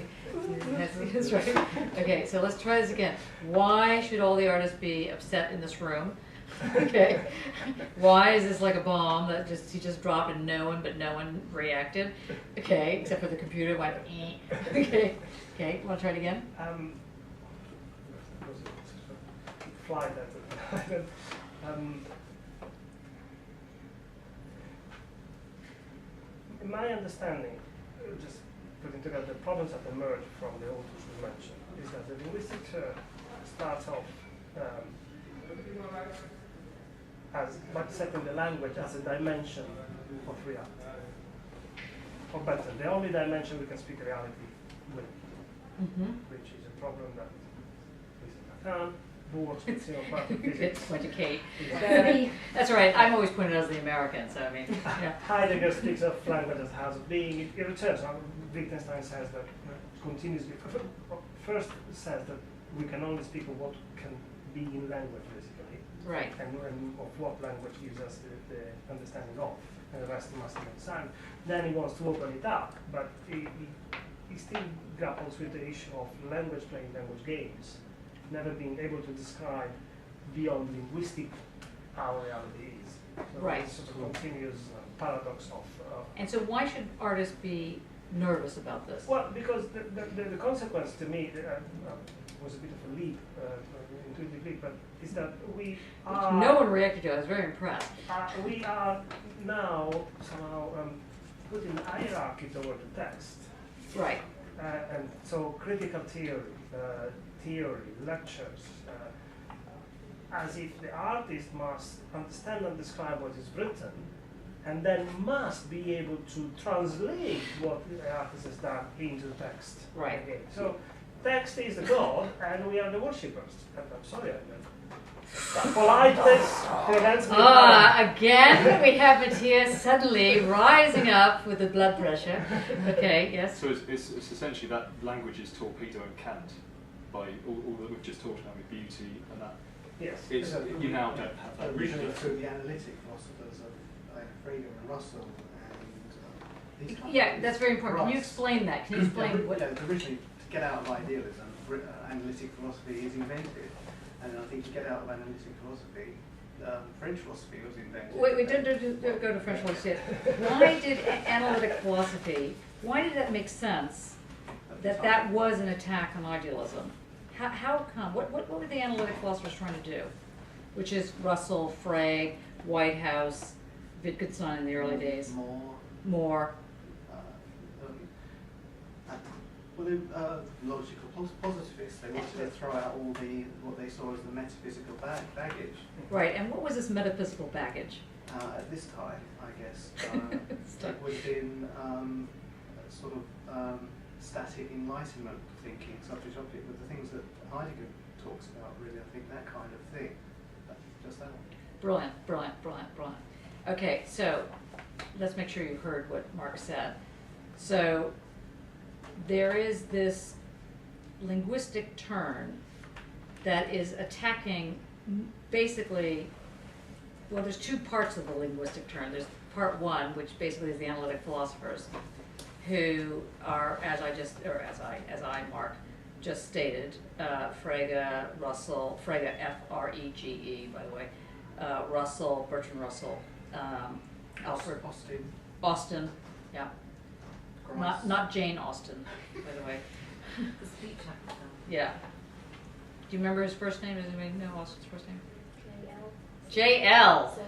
that's right. Okay, so let's try this again. Why should all the artists be upset in this room? Okay. Why is this like a bomb that he just dropped and no one reacted? Okay, except for the computer went. Okay. Okay. Want to try it again? Fly that. In my understanding, just putting together the problems that emerge from the authors we mentioned, is that the linguistic term starts off by setting the language as a dimension of reality. Or better, the only dimension we can speak reality with, which is a problem that Lacan, boards with single part of physics. Point to Kate. That's right. I'm always pointed out as the American, so I mean. Yeah. Heidegger speaks of language as house of being. It returns. Wittgenstein says that continuously. First says that we can only speak of what can be in language, basically. Right. And of what language gives us the understanding of, and the rest must be understand. Then he wants to open it up, but he still grapples with the issue of language playing language games, never being able to describe beyond linguistic how reality is. So right. It's sort of continuous paradox of. And so why should artists be nervous about this? Well, because the consequence to me was a bit of a leap, intuitive leap, but is that we are. No one reacted to it. I was very impressed. We are now somehow put in hierarchy toward the text. Right. And so critical theory, lectures, as if the artist must understand and describe what is written, and then must be able to translate what the artist has done into text. Right. Again. So text is the god, and we are the worshippers. And I'm sorry, politeness prevents me. Again, we have Matthias suddenly rising up with the blood pressure. Okay, yes. So it's essentially that language is torpedoing Kant by all that we've just talked about with beauty and that. Yes. You now don't have that. Originally through the analytic philosophers of Frege and Russell and these kinds Yeah, that's very important. Can you explain that? Can you explain what? Originally, to get out of idealism, analytic philosophy is invented. And I think to get out of analytic philosophy, French philosophy was invented. Wait, don't go to French philosophy. Why did analytic philosophy, why did that make sense that was an attack on idealism? How come? What were the analytic philosophers trying to do? Which is Russell, Frege, Whitehouse, Wittgenstein in the early days. More. Logical positivists, they wanted to throw out all what they saw as the metaphysical baggage. Right, and what was this metaphysical baggage? At this time, I guess, it would have been sort of static enlightenment thinking, subject-object, with the things that Heidegger talks about, really, I think that kind of thing. Just that one. Brilliant, brilliant, brilliant, brilliant. Okay, so let's make sure you heard what Mark said. So there is this linguistic turn that is attacking basically, well, there's two parts of the linguistic turn. There's part one, which basically is the analytic philosophers, who are, as I, Mark, just stated, Frege, Russell, Frege, F-R-E-G-E, by the way, Russell, Bertrand Russell, Alfred Austin, yeah. Not Jane Austen, by the way. The speech actor. Yeah. Do you remember his first name? Does anybody know Austin's first name? J.L.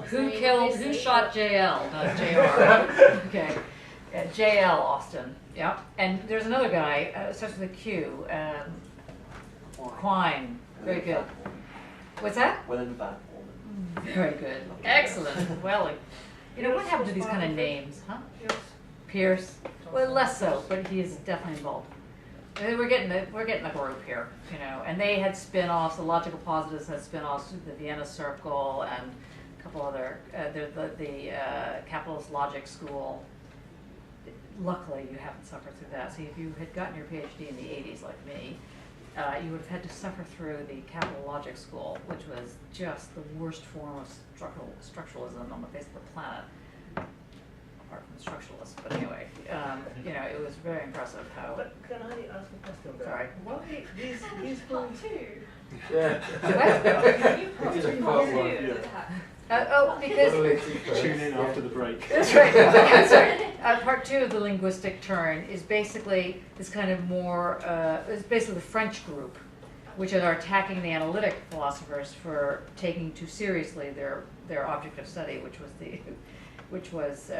Who shot J.L.? Not J.R. Okay. J.L. Austin. Yeah. And there's another guy, starts with a Q. Quine. Very good. What's that? William Van Orman. Very good. Excellent. Well, you know, what happened to these kind of names, huh? Pierce. Well, less so, but he is definitely involved. We're getting the group here, you know. And they had spin-offs. The logical positives had spin-offs, the Vienna Circle, and a couple other. The Capitalist Logic School. Luckily, you haven't suffered through that. See, if you had gotten your PhD in the '80s, like me, you would have had to suffer through the capital logic school, which was just the worst form of structuralism on the face of the planet, apart from the structuralists. But anyway, you know, it was very impressive how. But can I ask a question there? Sorry. Why these Part two. Yeah. What? You part It is a two, part part one, two yeah. of that. Because Tune in after the break. that's right. That's right. Part two of the linguistic turn is basically this kind of more, it's basically the French group, which are attacking the analytic philosophers for taking too seriously their object of study, which was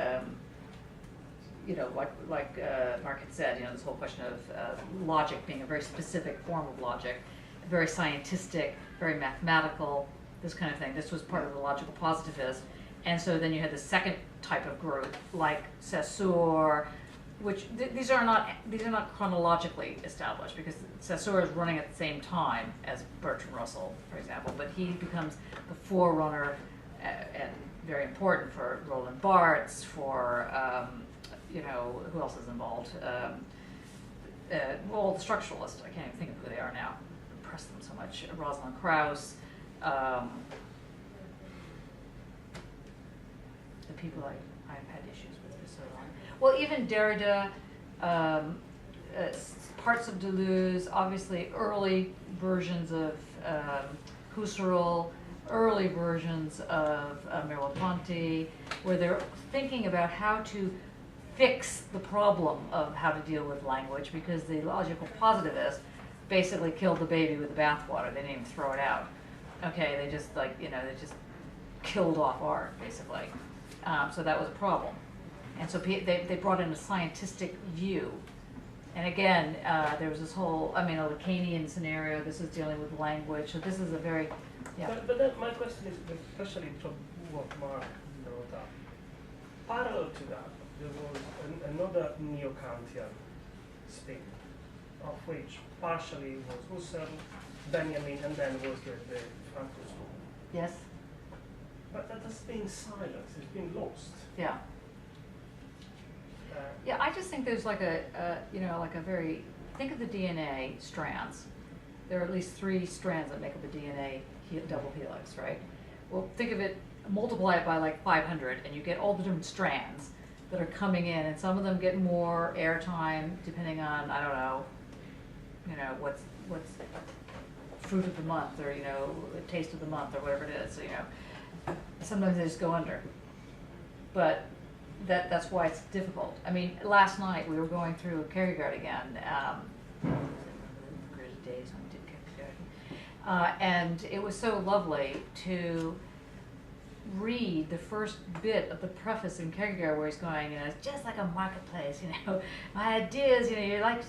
you know, like Mark had said, you know, this whole question of logic being a very specific form of logic, very scientific, very mathematical, this kind of thing. This was part of the logical positivist. And so then you had the second type of group, like Saussure, which these are not chronologically established, because Saussure is running at the same time as Bertrand Russell, for example, but he becomes the forerunner and very important for Roland Barthes, for you know, who else is involved? Well, the structuralists. I can't even think of who they are now. I press them so much. Rosalind Krauss. The people I've had issues with for so long. Well, even Derrida, parts of Deleuze, obviously early versions of Husserl, early versions of Merleau-Ponty, where they're thinking about how to fix the problem of how to deal with language, because the logical positivists basically killed the baby with the bathwater. They didn't even throw it out. Okay, they just they just killed off art, basically. So that was a problem. And so they brought in a scientific view. And again, there was this whole, a Lacanian scenario. This is dealing with language. So this is a very, yeah. But then my question is, especially from what Mark brought up, parallel to that, there was another neo-Kantian spin, of which partially was Husserl, Benjamin, and then was the Frankfurt School. Yes. But that has been silenced, it's been lost. Yeah. Yeah, I just think there's like a very, think of the DNA strands. There are at least 3 strands that make up a DNA double helix, right? Well, think of it, multiply it by like 500, and you get all the different strands that are coming in, and some of them get more airtime depending on, I don't know, what's fruit of the month, or taste of the month, or whatever it is. So sometimes they just go under. But that's why it's difficult. Last night we were going through Kierkegaard again. Great days when we did Kierkegaard. And it was so lovely to read the first bit of the preface in Kierkegaard, where he's going, it's just like a marketplace, my ideas, you're like,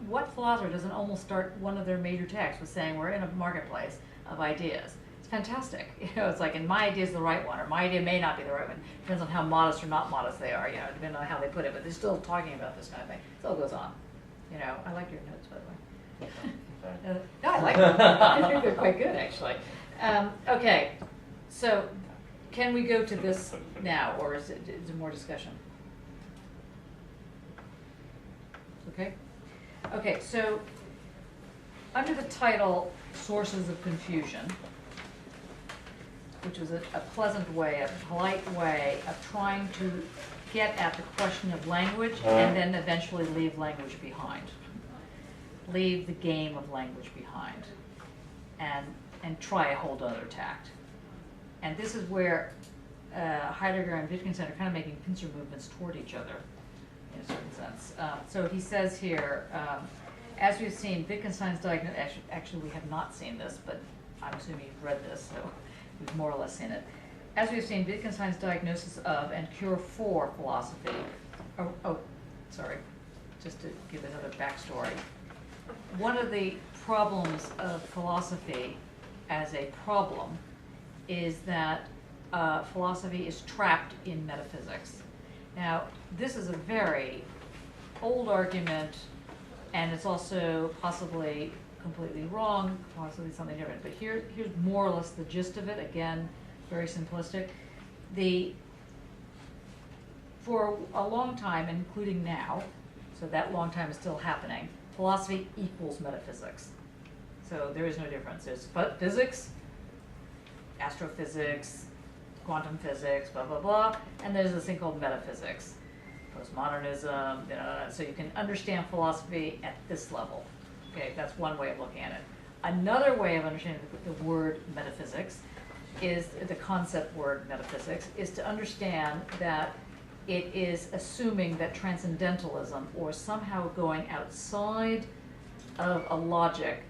what philosopher doesn't almost start one of their major texts with saying we're in a marketplace of ideas? It's fantastic. It's like, and my idea is the right one, or my idea may not be the right one. Depends on how modest or not modest they are, depending on how they put it, but they're still talking about this kind of thing. It still goes on. I like your notes, by the way. No, I like them. I think they're quite good, actually. Okay, so can we go to this now, or is it more discussion? Okay. Okay, so under the title Sources of Confusion, which was a pleasant way, a polite way of trying to get at the question of language and then eventually leave language behind. Leave the game of language behind and try a whole other tact. And this is where Heidegger and Wittgenstein are kind of making pincer movements toward each other, in a certain sense. So he says here, as we've seen, Wittgenstein's diagnosis, actually we have not seen this, but I'm assuming you've read this, so we've more or less seen it. As we've seen, Wittgenstein's diagnosis of and cure for philosophy, sorry, just to give another backstory. One of the problems of philosophy as a problem is that philosophy is trapped in metaphysics. Now, this is a very old argument, and it's also possibly completely wrong, possibly something different. But here's more or less the gist of it. Again, very simplistic. For a long time, including now, so that long time is still happening, philosophy equals metaphysics. So there is no difference. There's physics, astrophysics, quantum physics, blah, blah, blah, and there's this thing called metaphysics, postmodernism, so you can understand philosophy at this level. Okay, that's one way of looking at it. Another way of understanding the word metaphysics is, the concept word metaphysics, is to understand that it is assuming that transcendentalism, or somehow going outside of a logic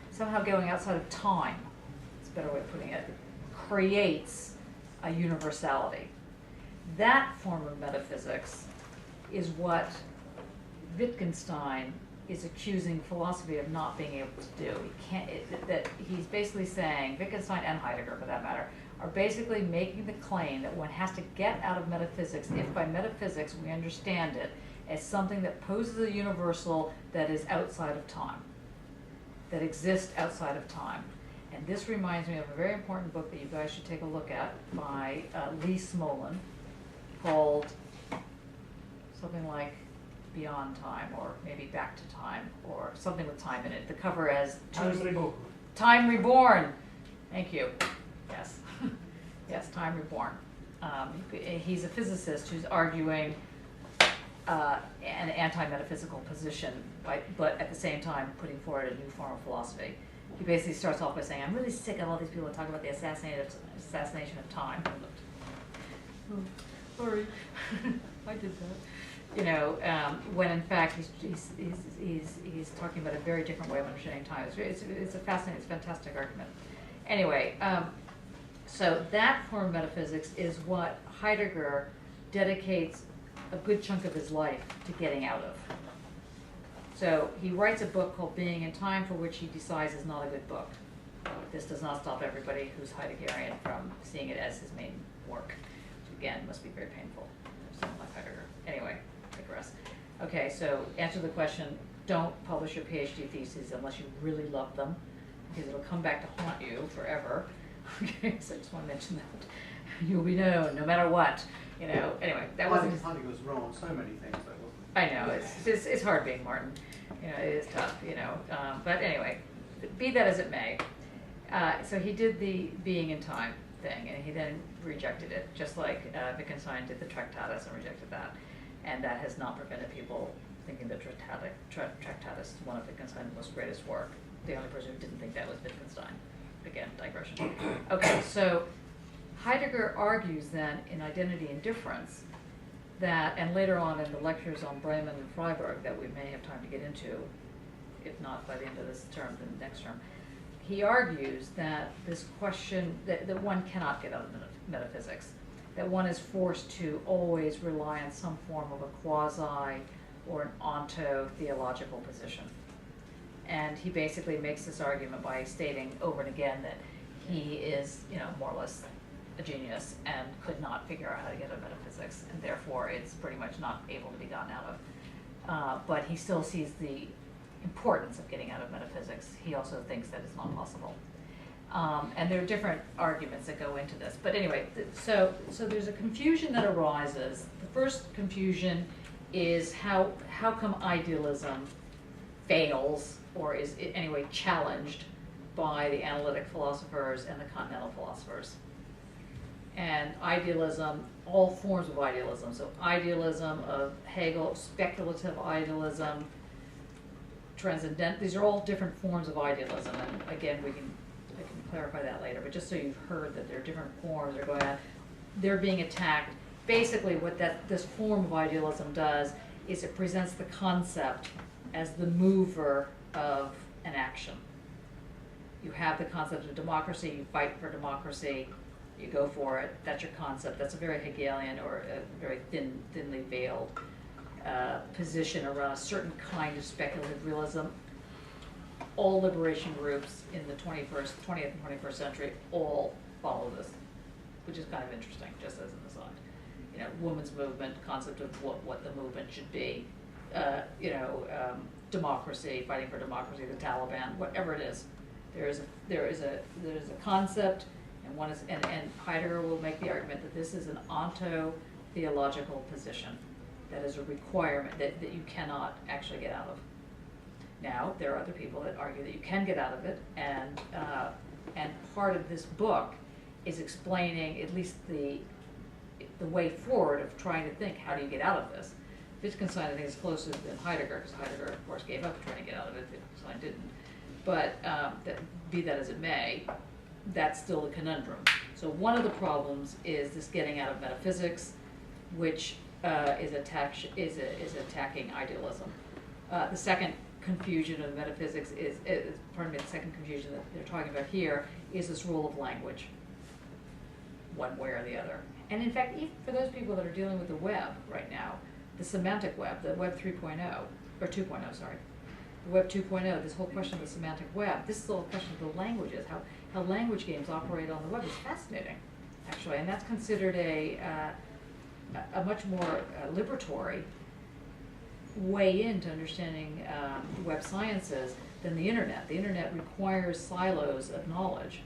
somehow going outside of time, it's a better way of putting it, creates a universality. That form of metaphysics is what Wittgenstein is accusing philosophy of not being able to do. He's basically saying, Wittgenstein and Heidegger for that matter, are basically making the claim that one has to get out of metaphysics if by metaphysics we understand it as something that poses a universal that is outside of time, that exists outside of time. And this reminds me of a very important book that you guys should take a look at by Lee Smolin, called something like Beyond Time, or maybe Back to Time, or something with time in it. The cover as Time Reborn. Time Reborn. Thank you. Yes. Yes, Time Reborn. He's a physicist who's arguing an anti-metaphysical position, but at the same time putting forward a new form of philosophy. He basically starts off by saying, I'm really sick of all these people that talk about the assassination of time. Oh, sorry, I did that. When in fact he's talking about a very different way of understanding time. It's a fascinating, it's a fantastic argument. Anyway, so that form of metaphysics is what Heidegger dedicates a good chunk of his life to getting out of. So he writes a book called Being in Time, for which he decides is not a good book. This does not stop everybody who's Heideggerian from seeing it as his main work, which again must be very painful for someone like Heidegger. Anyway, digress. Okay, so answer the question, don't publish your PhD theses unless you really love them, because it'll come back to haunt you forever. Okay, so I just want to mention that. You'll be known no matter what. Anyway, that wasn't. Heidegger was wrong on so many things, though, wasn't I know, it's hard being Martin. It is tough, but anyway, be that as it may. So he did the Being in Time thing, and he then rejected it, just like Wittgenstein did the Tractatus and rejected that. And that has not prevented people thinking that Tractatus is one of Wittgenstein's most greatest work. The only person who didn't think that was Wittgenstein. Again, digression. Okay, so Heidegger argues then in Identity and Difference that, and later on in the lectures on Bremen and Freiburg that we may have time to get into, if not by the end of this term, then the next term, he argues that this question, that one cannot get out of metaphysics, that one is forced to always rely on some form of a quasi or an onto-theological position. And he basically makes this argument by stating over and again that he is, more or less a genius and could not figure out how to get out of metaphysics, and therefore it's pretty much not able to be gotten out of. But he still sees the importance of getting out of metaphysics. He also thinks that it's not possible. And there are different arguments that go into this. But anyway, so there's a confusion that arises. The first confusion is how come idealism fails, or is anyway challenged by the analytic philosophers and the continental philosophers. And idealism, all forms of idealism, so idealism of Hegel, speculative idealism, transcendent, these are all different forms of idealism, and again I can clarify that later, but just so you've heard that there are different forms that are going on, they're being attacked. Basically what this form of idealism does is it presents the concept as the mover of an action. You have the concept of democracy, you fight for democracy, you go for it, that's your concept. That's a very Hegelian or a very thinly veiled position around a certain kind of speculative realism. All liberation groups in the 20th and 21st century all follow this, which is kind of interesting, just as an aside. Women's movement, concept of what the movement should be, democracy, fighting for democracy, the Taliban, whatever it is. There is a concept, and Heidegger will make the argument that this is an onto-theological position. That is a requirement that you cannot actually get out of. Now, there are other people that argue that you can get out of it, and part of this book is explaining at least the way forward of trying to think, how do you get out of this? Wittgenstein, I think, is closer than Heidegger, because Heidegger, of course, gave up trying to get out of it. Wittgenstein didn't. But be that as it may, that's still a conundrum. So one of the problems is this getting out of metaphysics, which is attacking idealism. The second confusion of metaphysics the second confusion that they're talking about here is this role of language, one way or the other. And in fact, even for those people that are dealing with the web right now, the semantic web, the web 3.0, or 2.0, sorry, the web 2.0, this whole question of the semantic web, this little question of the languages, how language games operate on the web is fascinating, actually, and that's considered a much more liberatory way into understanding web sciences than the internet. The internet requires silos of knowledge.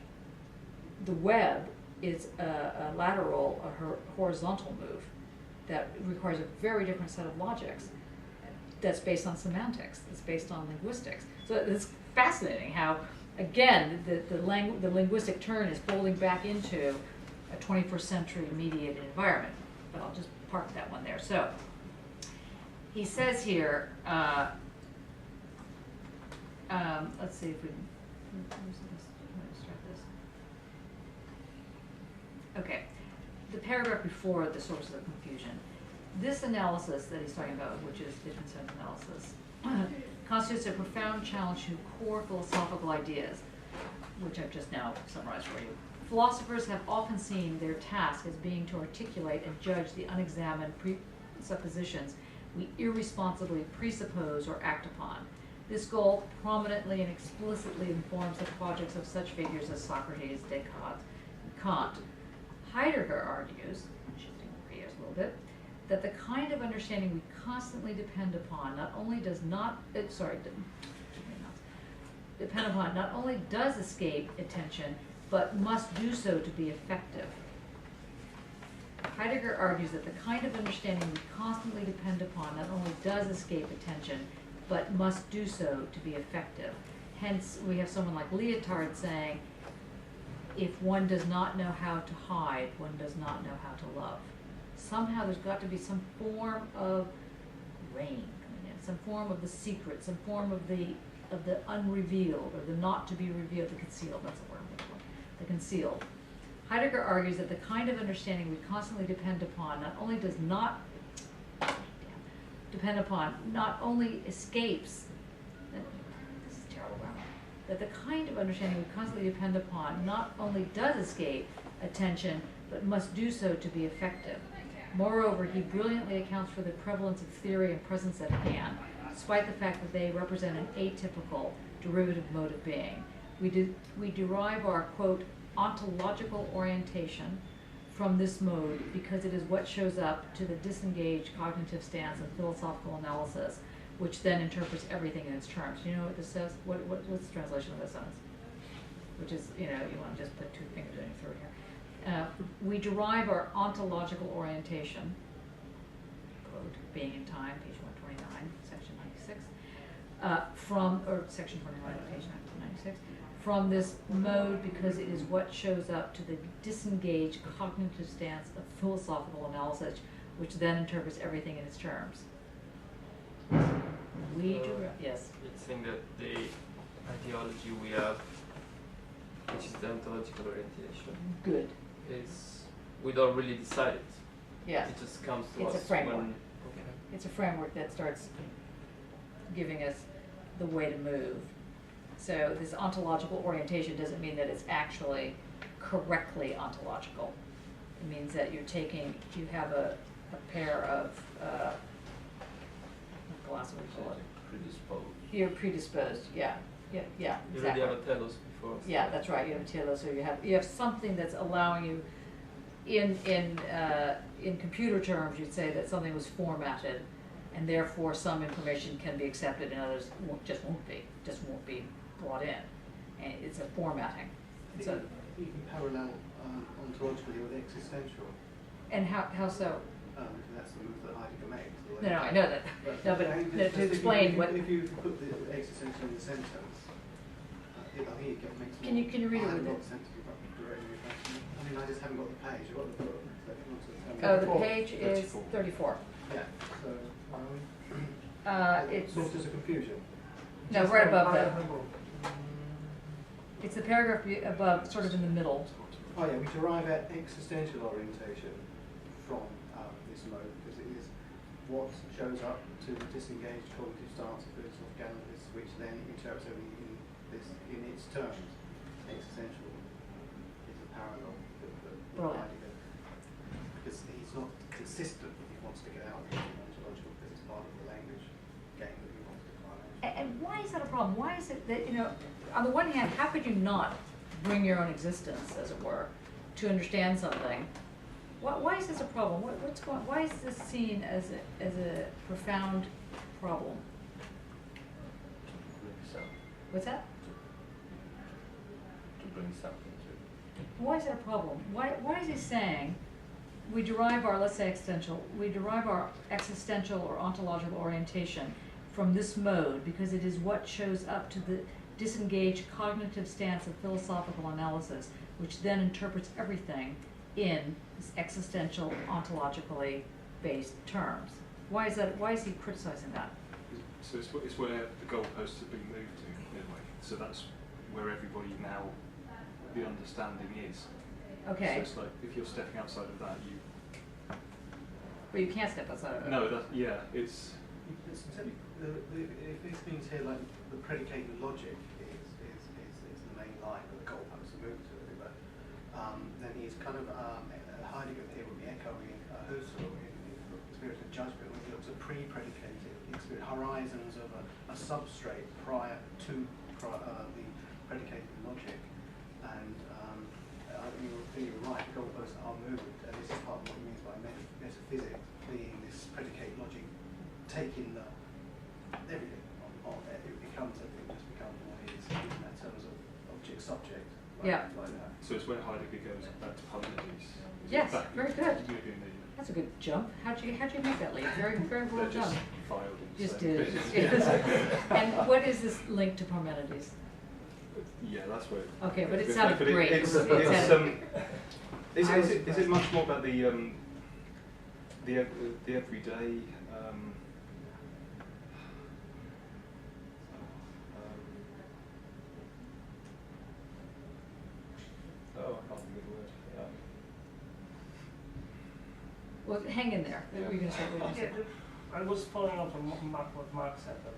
The web is a lateral, a horizontal move that requires a very different set of logics that's based on semantics, that's based on linguistics. So it's fascinating how, again, the linguistic turn is folding back into a 21st century mediated environment. But I'll just park that one there. So he says here, let's see if we can, okay, the paragraph before the sources of confusion. This analysis that he's talking about, which is Wittgenstein's analysis, constitutes a profound challenge to core philosophical ideas, which I've just now summarized for you. Philosophers have often seen their task as being to articulate and judge the unexamined presuppositions we irresponsibly presuppose or act upon. This goal prominently and explicitly informs the projects of such figures as Socrates, Descartes, and Kant. Heidegger argues, shifting gears a little bit, that the kind of understanding we constantly depend upon not only does escape attention, but must do so to be effective. Heidegger argues that the kind of understanding we constantly depend upon not only does escape attention, but must do so to be effective. Hence, we have someone like Lyotard saying, if one does not know how to hide, one does not know how to love. Somehow there's got to be some form of rain coming in, some form of the secret, some form of the unrevealed, or the not to be revealed, the concealed, that's the word I'm looking for, the concealed. Heidegger argues that the kind of understanding we constantly depend upon not only escapes, this is terrible grammar, that the kind of understanding we constantly depend upon not only does escape attention, but must do so to be effective. Moreover, he brilliantly accounts for the prevalence of theory and presence at hand, despite the fact that they represent an atypical derivative mode of being. We derive our, quote, ontological orientation from this mode because it is what shows up to the disengaged cognitive stance of philosophical analysis, which then interprets everything in its terms. You know what this says? What's the translation of this sentence? Which is, you want to just put two fingers in your throat here. We derive our ontological orientation, quote, being in time, page 129, section 96, section 29, page 96, from this mode because it is what shows up to the disengaged cognitive stance of philosophical analysis, which then interprets everything in its terms. Yes? It's saying that the ideology we have, which is the ontological orientation, good, is we don't really decide it. Yeah. It just comes to It's us a framework. when. It's a framework that starts giving us the way to move. So this ontological orientation doesn't mean that it's actually correctly ontological. It means that you have a pair of, what glass would we call it? Predisposed. You're predisposed, yeah, You exactly. already have a telos before. Yeah, that's right, you have a telos, so you have something that's allowing you, in computer terms, you'd say that something was formatted, and therefore some information can be accepted and others just won't be brought in. And it's a formatting. You So, can parallel ontologically with existential. and how so? That's the move that Heidegger makes. No, I know that. No, but to explain what. If you put the existential in the sentence, I think it makes. Can you read it I with haven't got it? the sentence directly in front of me. I mean, I just haven't got the page. I've got the book. So if you want to Oh, the page is 34. Yeah. So. It's. Sources of confusion. No, right above that. It's the paragraph above, sort of in the middle. Oh yeah, we derive our existential orientation from this mode because it is what shows up to the disengaged cognitive stance of philosophical analysis, which then interprets everything in its terms. Existential is a parallel that Heidegger, because he's not consistent if he wants to get out of the ontological, because it's part of the language game that he wants to find. And why is that a problem? Why is it that, on the one hand, how could you not bring your own existence, as it were, to understand something? Why is this a problem? Why is this seen as a profound problem? What's that? To bring something to. Why is that a problem? Why is he saying we derive our, let's say we derive our existential or ontological orientation from this mode because it is what shows up to the disengaged cognitive stance of philosophical analysis, which then interprets everything in this existential, ontologically based terms. Why is that? Why is he criticizing that? So it's where the goalposts have been moved to, in a way. So that's where everybody now, the understanding is. Okay. So it's like, if you're stepping outside of that, you... But you can't step outside of it. No, it's... If this means here, like, the predicated logic is the main line that the goalposts are moved to, but then he's kind of, Heidegger here would be echoing Husserl in the Spirit of Judgment, when he looks at pre-predicated horizons of a substrate prior to the predicated logic. And I think you're right, the goalposts are moved, and this is part of what he means by metaphysics, being this predicate logic taking everything on it. Everything just becomes what it is in that terms of object subject. Yeah. Like that. So it's where Heidegger goes back to Parmenides. Yes, very good. Moving That's a good jump. How'd you make that leap? Very well just done. filed in the Just same did. bit. Yes. And what is this link to Parmenides? Yeah, that's where. Okay, but it But sounded great. Is it much more about the everyday? Oh, I can't think of the word. Yeah. Well, hang in there. What were you going to say? What were you gonna say? I was following up on what Mark said, that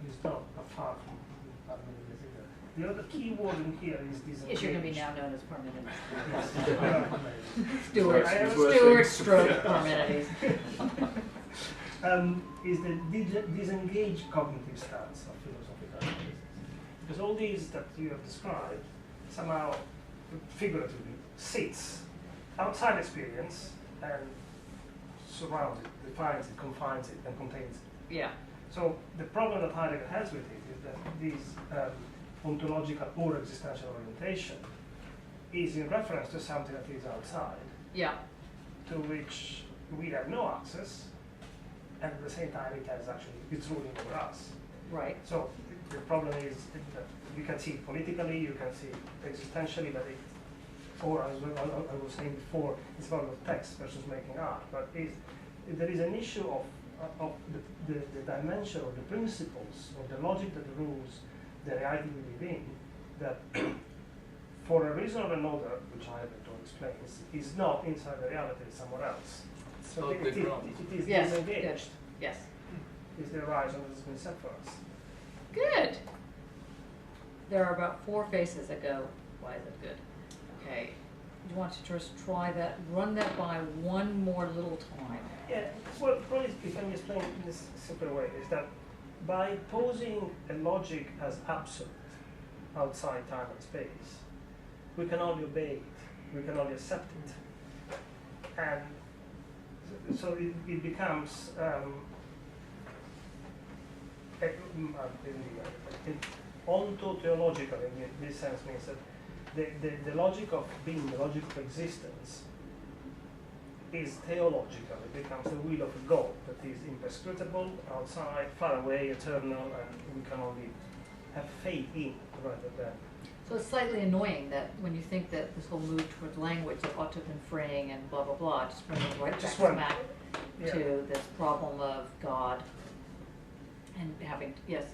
he's not far from Parmenides either. The other key word in here is this. Yes, you're going to be now known as Parmenides. Yes. Stuart stroke Parmenides. Is the disengaged cognitive stance of philosophical analysis. Because all these that you have described somehow, figuratively, sits outside experience and surrounds it, defines it, confines it, and contains it. Yeah. So the problem that Heidegger has with it is that this ontological or existential orientation is in reference to something that is outside, Yeah. to which we have no access, and at the same time it's ruling over us. Right. So the problem is that you can see it politically, you can see it existentially, but or as I was saying before, it's about the text versus making art. But there is an issue of the dimension of the principles of the logic that rules the reality we live in, that for a reason or another, which I have to explain, is not inside the reality, it's somewhere else. So it is yes. disengaged. Yes. Is the horizon that has been set for us. Good. There are about 4 faces that go, why is it good? Okay. You want to just try that, run that by one more little time. Yeah, well, probably if I can explain in this simple way, is that by posing a logic as absolute outside time and space, we can only obey it, we can only accept it. And so it becomes ontotheological in this sense, means that the logic of being, the logic of existence, is theological. It becomes the will of God that is imprescrutable, outside, far away, eternal, and we can only have faith in rather than. So it's slightly annoying that when you think that this whole move towards language that ought to have been freeing and blah, blah, blah, just brings us right back to this problem of God and having, yes?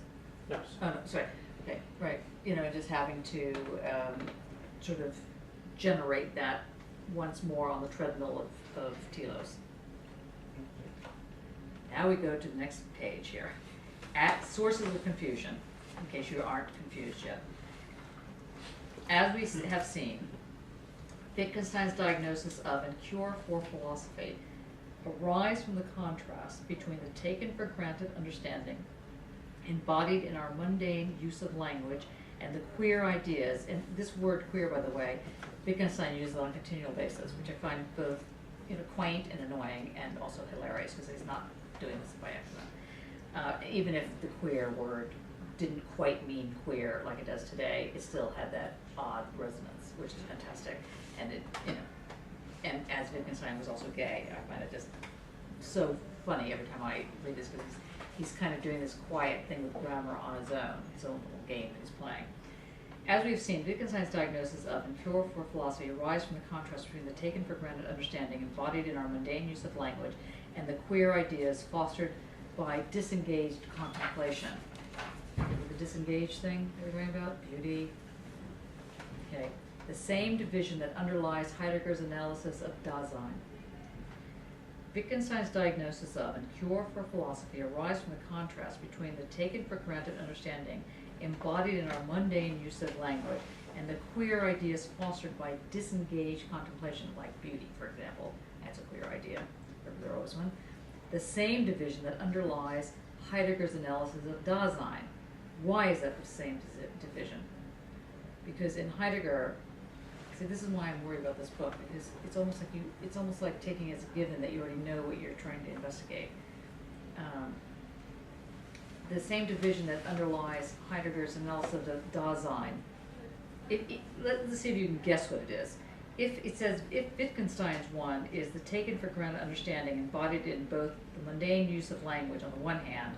Yes. Oh, no, sorry. Okay, right. You know, just having to sort of generate that once more on the treadmill of telos. Now we go to the next page here. At sources of confusion, in case you aren't confused yet. As we have seen, Wittgenstein's diagnosis of and cure for philosophy arise from the contrast between the taken for granted understanding embodied in our mundane use of language and the queer ideas, and this word queer, by the way, Wittgenstein uses on a continual basis, which I find both quaint and annoying and also hilarious because he's not doing this by accident. Even if the queer word didn't quite mean queer like it does today, it still had that odd resonance, which is fantastic. And it, and as Wittgenstein was also gay, I find it just so funny every time I read this because he's kind of doing this quiet thing with grammar on his own little game that he's playing. As we've seen, Wittgenstein's diagnosis of and cure for philosophy arise from the contrast between the taken for granted understanding embodied in our mundane use of language and the queer ideas fostered by disengaged contemplation. The disengaged thing that we're talking about, beauty. Okay, the same division that underlies Heidegger's analysis of Dasein. Wittgenstein's diagnosis of and cure for philosophy arise from the contrast between the taken for granted understanding embodied in our mundane use of language and the queer ideas fostered by disengaged contemplation, like beauty, for example. That's a queer idea. There always one. The same division that underlies Heidegger's analysis of Dasein. Why is that the same division? Because in Heidegger, see, this is why I'm worried about this book, because it's almost like taking as a given that you already know what you're trying to investigate. The same division that underlies Heidegger's analysis of Dasein. Let's see if you can guess what it is. If it says, if Wittgenstein's one is the taken for granted understanding embodied in both the mundane use of language on the one hand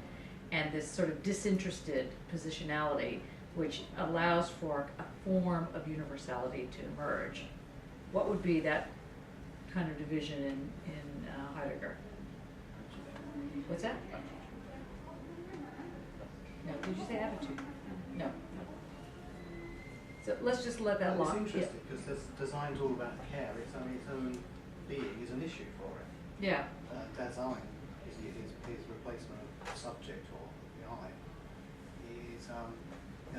and this sort of disinterested positionality which allows for a form of universality to emerge, what would be that kind of division in Heidegger? What's that? No, did you say attitude? No. So let's just let that lock. It's interesting because design's all about care. Its own being is an issue for it. Yeah. Design is replacement of subject or the I is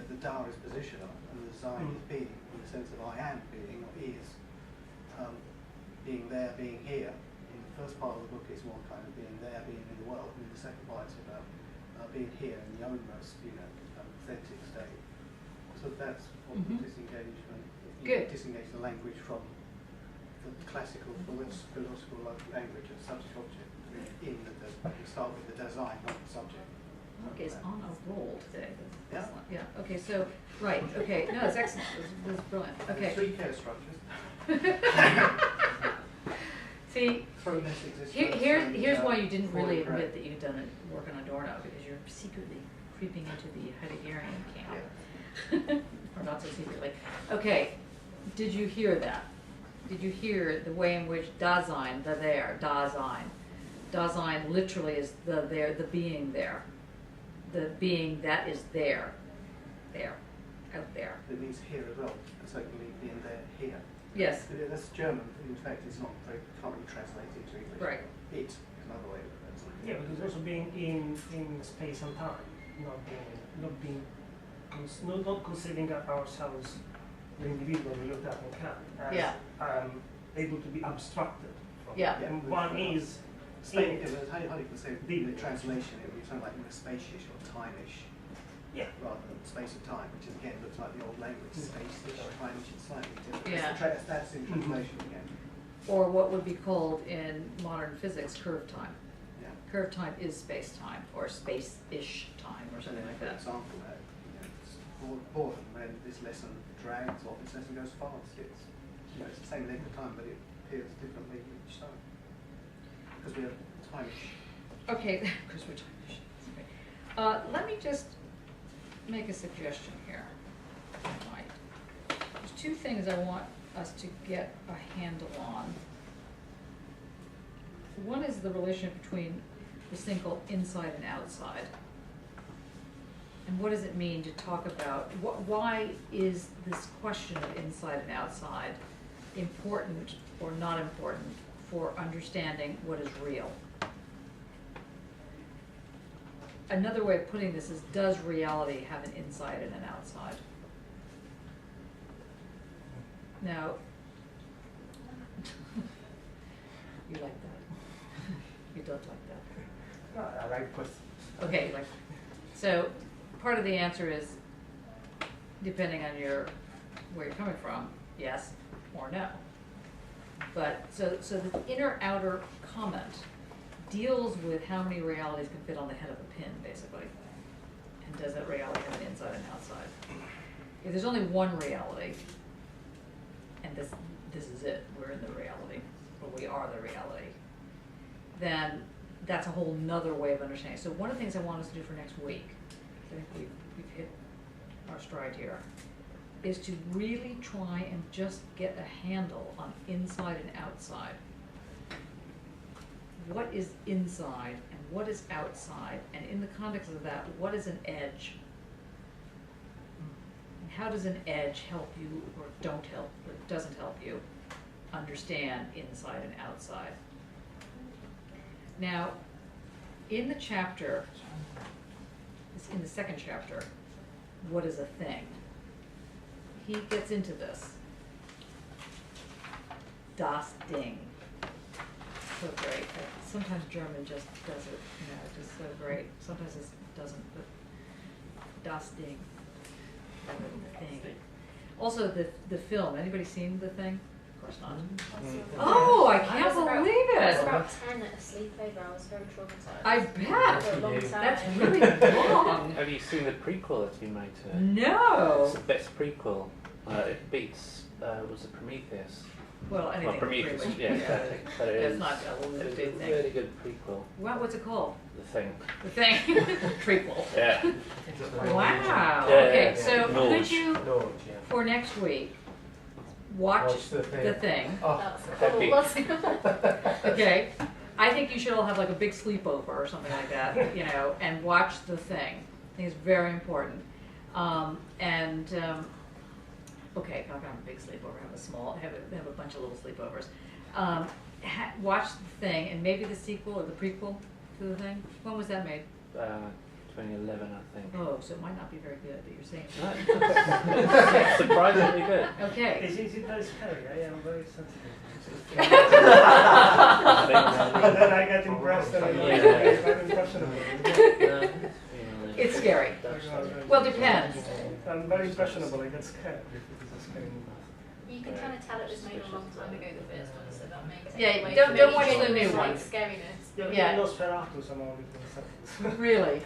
the Tao is positional and the design is being in the sense of I am being or is being there, being here. In the first part of the book, it's more kind of being there, being in the world, and in the second part, it's about being here in the own most, authentic state. So that's what disengagement. Good. Disengage the language from the classical philosophical language of subject-object. In you start with the design, not the subject. Okay, it's on a roll today. Yeah. Yeah. Okay. So right. Okay. No, it's excellent. This is brilliant. Okay. Three care structures. See, here's why you didn't really Correct. admit that you'd done work on Adorno, because you're secretly creeping into the Heideggerian camp. Or not so secretly. Okay, did you hear that? Did you hear the way in which Dasein, the there, Dasein. Dasein literally is the there, the being there. The being that is there. There. Out there. It means here as well. And secondly, being there, here. Yes. That's German. In fact, it's not very, can't be translated into English. Right. It is another way of translating. Yeah, because also being in space and time, not considering ourselves the individual we looked at in Kant as able to be abstracted from. Yeah. And one is how you can say the translation, it would be something like space-ish or time-ish. Yeah. Rather than space and time, which again looks like the old language, space-ish, time-ish, it's slightly different. Yeah. That's in translation again. Or what would be called in modern physics curved time. Yeah. Curved time is space-time, or space-ish time, or something like For that. example, it's boredom when this lesson drags or this lesson goes fast. It's the same length of time, but it appears differently each time. because we have time. Okay, because we're talking. Let me just make a suggestion here. Right. There's two things I want us to get a handle on. One is the relationship between this thing called inside and outside. And what does it mean to talk about, why is this question of inside and outside important or not important for understanding what is real? Another way of putting this is, does reality have an inside and an outside? Now, you like that? You don't like that? I like questions. Okay, you like. So, part of the answer is, depending on where you're coming from, yes or no. But so the inner-outer comment deals with how many realities can fit on the head of a pin, basically. And does that reality have an inside and outside? If there's only one reality, and this is it, we're in the reality, or we are the reality, then that's a whole nother way of understanding. So one of the things I want us to do for next week, I think we've hit our stride here, is to really try and just get a handle on inside and outside. What is inside and what is outside? And in the context of that, what is an edge? And how does an edge help you or doesn't help you understand inside and outside? Now, in the chapter, in the second chapter, what is a thing? He gets into this. Das Ding. So great. Sometimes German just does it, just so great. Sometimes it doesn't, but Das Ding. The thing. Also, the film. Anybody seen The Thing? Of course not. Oh, I can't believe it. I was about 10 at a sleepover. I was very traumatized. I bet. For a long time. That's really long. Have you seen the prequel that's been made to it? No. It's the best prequel. It beats, was it Prometheus? Well, anything. Prometheus, really. yeah, exactly. But it That's is, not a little it's big a thing. really good prequel. What's it called? The Thing. The Thing. Prequel. Yeah. Wow. Yeah, Okay, yeah. so Norge. could you, for next week, watch The Thing. Oh, Happy. Okay. I think you should all have like a big sleepover or something like that, and watch The Thing. I think it's very important. Okay, I'm not gonna have a big sleepover. Have a bunch of little sleepovers. Watch The Thing, and maybe the sequel or the prequel to The Thing. When was that made? 2011, I think. Oh, so it might not be very good, but you're saying. It's surprisingly good. Okay. Is it very scary? I am very sensitive. And then I get impressed and I'm impressionable. It's scary. Well, depends. I'm very impressionable. I get scared if it is a scary movie. You can kind of tell it was made a long time ago, the first one, so that makes it. Yeah, way don't really watch the genuine, new like, one. Scariness. Yeah. Nosferatu somehow between seconds. Really?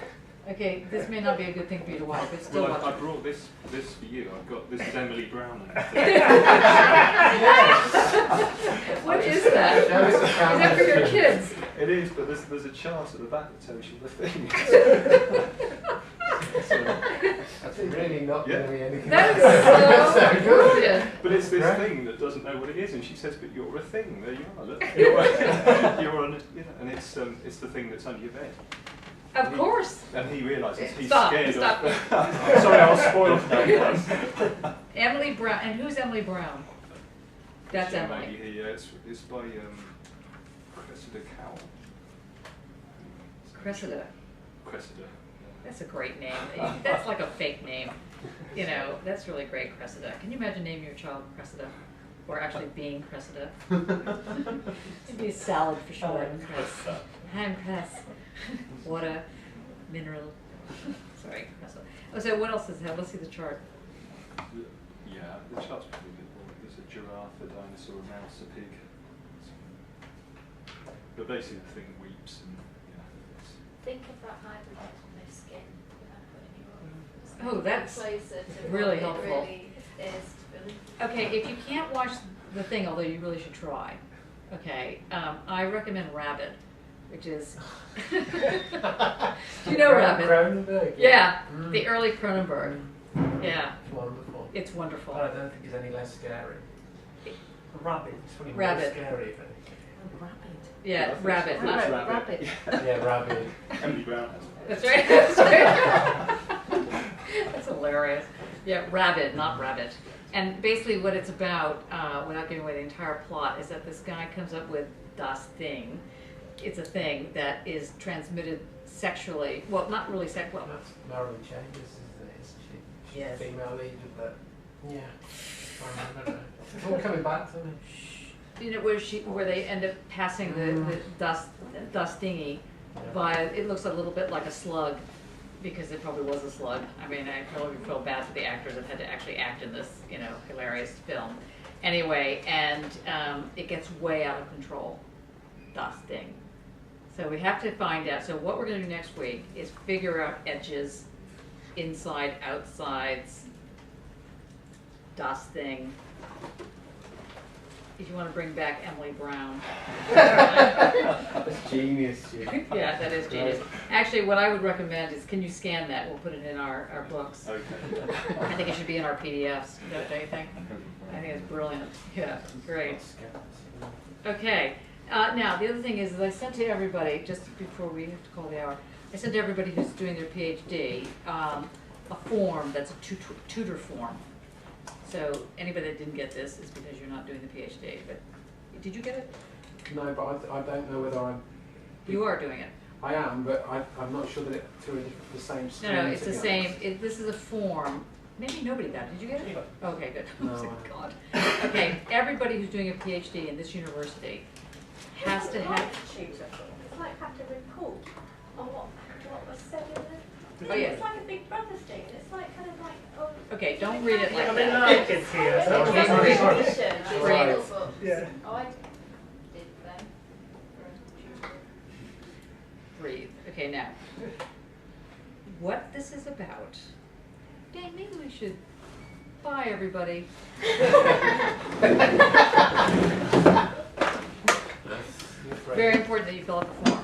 Okay, this may not be a good thing for you to watch, but still Well, watch I it. brought this for you. I've got this is Emily Brown. What is that? Is that for your kids? It is, but there's a chart at the back that tells you the thing. That's really not going to be anything. That is so brilliant. But it's this thing that doesn't know what it is, and she says, "But you're a thing. There you are. Look, you're on, and it's the thing that's under your bed." Of course. And he realises he's Stop, scared stop. of. Sorry, I was spoiled. Emily Brown, and who's Emily Brown? That's She Emily. made it, yeah, it's by Cressida Cowell. Cressida. Cressida. That's a great name. That's like a fake name. That's really great, Cressida. Can you imagine naming your child Cressida? Or actually being Cressida? It'd be a salad for sure. Cress. I'm Cress. Water, mineral. Sorry, Cressida. Oh, so what else does it have? Let's see the chart. Yeah, the chart's pretty good. There's a giraffe, a dinosaur, a mouse, a pig. But basically the thing weeps and Think of that hybrid on their skin without putting Oh, that's closer to really what helpful. It really is. Really. Okay, if you can't watch The Thing, although you really should try, Okay, I recommend Rabbit, which is. Do you know Rabbit? Cronenberg? Yeah, Mm. the early Cronenberg. Yeah. It's wonderful. It's wonderful. But I don't think it's any less scary. Rabbit, it's probably more Rabbit. scary, if anything. Yeah, Rabbit, not Rabbit. Yeah, Rabbit. Emily Brown has it. That's right. That's right. That's hilarious. Yeah, Rabbit, not Rabbit. And basically, what it's about, without giving away the entire plot, is that this guy comes up with das Thing. It's a thing that is transmitted sexually. Well, not really sexual. That's Marilyn Chambers, isn't it? She's Yes. the female lead of that. Yeah. I remember that. It's all coming back to me. You know, where they end up passing the dust thingy by, it looks a little bit like a slug, because it probably was a slug. I mean, I probably feel bad for the actors that had to actually act in this, you know, hilarious film. Anyway, and it gets way out of control, dust thing. So we have to find out. So what we're going to do next week is figure out edges, inside, outsides, dust thing. If you want to bring back Emily Brown. That's genius. Yeah, that is genius. Actually, what I would recommend is, can you scan that? We'll put it in our books. Okay. I think it should be in our PDFs. Don't you think? I think it's brilliant. Yeah, great. Okay. Now, the other thing is I sent to everybody, just before we have to call the hour, I sent to everybody who's doing their PhD a form that's a tutor form. So anybody that didn't get this is because you're not doing the PhD. But did you get it? No, but I don't know whether I'm. You are doing it. I am, but I'm not sure that it's through the same screen. No, it's to the be same. honest. This is a form. Maybe nobody got it. Did you get it? Okay, good. No, Oh, I- God. Okay, everybody who's doing a PhD in this university has to have. It's like have to report on what was said in the. Oh, yeah. It's like a Big Brother thing. It's like kind of like. Oh, Okay, don't read it like I mean, that. no, kids here, so Okay, sorry, read sorry. it. Right. Read it. Yeah. Oh, I did then. For a tutor. Breathe. Okay, now, what this is about. Dang, maybe we should. Bye, everybody. Very important that you fill out the form.